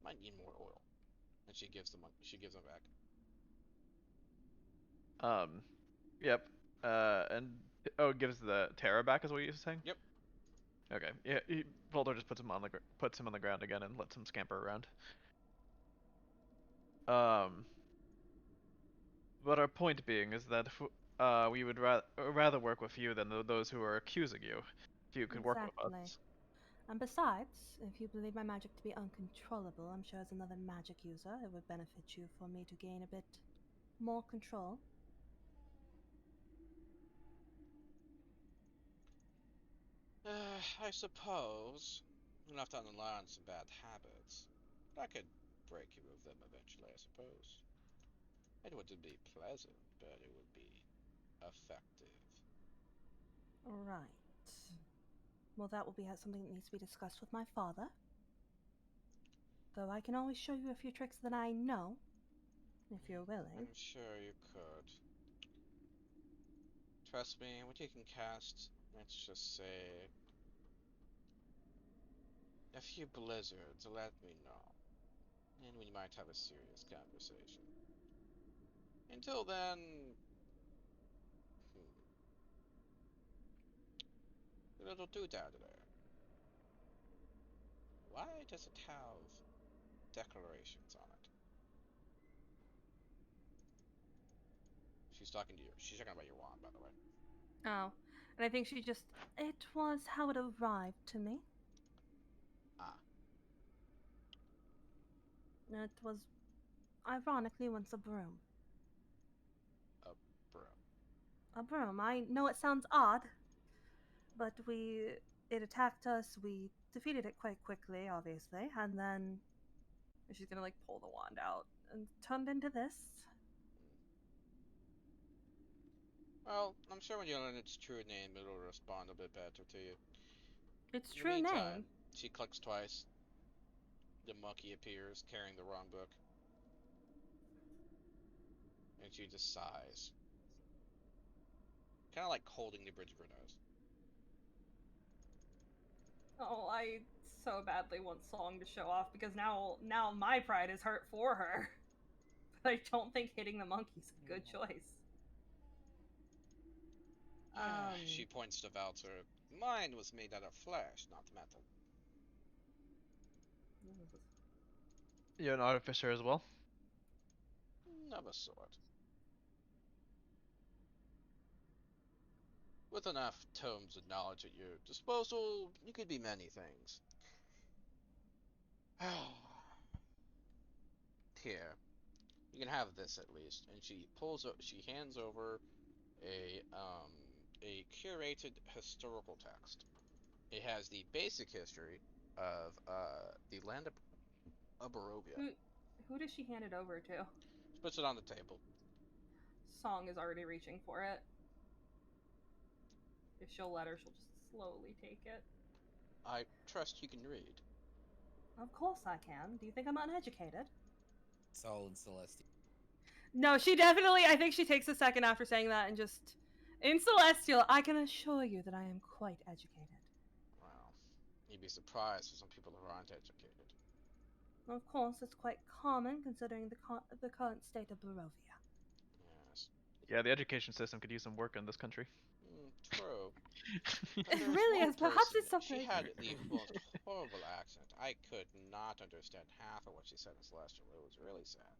Might need more oil. And she gives them back. um, yep. And oh, it gives the Tara back is what you're saying? Yep. Okay. Yeah. Boulder just puts him on the ground again and lets him scamper around. Um, but our point being is that we would rather work with you than those who are accusing you. If you could work with Exactly. us. And besides, if you believe my magic to be uncontrollable, I'm sure as another magic user, it would benefit you for me to gain a bit more control. I suppose. Enough to unlearn some bad habits. But I could break you of them eventually, I suppose. It wouldn't be pleasant, but it would be effective. Right. Well, that will be something that needs to be discussed with my father. Though I can always show you a few tricks that I know, if you're willing. I'm sure you could. Trust me, what you can cast, let's just say, a few blizzards, let me know. And we might have a serious conversation. Until then, hmm, a little doodah there. Why does it have decorations on it? She's talking about your wand, by the way. Oh, and I think she just. It was how it arrived to me. Ah, It was, ironically, once a broom. a broom. A broom. I know it sounds odd, but it attacked us. We defeated it quite quickly, obviously, and then she's gonna like pull the wand out and turned into this. Well, I'm sure when you learn its true name, it'll respond a bit better to you. Its In the true meantime, name. she clicks twice. The monkey appears, carrying the wrong book. And she just sighs. Kind of like holding the bridge of her nose. Oh, I so badly want Song to show off because now my pride is hurt for her. But I don't think hitting the monkey's a good choice. She points to Valter. Mine was made out of flesh, not metal. You're an artificer as well. Of a sort. With enough tomes of knowledge at your disposal, you could be many things. Here, you can have this at least. And she hands over a curated historical text. It has the basic history of the land of Barovia. Who does she hand it over to? She puts it on the table. Song is already reaching for it. If she'll let her, she'll just slowly take it. I trust you can read. Of course I can. Do you think I'm uneducated? It's all in Celestia. No, she definitely. I think she takes a second after saying that and just. In Celestial, I can assure you that I am quite educated. Well, you'd be surprised for some people who aren't educated. Of course, it's quite common considering the current state of Barovia. Yes. Yeah, the education system could use some work in this country. True. It really is. Perhaps it's She something. had the most horrible accent. I could not understand half of what she said in Celestial. It was really sad.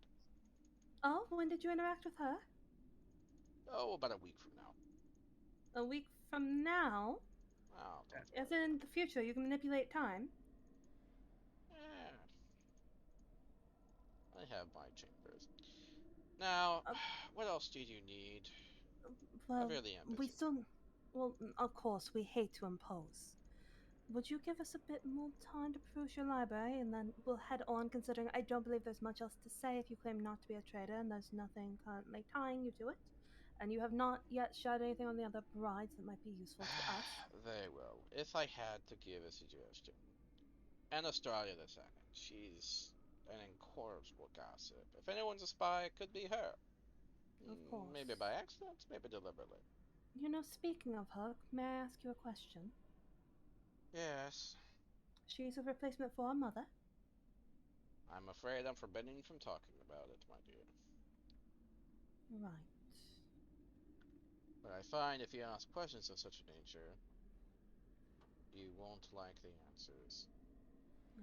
Oh, when did you interact with her? Oh, about a week from now. A week from now? Oh, don't As worry. in the future, you can manipulate time? Yeah. I have my chambers. Now, Uh, what else do you need? I Well, really am we busy. still. Well, of course, we hate to impose. Would you give us a bit more time to peruse your library, and then we'll head on, considering I don't believe there's much else to say if you claim not to be a traitor, and there's nothing currently tying you to it, and you have not yet shared anything on the other brides that might be useful to us. Very well. If I had to give a suggestion, Anastasia II. She's an incorrigible gossip. If anyone's a spy, it could be her. Of course. Maybe by accident, maybe deliberately. You know, speaking of her, may I ask you a question? Yes. She's a replacement for our mother? I'm afraid I'm forbidden from talking about it, my dear. Right. But I find if you ask questions of such a nature, you won't like the answers.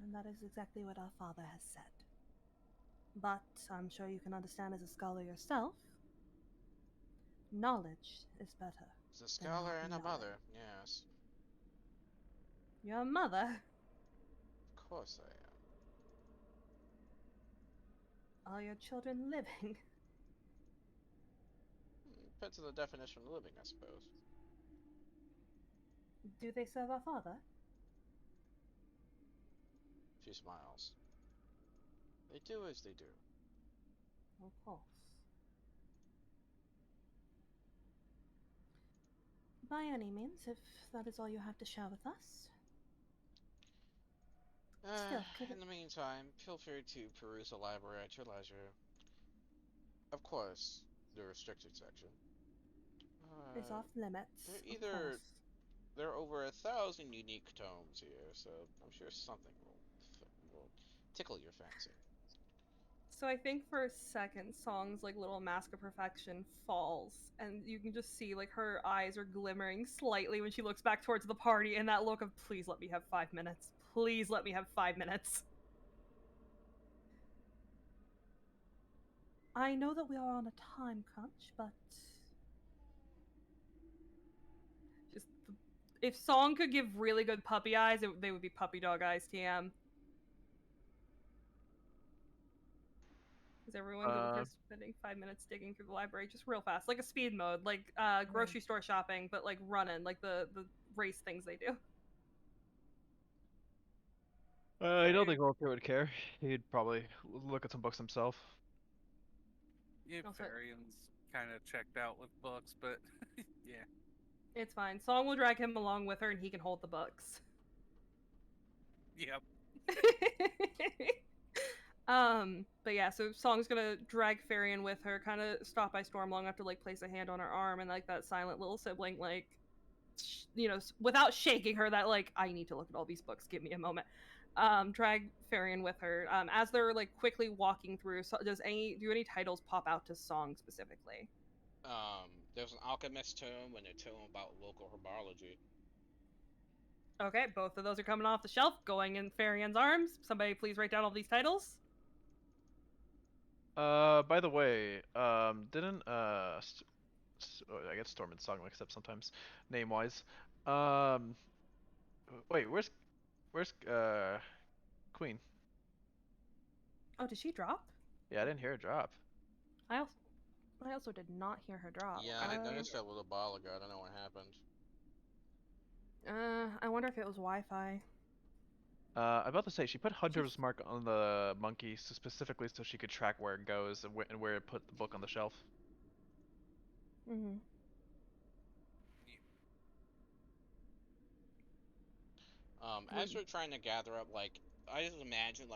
And that is exactly what our father has said. But I'm sure you can understand as a scholar yourself, knowledge is better. As a scholar and a knowledge. mother, yes. Your mother? course I am. Are your children living? Depends on the definition of living, I suppose. Do they serve our father? She smiles. They do as they do. Of course. By any means, if that is all you have to share with us. Still, could In the meantime, feel free to peruse the library at your leisure. Of course, the restricted section. is off limits, They're of either course. there are over 1,000 unique tomes here, so I'm sure something will tickle your fancy. So I think for a second, Song's like little mask of perfection falls, and you can just see like her eyes are glimmering slightly when she looks back towards the party, and that look of please let me have 5 minutes. Please let me have 5 minutes. I know that we are on a time crunch, but just if Song could give really good puppy eyes, they would be puppy dog eyes. TM. Is everyone good with Uh, her spending 5 minutes digging through the library just real fast, like a speed mode, like grocery store shopping, but like running, like the race things they do. I don't think Walter would care. He'd probably look at some books himself. Yeah, Also, Varian's kind of checked out with books, but yeah. it's fine. Song will drag him along with her, and he can hold the books. Yep. But yeah, so Song's gonna drag Farian with her, kind of stop by Storm long enough to like place a hand on her arm, and like that silent little sibling, like, without shaking her, that like I need to look at all these books. Give me a moment. Drag Farian with her. As they're like quickly walking through, so do any titles pop out to Song specifically? There's an alchemist tome and a tome about local herbology. Okay, both of those are coming off the shelf, going in Farian's arms. Somebody please write down all these titles. By the way, didn't I get Storm and Song mixed up sometimes, name-wise. Um, wait, where's Queen? Oh, did she drop? Yeah, I didn't hear her drop. I also, I also did not hear her drop. Yeah, I I didn't noticed either. that a little while ago. I don't know what happened. I wonder if it was Wi-Fi. I'm about to say she put She's Hunter's mark on the monkey specifically so she could track where it goes and, and where it put the book on the shelf. mm-hmm. As we're trying to gather up, like, I just imagine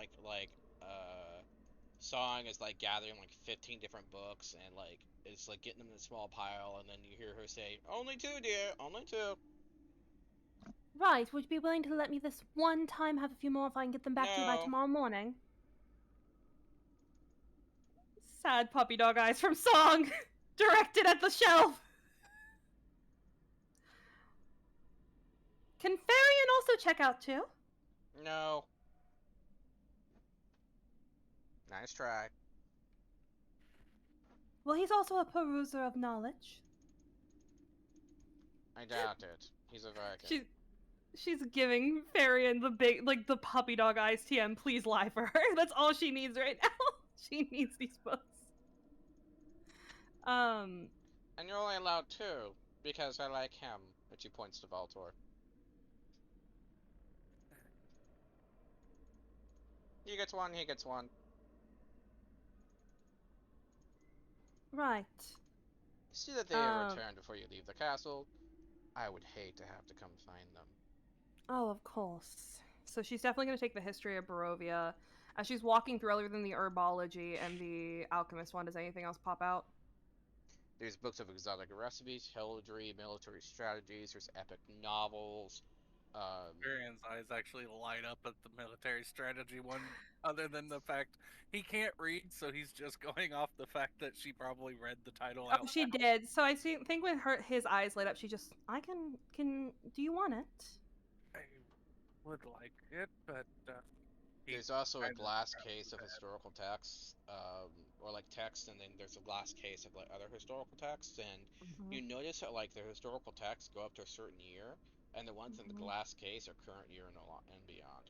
Song is like gathering like 15 different books and like it's like getting them in a small pile, and then you hear her say, "Only two, dear, only two." Right. Would you be willing to let me this one time have a few more if I can get them back to you by No. tomorrow morning? Sad puppy dog eyes from Song, directed at the shelf. Can Farian also check out too? No. Nice try. Well, he's also a peruser of knowledge. I doubt it. He's a Viking. She's giving Farian the big, like, the puppy dog eyes. TM, please lie for her. That's all she needs right now. She needs these books. And you're only allowed two, because I like him. And she points to Valtor. He gets one, he gets one. Right. See that they are returned before you leave the castle. I would hate to have to come find them. Oh, of course. So she's definitely going to take the history of Barovia. As she's walking through, other than the herbology and the alchemist one, does anything else pop out? There's books of exotic recipes, heraldry, military strategies, there's epic novels. Varian's eyes actually light up at the military strategy one, other than the fact he can't read, so he's just going off the fact that she probably read the title out Oh, she loud. did. So I think when his eyes light up, she just, do you want it? I would like it, but There's also a kind of glass got case of sad. historical texts, or like text, and then there's a glass case of like other historical texts, and you notice that like the historical texts go up to a certain year, and the ones in the glass case are current year and beyond.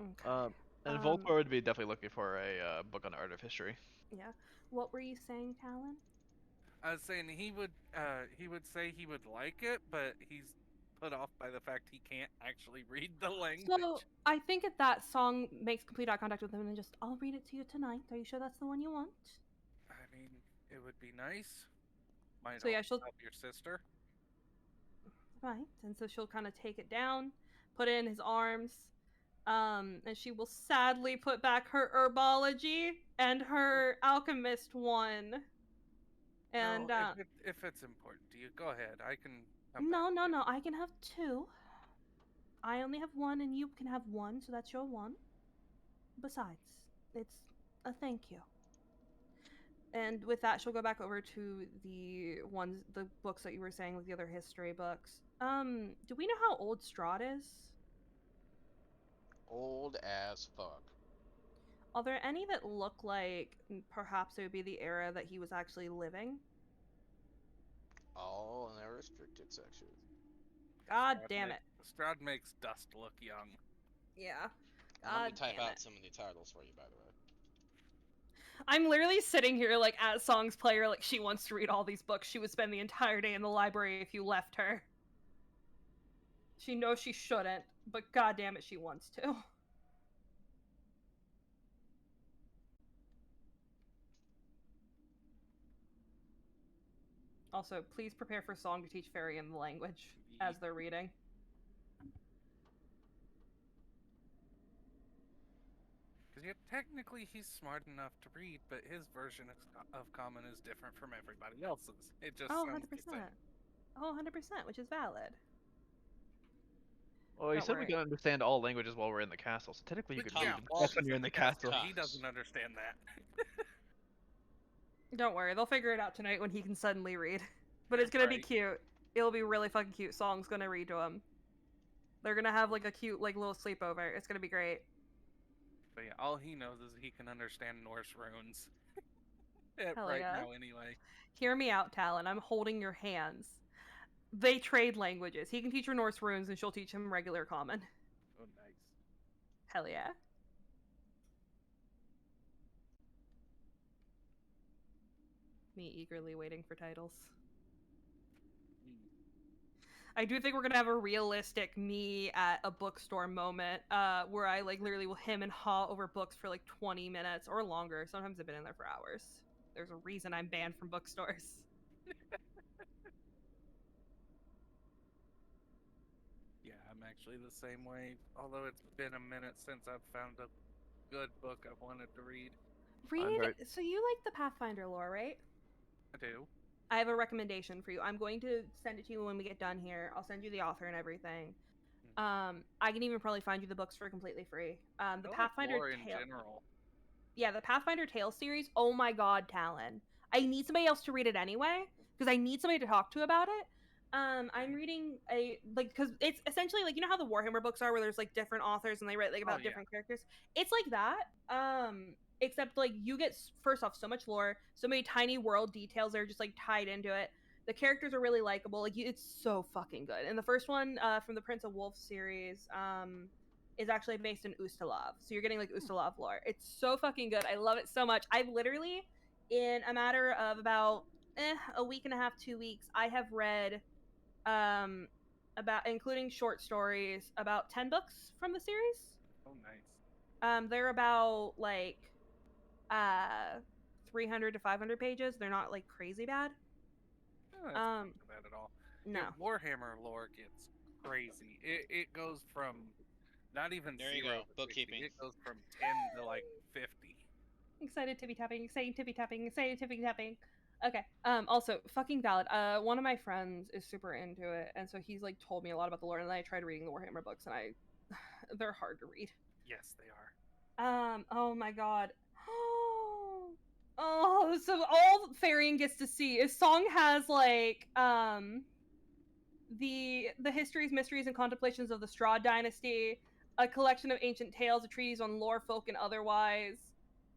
Okay. And Voltor would be definitely looking for a book on art of history. Yeah. What were you saying, Talon? I was saying he would say he would like it, but he's put off by the fact he can't actually read the language. So I think if that song makes complete eye contact with him and just, I'll read it to you tonight. Are you sure that's the one you want? I mean, it would be nice. Might So yeah, also she'll help your sister. right, and so she'll kind of take it down, put it in his arms, and she will sadly put back her herbology and her alchemist one. And No, if it's important to you, go ahead. I can come back. no, I can have two. I only have one, and you can have one, so that's your one. Besides, it's a thank you. And with that, she'll go back over to the books that you were saying with the other history books. Do we know how old Strahd is? Old as fuck. Are there any that look like perhaps it would be the era that he was actually living? All in a restricted section. God damn it. Strahd makes Dust look young. Yeah. Let me God type damn out it. some of the titles for you, by the way. I'm literally sitting here like as Song's player, like she wants to read all these books. She would spend the entire day in the library if you left her. She knows she shouldn't, but god damn it, she wants to. Also, please prepare for Song to teach Farian the language as they're reading. Because technically he's smart enough to read, but his version of common is different from everybody else's. It just Oh, sounds 100%. the same. Oh, 100%, which is valid. Well, you Don't said we worry. can understand all languages while we're in the castle, so technically you Which, could yeah, read well, when you're in the yes, castle. but he doesn't understand that. Don't worry, they'll figure it out tonight when he can suddenly read. But it's gonna be Right. cute. It'll be really fucking cute. Song's gonna read to him. They're gonna have like a cute like little sleepover. It's gonna be great. But yeah, all he knows is he can understand Norse runes. Hell Right yeah. now, anyway. Hear me out, Talon. I'm holding your hands. They trade languages. He can teach her Norse runes and she'll teach him regular common. Oh, nice. Hell yeah. Me eagerly waiting for titles. I do think we're gonna have a realistic me at a bookstore moment, where I like literally will him and haw over books for like 20 minutes or longer. Sometimes I've been in there for hours. There's a reason I'm banned from bookstores. Yeah, I'm actually the same way. Although it's been a minute since I've found a good book I've wanted to read. So you like the Pathfinder lore, right? I do. I have a recommendation for you. I'm going to send it to you when we get done here. I'll send you the author and everything. I can even probably find you the books for completely free. The I like Pathfinder lore in Tale. general. Yeah, the Pathfinder Tale series. Oh my god, Talon. I need somebody else to read it anyway because I need somebody to talk to about it. I'm reading because it's essentially like, you know how the Warhammer books are where there's like different authors and they write like about different characters. It's like that. Except like you get first off so much lore, so many tiny world details that are just like tied into it. The characters are really likable. Like it's so fucking good. And the first one from the Prince of Wolf series is actually based in Ustalav. So you're getting like Ustalav lore. It's so fucking good. I love it so much. I've literally, in a matter of about a week and a half, 2 weeks, I have read about, including short stories, about 10 books from the series. Oh, nice. They're about like 300 to 500 pages. They're not like crazy bad. Oh, that's not bad at all. No. Yeah, Warhammer lore gets crazy. It goes from not even There you 0 go, to 60. bookkeeping. It goes from 10 to like 50. Excited to be tapping, excited to be tapping, excited to be tapping. Okay. Also, fucking valid. One of my friends is super into it, and so he's like told me a lot about the lore, and then I tried reading the Warhammer books, and they're hard to read. Yes, they are. Oh my god. Oh, so all Farian gets to see is Song has like the histories, mysteries, and contemplations of the Strahd dynasty, a collection of ancient tales, a treatise on lore, folk, and otherwise,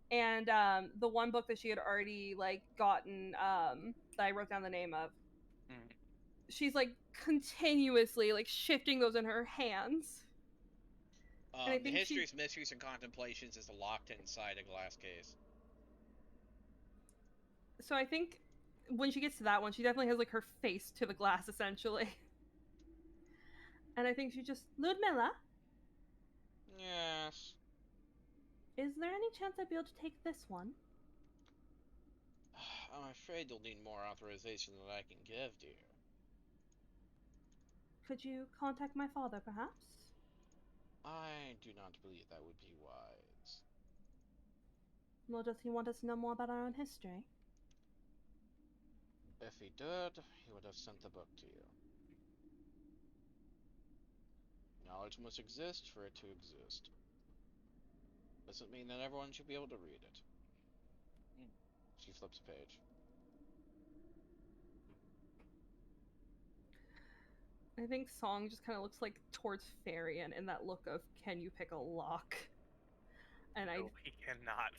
and the one book that she had already like gotten that I wrote down the name of. She's like continuously like shifting those in her hands. And I The think Histories, Mysteries, and Contemplations is locked inside a glass case. So I think when she gets to that one, she definitely has like her face to the glass essentially. And I think she just, Ludmilla, Yes. is there any chance I'd be able to take this one? I'm afraid you'll need more authorization than I can give, dear. Could you contact my father, perhaps? I do not believe that would be wise. Nor does he want us to know more about our own history? If he did, he would have sent the book to you. Knowledge must exist for it to exist. Doesn't mean that everyone should be able to read it. She flips a page. I think Song just kind of looks like towards Farian in that look of, can you pick a lock? And No, he cannot.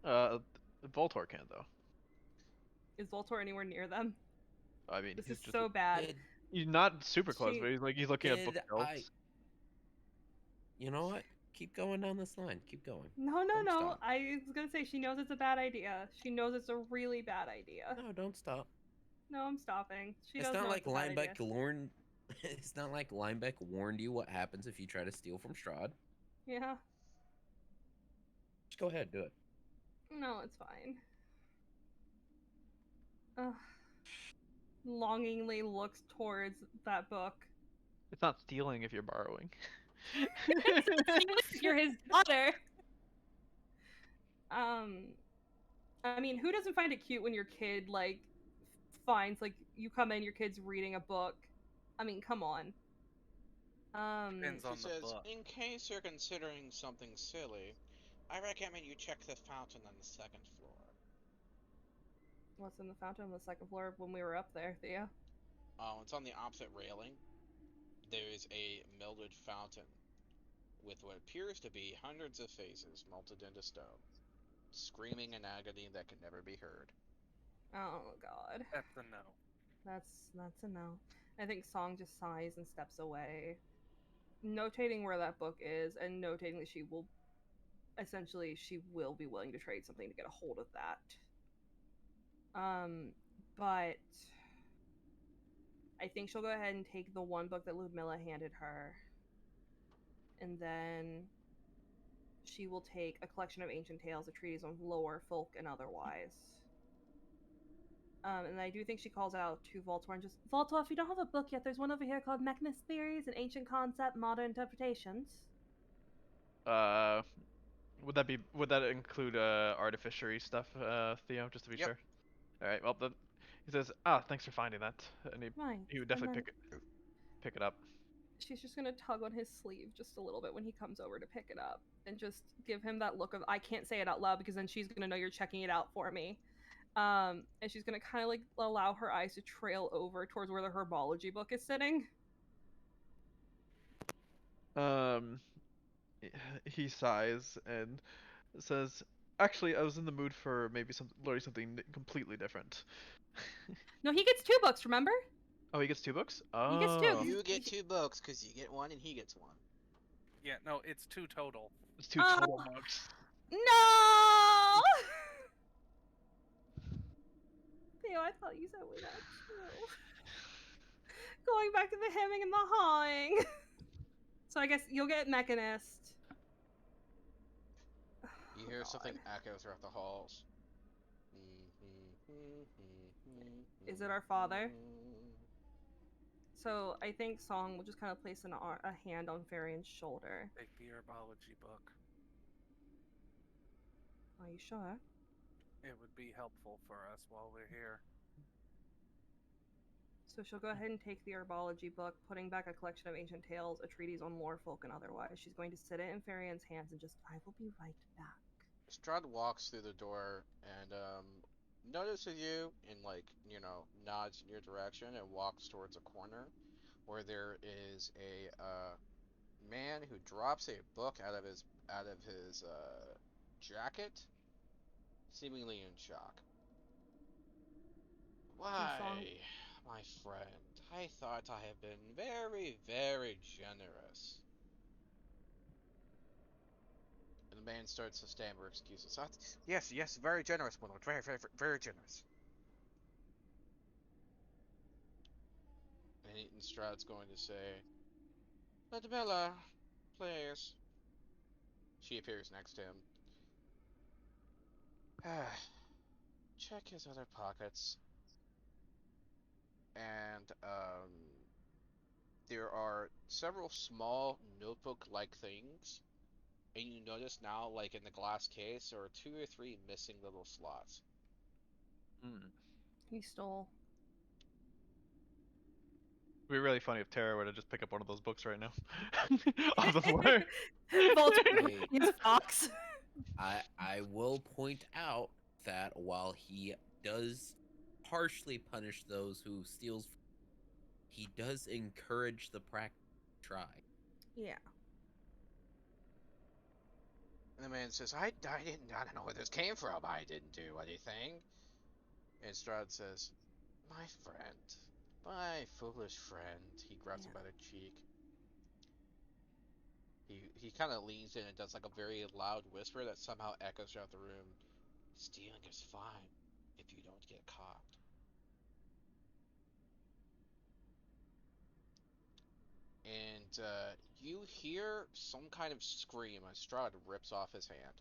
yeah. Voltor can though. Is Voltor anywhere near them? I mean, This he's is just so bad. he's not super close, She- but he's looking at Did bookshelves. You know what? Keep going down this line. Keep going. No. Don't stop. I was gonna say she knows it's a bad idea. She knows it's a really bad idea. No, don't stop. No, I'm stopping. She It's does not know like it's a bad idea. Linebeck warned. It's not like Linebeck warned you what happens if you try to steal from Strahd. Yeah. Just go ahead, do it. No, it's fine. Ugh. Longingly looks towards that book. It's not stealing if you're borrowing. If you're his daughter. I mean, who doesn't find it cute when your kid like finds like you come in, your kid's reading a book? I mean, come on. Depends She on the says, book. in case you're considering something silly, I recommend you check the fountain on the second floor. What's in the fountain on the second floor when we were up there, Theo? It's on the opposite railing. There is a mildewed fountain with what appears to be hundreds of faces melted into stone, screaming in agony that can never be heard. Oh god. That's a no. That's a no. I think Song just sighs and steps away, notating where that book is and notating that she will be willing to trade something to get a hold of that. But I think she'll go ahead and take the one book that Ludmilla handed her, and then she will take a collection of ancient tales, a treatise on lore, folk, and otherwise. And I do think she calls out to Voltor and just, Voltor, if you don't have a book yet, there's one over here called Mechanist Theories and Ancient Concept, Modern Interpretations. Would that include artificery stuff, Theo? Just to be Yep. sure. All right. Well, he says, thanks for finding that," and Right. he would definitely pick it up. She's just gonna tug on his sleeve just a little bit when he comes over to pick it up and just give him that look of, I can't say it out loud because then she's gonna know you're checking it out for me. And she's gonna kind of like allow her eyes to trail over towards where the herbology book is sitting. He sighs and says, "Actually, I was in the mood for maybe learning something completely different." No, he gets 2 books, remember? Oh, he gets 2 books? He gets 2. Oh. You get 2 books because you get 1 and he gets 1. Yeah, no, it's 2 total. It's 2 total books. No! Theo, I thought you said we got 2. Going back to the hemming and the hawing. So I guess you'll get Mechanist. You hear God. something echo throughout the halls. Is it our father? So I think Song will just kind of place a hand on Farian's shoulder. Take the herbology book. Are you sure? It would be helpful for us while we're here. So she'll go ahead and take the herbology book, putting back a collection of ancient tales, a treatise on lore, folk, and otherwise. She's going to sit it in Farian's hands and just, I will be right back. Strahd walks through the door and notices you and nods in your direction and walks towards a corner where there is a man who drops a book out of his jacket, seemingly in shock. Why, my friend, I thought I have been very, very generous. man starts to stammer excuses. Yes, yes, very generous, my lord. Very, very, very generous. And Strahd's going to say, Ludmilla, please. She appears next to him. Check his other pockets. And, there are several small notebook-like things. And you notice now, like in the glass case, there are 2 or 3 missing little slots. Mm. He stole. It'd be really funny if Tara were to just pick up one of those books right now. Off the floor. Voltaire's Hey. his fox. I will point out that while he does harshly punish those who steals, he does encourage the practice to try. Yeah. And the man says, I don't know where this came from. I didn't do anything. And Strahd says, my friend, my foolish friend. He grabs him by the cheek. He kind of leans in and does like a very loud whisper that somehow echoes throughout the room. Stealing is fine if you don't get caught. And you hear some kind of scream as Strahd rips off his hand.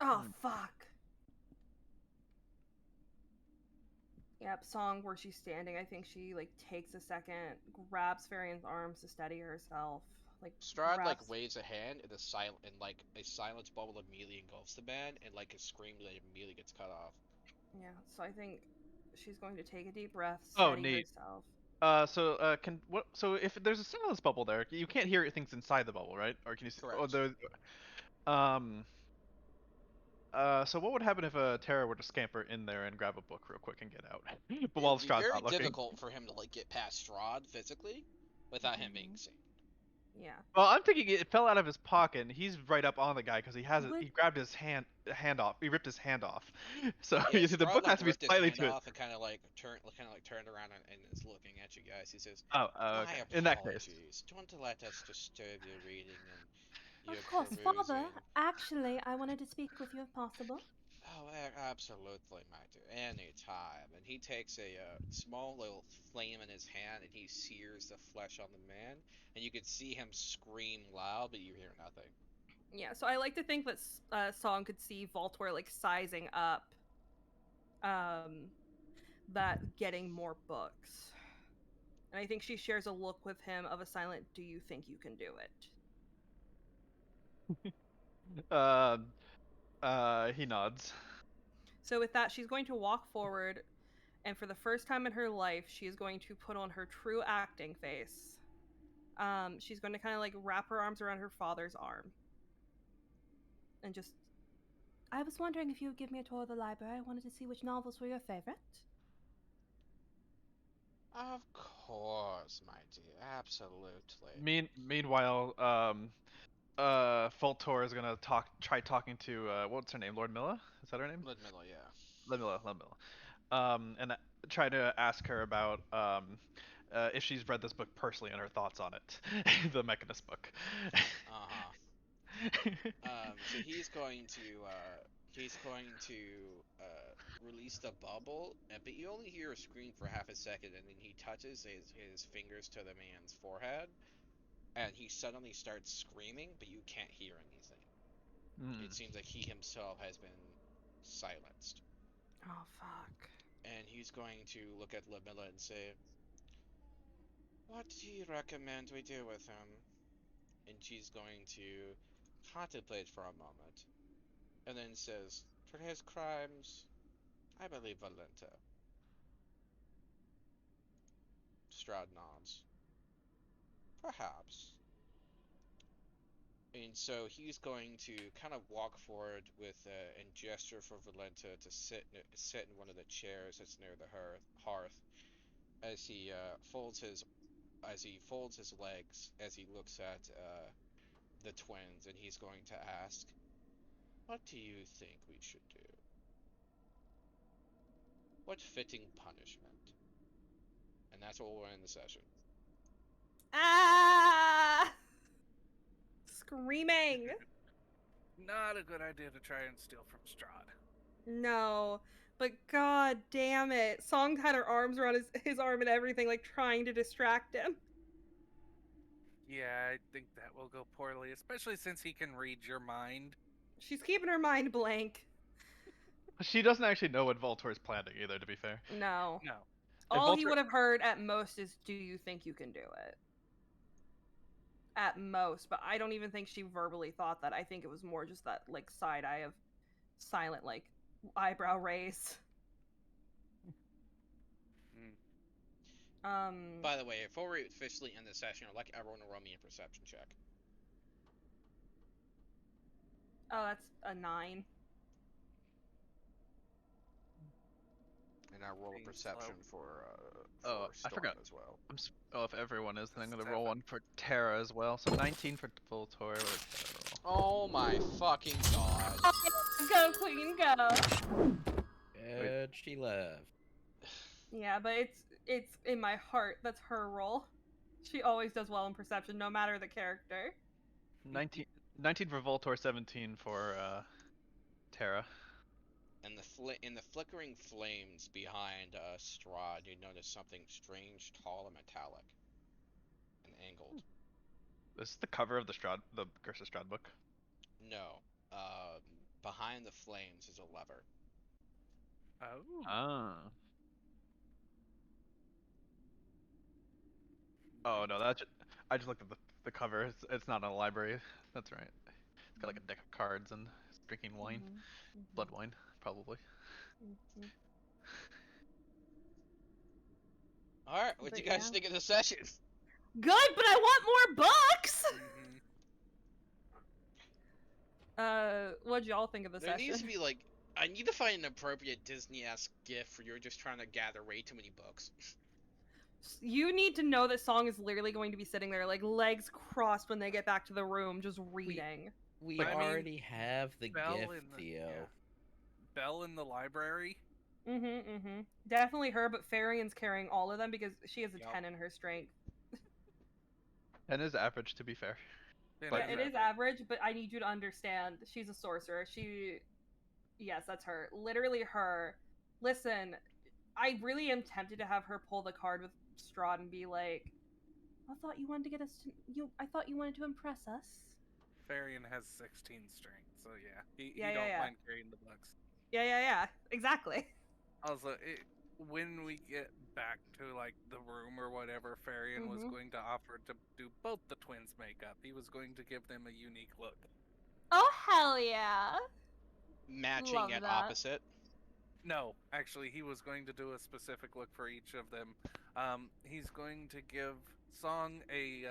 Oh, fuck. Yep, song where she's standing. I think she like takes a second, grabs Varian's arms to steady herself. Like Strahd like grabs. waves a hand, and a silence bubble immediately engulfs the man, and like a scream that immediately gets cut off. Yeah, so I think she's going to take a deep breath, Oh, steady neat. herself. So if there's a silence bubble there, you can't hear things inside the bubble, right? Or can you see? Oh, Correct. there. Um. So what would happen if Tara were to scamper in there and grab a book real quick and get out, but It while would be Strahd's very not looking? difficult for him to like get past Strahd physically without him being seen. Yeah. Well, I'm thinking it fell out of his pocket, and he's right up on the guy because he grabbed his hand off. He ripped his hand off. So Yeah, the Strahd book like has to be ripped his slightly hand to it. off and kind of like turned around and is looking at you guys. He says, Oh, "My okay. In that case, apologies. Don't let us disturb your reading and your Of course, Father. perusing." Actually, I wanted to speak with you if possible. Oh, absolutely, my dear. Any time. And he takes a small little flame in his hand and he sears the flesh on the man. And you can see him scream loud, but you hear nothing. Yeah, so I like to think that Song could see Voltaire like sizing up that getting more books. And I think she shares a look with him of a silent, do you think you can do it? he nods. So with that, she's going to walk forward, and for the first time in her life, she is going to put on her true acting face. She's going to kind of like wrap her arms around her father's arm. And just, I was wondering if you would give me a tour of the library. I wanted to see which novels were your favorite. Of course, my dear. Absolutely. Meanwhile, Fultor is gonna try talking to what's her name, Lord Milla? Is that her name? Ludmilla, yeah. Ludmilla. And try to ask her about if she's read this book personally and her thoughts on it, the Mechanist book. Uh-huh. So he's going to release the bubble, but you only hear a scream for half a second, and then he touches his fingers to the man's forehead, and he suddenly starts screaming, but you can't hear anything. It seems like he himself has been silenced. oh fuck. And he's going to look at Lamilla and say, what do you recommend we do with him? And she's going to contemplate for a moment, and then says, for his crimes, I believe Valenta. Strahd nods. Perhaps. And so he's going to kind of walk forward with and gesture for Valenta to sit in one of the chairs that's near the hearth as he folds his legs as he looks at the twins, and he's going to ask, "What do you think we should do? What fitting punishment?" And that's what we'll end the session. Ah! Screaming. Not a good idea to try and steal from Strahd. No, but god damn it. Song had her arms around his arm and everything, like trying to distract him. Yeah, I think that will go poorly, especially since he can read your mind. She's keeping her mind blank. She doesn't actually know what Voltor's planning either, to be fair. No. No. If All he Voltor, would have heard at most is, "Do you think you can do it?" At most, but I don't even think she verbally thought that. I think it was more just that, like, side eye of silent, like, eyebrow raise. By the way, before we officially end the session, I'd like everyone to roll me a perception check. Oh, that's a 9. And I roll a Being perception slow. oh, I Storm forgot. as well. Oh, if everyone is, then I'm gonna 7. roll one for Terra as well. So 19 for Voltor. What did Terra roll? Oh my fucking god. Go, queen, go! And she left. Yeah, but it's in my heart. That's her role. She always does well in perception, no matter the character. 19 for Voltor, 17 for Terra. And in the flickering flames behind Strahd, you notice something strange, tall, and metallic, and angled. This is the cover of the Curse of Strahd book. No, behind the flames is a lever. Oh. Ah. Oh no, I just looked at the cover. It's not in a library. That's right. It's got like a deck of cards and it's drinking wine, blood wine, probably. All right, what do But you guys yeah. think of the session? Good, but I want more books. What'd y'all think of the There session? needs to be like, I need to find an appropriate Disney-esque gif for you're just trying to gather way too many books. You need to know that Song is literally going to be sitting there, like, legs crossed when they get back to the room, just reading. We already have the Belle gift, in the, Theo. yeah. Belle in the library. Definitely her, but Farian's carrying all of them because she has a Yup. 10 in her strength. And is average, to be fair. Yeah, it is average, but I need you to understand. She's a sorcerer. Yes, that's her. Literally her. Listen, I really am tempted to have her pull the card with Strahd and be like, I thought you wanted to get us to, I thought you wanted to impress us. Farian has 16 strength, so yeah. He Yeah, don't yeah. mind carrying the books. Yeah. Exactly. Also, when we get back to like the room or whatever, Farian was going to offer to do both the twins' makeup. He was going to give them a unique look. Oh, hell yeah. Matching Love at that. opposite. No, actually, he was going to do a specific look for each of them. He's going to give Song a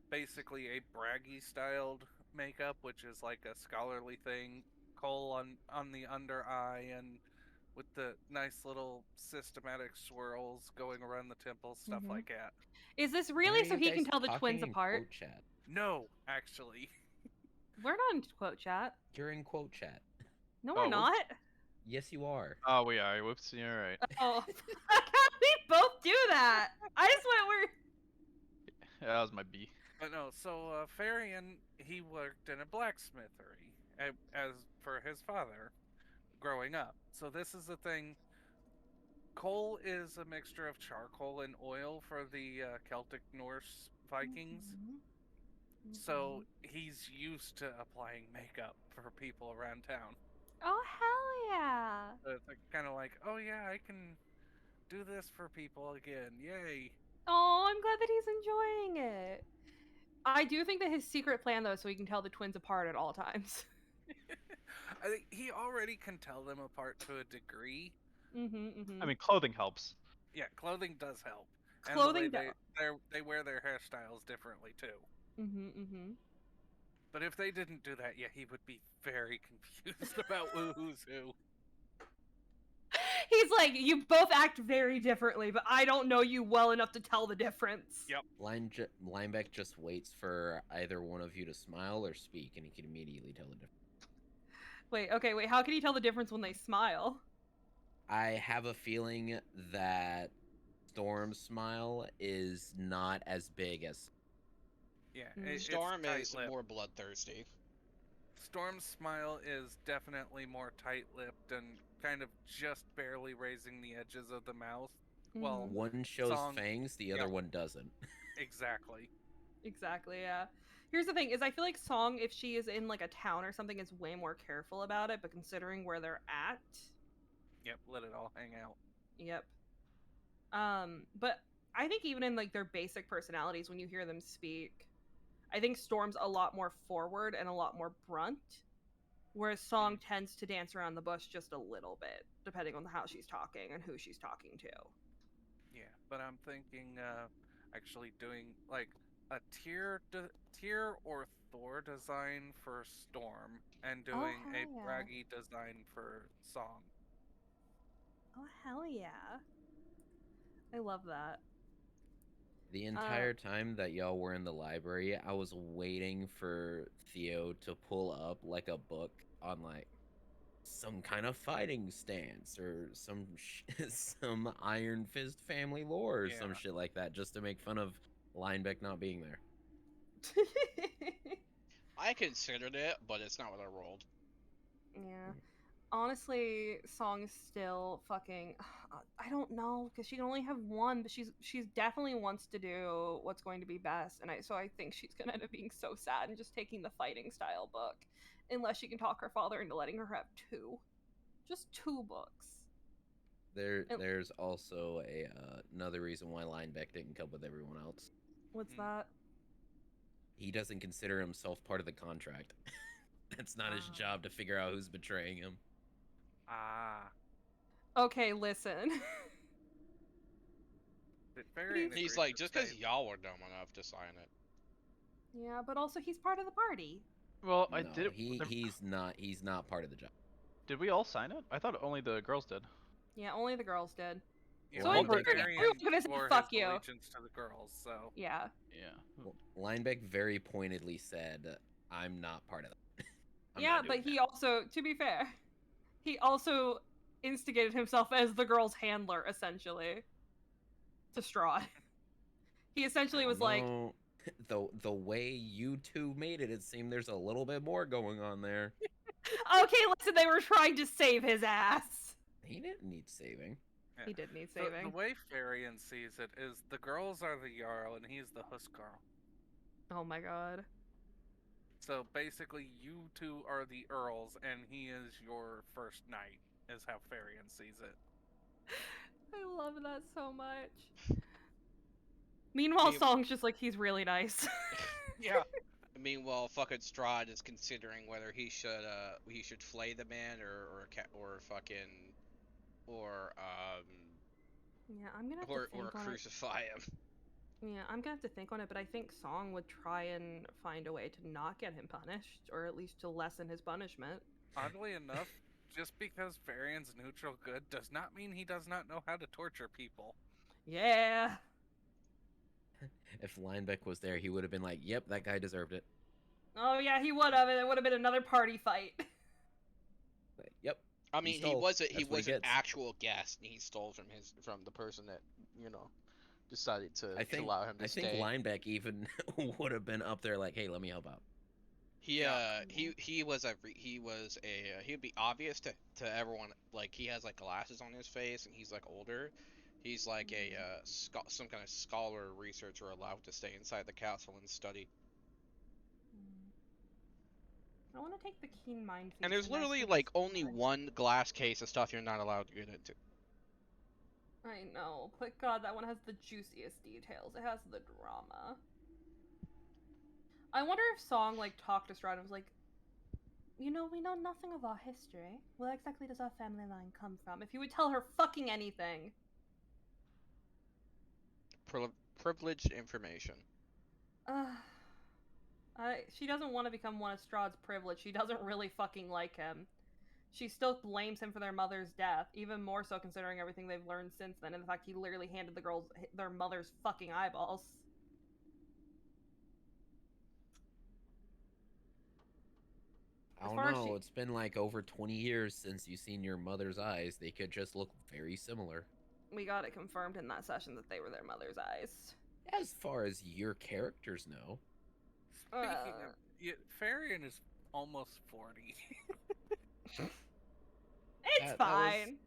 basically a braggy styled makeup, which is like a scholarly thing. Cole on the under eye and with the nice little systematic swirls going around the temple, stuff like that. Is this Why really are so you he can guys tell the talking twins in apart? Quote chat? No, actually. We're not in quote chat. You're in quote chat. No, we're not. Yes, you are. Oh, we are. Whoops, you're right. Oh, how can we both do that? I just went Yeah, that was my B. But no, so Farian, he worked in a blacksmithery as for his father growing up. So this is the thing. Coal is a mixture of charcoal and oil for the Celtic Norse Vikings. So he's used to applying makeup for people around town. Oh, hell yeah. So it's kind of like, oh yeah, I can do this for people again. Yay. Oh, I'm glad that he's enjoying it. I do think that his secret plan, though, so he can tell the twins apart at all times. I think he already can tell them apart to a degree. I mean, clothing helps. Yeah, clothing does help. Clothing and the way they wear their hairstyles differently too. But if they didn't do that, yeah, he would be very confused about who's who. He's like, you both act very differently, but I don't know you well enough to tell the difference. Yep. Linebeck just waits for either one of you to smile or speak, and he can immediately tell the difference. Wait, how can you tell the difference when they smile? I have a feeling that Storm's smile is not as big as... Yeah, Storm is more bloodthirsty. Storm's smile is definitely more tight-lipped and kind of just barely raising the edges of the mouth. Well, Mhm. One shows Song, fangs, the yeah, other one doesn't. exactly. Exactly, yeah. Here's the thing, is I feel like Song, if she is in like a town or something, is way more careful about it, but considering where they're at, Yep, let it all hang out. yep. But I think even in like their basic personalities, when you hear them speak, I think Storm's a lot more forward and a lot more brunt, whereas Song tends to dance around the bush just a little bit, depending on how she's talking and who she's talking to. Yeah, but I'm thinking actually doing like a tier or Thor design for Storm and Oh, doing a hell yeah. braggy design for Song. Oh, hell yeah. I love that. The entire time that y'all were in the library, I was waiting for Theo to pull up like a book on like some kind of fighting stance or some Iron Fist family lore or some Yeah. shit like that, just to make fun of Linebeck not being there. I considered it, but it's not what I rolled. Yeah. Honestly, Song's still fucking. I don't know because she can only have one, but she's definitely wants to do what's going to be best, and I think she's gonna end up being so sad and just taking the fighting style book, unless she can talk her father into letting her have two, just two books. And There's also another reason why Linebeck didn't come with everyone else. what's Mm. that? He doesn't consider himself part of the contract. That's not his job to figure out who's betraying him. Ah. Okay, listen. Varian He's agreed like, to just stay. because y'all were dumb enough to sign it. Yeah, but also he's part of the party. Well, I No, did it. he's not part of the job. Did we all sign it? I thought only the girls did. Yeah, only the girls did. Yeah, So well, in Linebeck, theory, Varian everyone's gonna say swore his fuck you. allegiance to the girls, so Yeah. Yeah. Linebeck very pointedly said, "I'm not part of that." Yeah, but he also, to be fair, he also instigated himself as the girl's handler, essentially, to Strahd. He essentially was like, No, the way you two made it, it seemed there's a little bit more going on there. okay, listen, they were trying to save his ass. He didn't need saving. yeah. He did need The saving. way Varian sees it is the girls are the Jarl and he's the Huskarl. Oh my god. So basically, you two are the Earls and he is your first knight, is how Varian sees it. I love that so much. Meanwhile, Song's just like, he's really nice. Yeah. Meanwhile, fucking Strahd is considering whether he should flay the man or fucking Yeah, I'm gonna have to or think on it. crucify him. Yeah, I'm gonna have to think on it, but I think Song would try and find a way to not get him punished, or at least to lessen his punishment. Oddly enough, just because Varian's neutral good does not mean he does not know how to torture people. Yeah. If Linebeck was there, he would have been like, "Yep, that guy deserved it." Oh yeah, he would have, and it would have been another party fight. Like, yep. I mean, he stole. was That's what he an gets. actual guest, and he stole from the person that decided to allow him to stay. I think Linebeck even would have been up there like, "Hey, let me help out." He would be obvious to everyone, like he has like glasses on his face and he's like older. He's like a some kind of scholar or researcher allowed to stay inside the castle and study. I want to take the keen mind feature. And there's literally like only one glass case of stuff you're not allowed to get into. I know, but God, that one has the juiciest details. It has the drama. I wonder if Song like talked to Strahd and was like, you know, we know nothing of our history. Where exactly does our family line come from? If you would tell her fucking anything. Privileged information. She doesn't want to become one of Strahd's privilege. She doesn't really fucking like him. She still blames him for their mother's death, even more so considering everything they've learned since then, and the fact he literally handed the girls their mother's fucking eyeballs. I don't know. It's been like over 20 years since you've seen your mother's eyes. They could just look very similar. We got it confirmed in that session that they were their mother's eyes. As far as your characters know. Speaking of, Varian is almost 40. It's fine.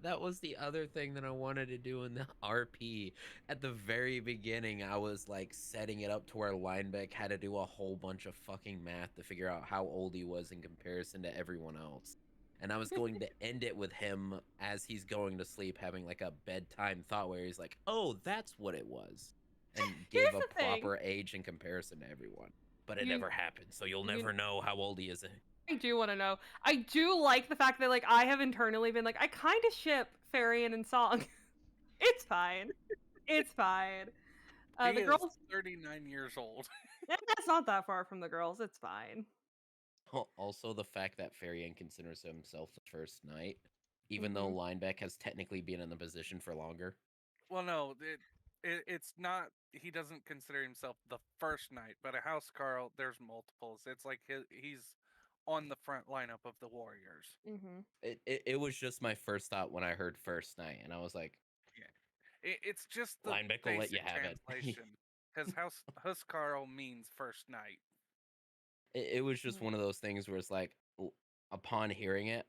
That was the other thing that I wanted to do in the RP. At the very beginning, I was like setting it up to where Linebeck had to do a whole bunch of fucking math to figure out how old he was in comparison to everyone else. And I was going to end it with him as he's going to sleep having like a bedtime thought where he's like, "Oh, that's what it was." And give Here's a the thing. proper age in comparison to everyone. But it You- never happened, so you'll you- never know how old he is. I do want to know. I do like the fact that like I have internally been like I kind of ship Farian and Song. It's fine. It's fine. He The is girls. 39 years old. That's not that far from the girls. It's fine. Also, the fact that Farian considers himself the first knight, even though Mhm. Linebeck has technically been in the position for longer. Well, no, it's not. He doesn't consider himself the first knight, but a House Carl, there's multiples. It's like he's on the front lineup of the warriors. Mhm. It was just my first thought when I heard first knight, and I was like, It's just the Linebeck will let you basic have it. translation, because House Carl means first knight. It was just Mhm. one of those things where it's like, upon hearing it,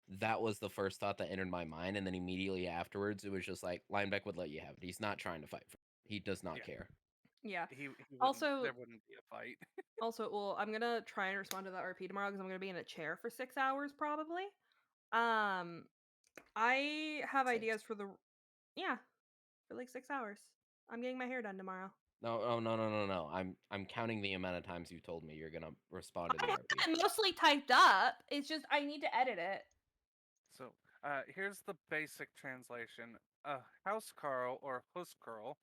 that was the first thought that entered my mind, and then immediately afterwards, it was just like Linebeck would let you have it. He's not trying to fight for it. He does not Yeah. care. Yeah. He wouldn't, Also, there wouldn't be a fight. well, I'm gonna try and respond to that RP tomorrow because I'm gonna be in a chair for 6 hours probably. I have 6. ideas for for like 6 hours. I'm getting my hair done tomorrow. No, oh no. I'm counting the amount of times you told me you're gonna respond in I the have RP. it mostly typed up. It's just I need to edit it. So, here's the basic translation. House Carl or Huskarl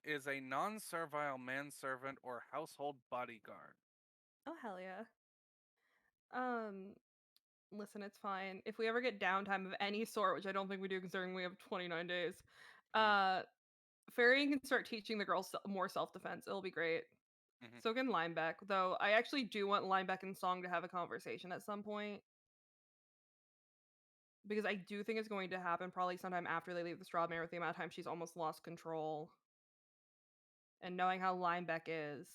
is a non-servile manservant or household bodyguard. Oh hell yeah. Listen, it's fine. If we ever get downtime of any sort, which I don't think we do considering we have 29 days, Mm. Fairying can start teaching the girls more self-defense. It'll be great. Mhm. So can Linebeck, though I actually do want Linebeck and Song to have a conversation at some point. Because I do think it's going to happen probably sometime after they leave the Strawberry with the amount of time she's almost lost control. And knowing how Linebeck is,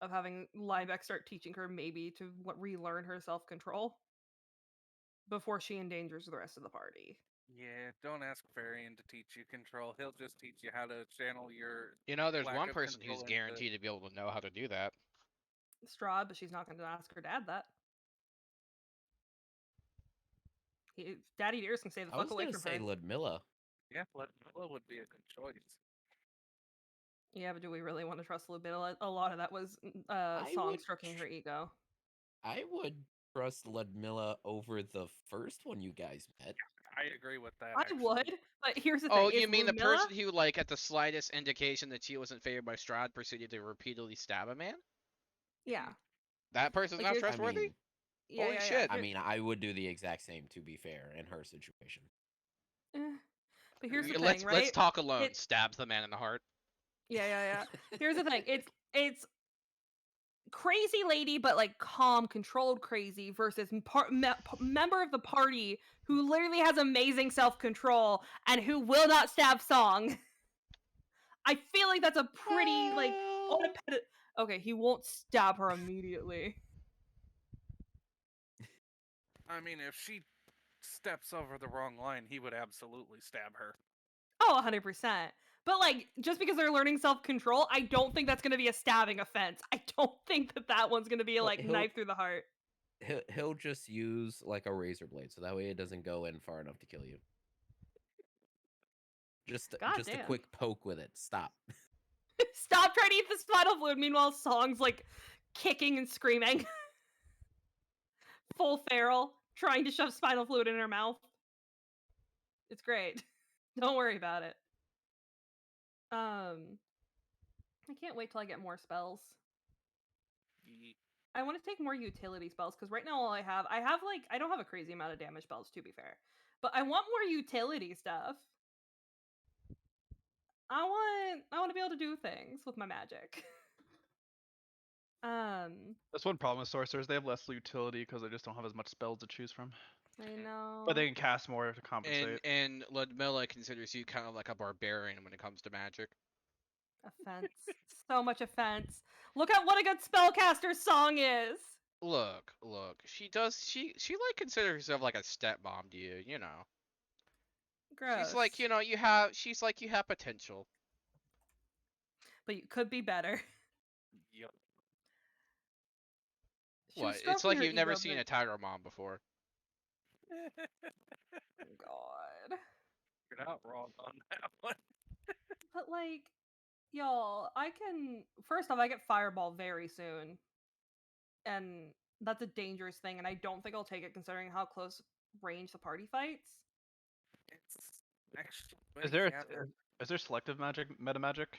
of having Linebeck start teaching her maybe to relearn her self-control before she endangers the rest of the party. Yeah, don't ask Varian to teach you control. He'll just teach you how to channel your There's lack one of person who's control into guaranteed to be able to know how to do that. Strahd, but she's not going to ask her dad that. Daddy Deers can stay the I fuck was away gonna from say her. Ludmilla. Yeah, Ludmilla would be a good choice. Yeah, but do we really want to trust Ludmilla? A lot of that was I Song would stroking her ego. I would trust Ludmilla over the first one you guys met. I agree with that. I Actually. would, but here's the Oh, thing: you is mean the Ludmilla? person who, like, at the slightest indication that she wasn't favored by Strahd, proceeded to repeatedly stab a man? Yeah, That person's like not here's I trustworthy? mean, yeah, Holy yeah, shit. yeah. I mean, I would do the exact same to be fair in her situation. But here's the Let's thing, right? talk alone. It, Stabs the man in the heart. yeah. Here's the thing: it's crazy lady, but like calm, controlled crazy versus member of the party who literally has amazing self control and who will not stab Song. I feel like that's a pretty like okay, he won't stab her immediately. I mean, if she steps over the wrong line, he would absolutely stab her. Oh, 100%. But like, just because they're learning self-control, I don't think that's going to be a stabbing offense. I don't think that one's going to be like knife through the heart. He'll just use like a razor blade, so that way it doesn't go in far enough to kill you. Just a quick poke with it. Stop. Stop trying to eat the spinal fluid. Meanwhile, Song's like kicking and screaming, full feral, trying to shove spinal fluid in her mouth. It's great. Don't worry about it. I can't wait till I get more spells. I want to take more utility spells because right now all I have like I don't have a crazy amount of damage spells to be fair, but I want more utility stuff. I want to be able to do things with my magic. That's one problem with sorcerers. They have less utility because they just don't have as much spells to choose from. I know. But they can cast more to compensate. And Ludmilla considers you kind of like a barbarian when it comes to magic. Offense. So much offense. Look at what a good spellcaster Song is. Look. She does. She like considers herself like a stepmom to you. You know. Gross. She's like, you know, you have. She's like, you have potential. But you could be better. Yup. She was What? It's stroking like her you've never ego, seen but a tiger mom before. God. You're not wrong on that one. But like, y'all, I can. First off, I get Fireball very soon, and that's a dangerous thing, and I don't think I'll take it considering how close range the party fights. It's actually, Is there yeah, is there selective magic, meta magic?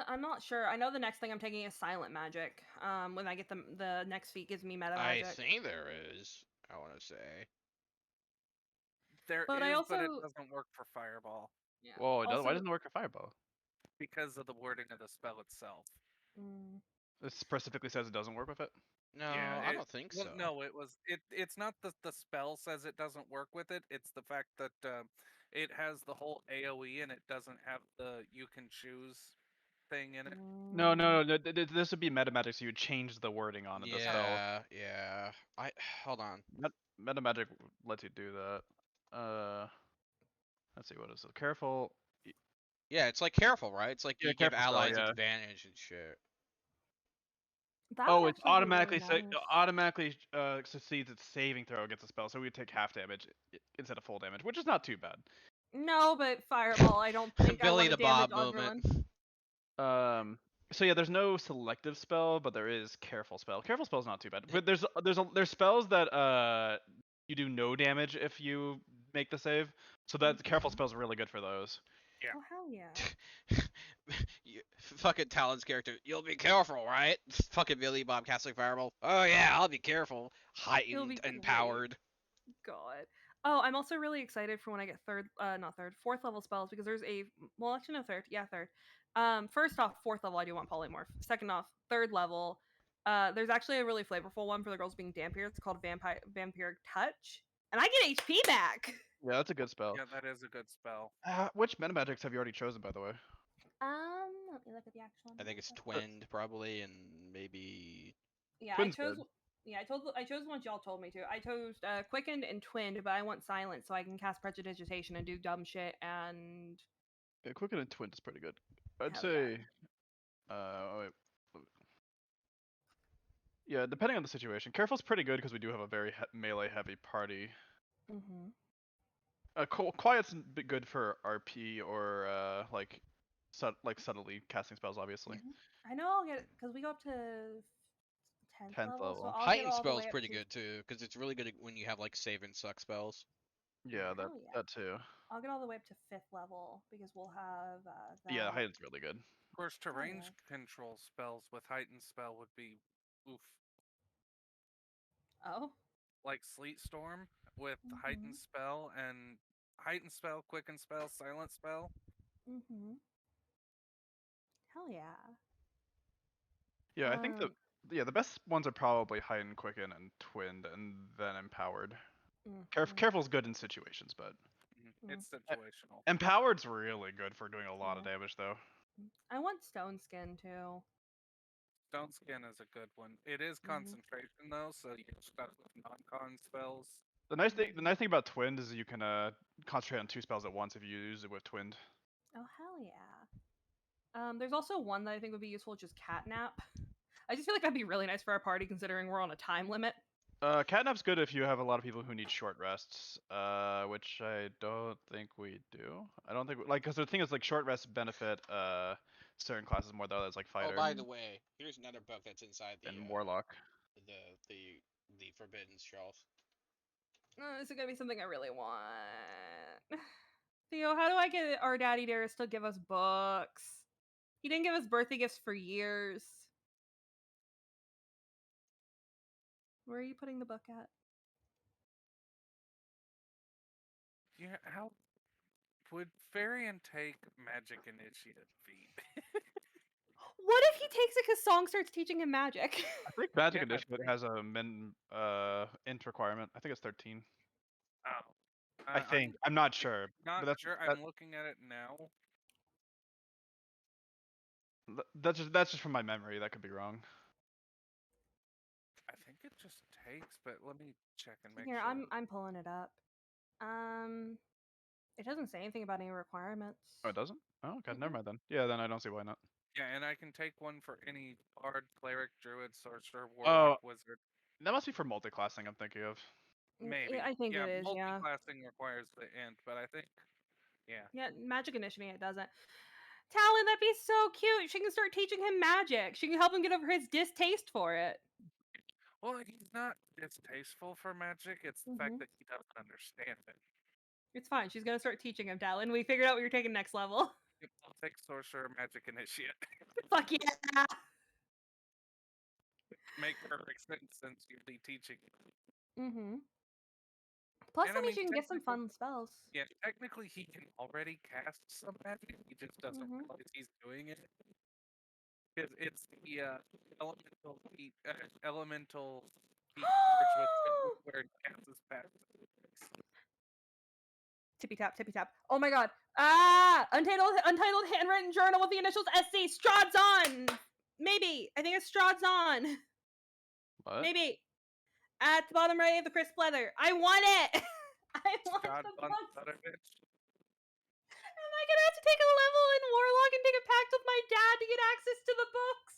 I'm not sure. I know the next thing I'm taking is Silent Magic. When I get the next feat gives me Meta I Magic. think there is. I want to say. there But I is, but it also doesn't work for Fireball yeah. Whoa, it does, why Also, doesn't it work for Fireball? because of the wording of the spell itself. mm, It specifically says it doesn't work with it. No, Yeah, I don't think well, so. no, it's not the spell says it doesn't work with it. It's the fact that it has the whole AOE and it doesn't have the you can choose thing in it. No. This would be meta magic, so you would change the wording on it, the spell. Yeah. I hold on. Meta magic lets you do that. Let's see, what is it? Careful. Yeah, it's like careful, right? It's like Yeah, you give careful spell. allies Yeah. advantage and shit. that Oh, would it's actually be really nice. automatically succeeds its saving throw against a spell, so we take half damage instead of full damage, which is not too bad. No, but Fireball, I don't think I Billy want to the damage Bob everyone. moment. So yeah, there's no selective spell, but there is careful spell. Careful spell's not too bad. But there's spells that you do no damage if you make the save. So that careful spell's really good for those. Yeah. Oh hell yeah. Fucking Talon's character. You'll be careful, right? Fucking Billy Bob casting Fireball. Oh yeah, I'll be careful. It'll be Heightened, great. empowered. God. Oh, I'm also really excited for when I get fourth level spells because there's well, actually no third. First off, fourth level I do want polymorph. Second off, third level, there's actually a really flavorful one for the girls being vampires. It's called Vampiric Touch, and I get HP back. Yeah, that's a good spell. Yeah, that is a good spell. Which meta magics have you already chosen, by the way? Let me look at the actual. I think it's twinned probably, and maybe. Yeah, Twin's good. I chose the ones y'all told me to. I chose quickened and twinned, but I want silent so I can cast prestidigitation and do dumb shit and Yeah, Quicken and Twin is pretty good. I'd hell say. Oh wait. Yeah, depending on the situation. Careful's pretty good because we do have a very melee heavy party. yeah. Mm-hmm. Quiet's good for RP or like subtly casting spells, obviously. I know I'll get because we go up to 10th 10th level, so level. I'll get Heightened all the spell way is up pretty to good too, because it's really good when you have like save and suck spells. Yeah, hell yeah. that too. I'll get all the way up to 5th level because we'll have that. Yeah, Heighten's really good. Of course, to Oh, range yeah. control spells with heightened spell would be oof. Oh. Like Sleet Storm with Mhm. heightened spell and heightened spell, quicken spell, silent spell. Mm-hmm. Hell yeah. Yeah, I think the best ones are probably Heightened, Quicken, and Twinned, and then Empowered. Careful's good in situations, but It's situational. Empowered's really good for doing a lot of damage, though. I want Stone Skin too. Stone Skin is a good one. It is concentration though, so you're stuck with non-con spells. The nice thing about Twinned is you can concentrate on 2 spells at once if you use it with Twinned. Oh hell yeah. There's also one that I think would be useful, which is Catnap. I just feel like that'd be really nice for our party considering we're on a time limit. Catnap's good if you have a lot of people who need short rests, which I don't think we do. I don't think because the thing is like short rests benefit certain classes more than others, like fighter. Oh, by the way, here's another book that's inside the and warlock. The forbidden shelf. This is gonna be something I really want. Theo, how do I get our daddy to still give us books? He didn't give us birthday gifts for years. Where are you putting the book at? Yeah, how would Varian take Magic Initiative feat? What if he takes it because Song starts teaching him magic? I think Magic Initiative has a min int requirement. I think it's 13. Oh. I think. I'm not sure. Not but sure. I'm looking at it now. That's just from my memory. That could be wrong. it just takes, but let me check and make Here, sure. I'm pulling it up. It doesn't say anything about any requirements. Oh, it doesn't? Oh, okay. Never Mhm. mind then. Yeah, then I don't see why not. Yeah, and I can take one for any bard, cleric, druid, sorcerer, Oh, warlock, wizard. that must be for multiclassing. I'm thinking of. Maybe. I think Yeah, it is, yeah. multi-classing requires the int, but I think, yeah. Yeah, magic initiating it doesn't. Talon, that'd be so cute. She can start teaching him magic. She can help him get over his distaste for it. Well, he's not distasteful for magic. It's the fact Mhm. that he doesn't understand it. It's fine. She's gonna start teaching him, Talon. We figured out what you're taking next level. Yep, I'll take sorcerer, magic initiate. Fuck yeah. Make perfect sense since you'll be teaching. Mhm. Plus, And that I means mean, you can get some technically, fun spells. yeah, technically he can already cast some magic. He just doesn't Mhm. realize he's doing it. Because it's the elemental heat charge with where it casts his passive. Tippy tap, tippy tap. Oh my god. Ah! Untitled handwritten journal with the initials SC. Strahd's on! Maybe. I think it's Strahd's on. What? Maybe. At the bottom right of the crisp leather. I want it! I want God the buns books. out of it. Am I gonna have to take a level in Warlock and take a pact with my dad to get access to the books?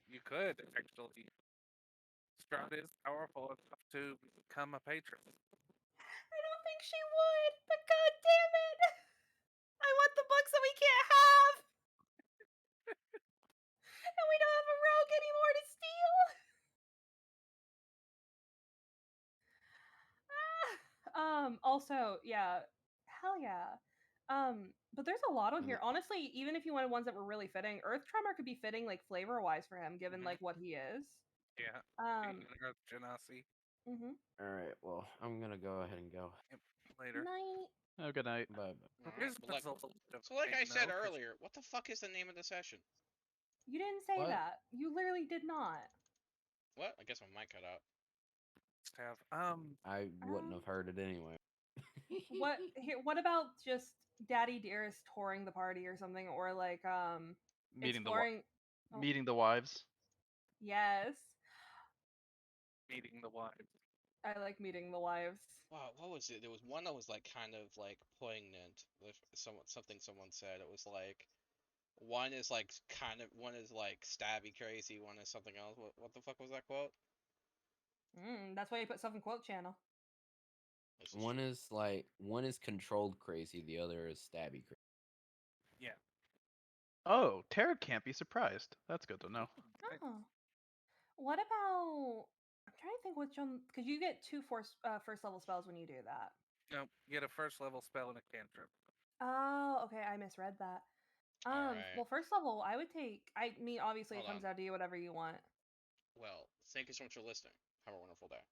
You could actually. Strahd is powerful enough to become a patron. I don't think she would, but god damn it! I want the books that we can't have! And we don't have a rogue anymore to steal! Also, yeah. Hell yeah. But there's a lot on here. Honestly, even if you wanted ones that were really fitting, Earth Tremor could be fitting like flavor wise for him, given like what he is. Yeah. Um Earth Genasi. mhm. All right, well, I'm gonna go ahead and go. Yep. Later. Night. Oh, good night. Bye. His But like, puzzle a little bit so like I vague, said though, 'cause earlier, what the fuck is the name of the session? You didn't say What? that. You literally did not. What? I guess my mic cut out. just have I wouldn't have heard it anyway. What about just Daddy Dearest touring the party or something, or like Meeting the exploring meeting the wives. Yes. meeting the wife. I like meeting the wives. Wow, what was it? There was one that was like kind of like poignant with something someone said. It was like one is like one is like stabby crazy, one is something else. What the fuck was that quote? That's why you put stuff in quote channel. This is One true. is controlled crazy, the other is stabby crazy. Yeah. Oh, Tara can't be surprised. That's good to know. Oh. What about I'm trying to think which one because you get two first level spells when you do that. No, you get a first level spell and a cantrip. Oh, okay, I misread that. Alright. Well, first level, I would take. I mean, obviously, Hold it comes on. down to you, whatever you want. Well, thank you so much for listening. Have a wonderful day.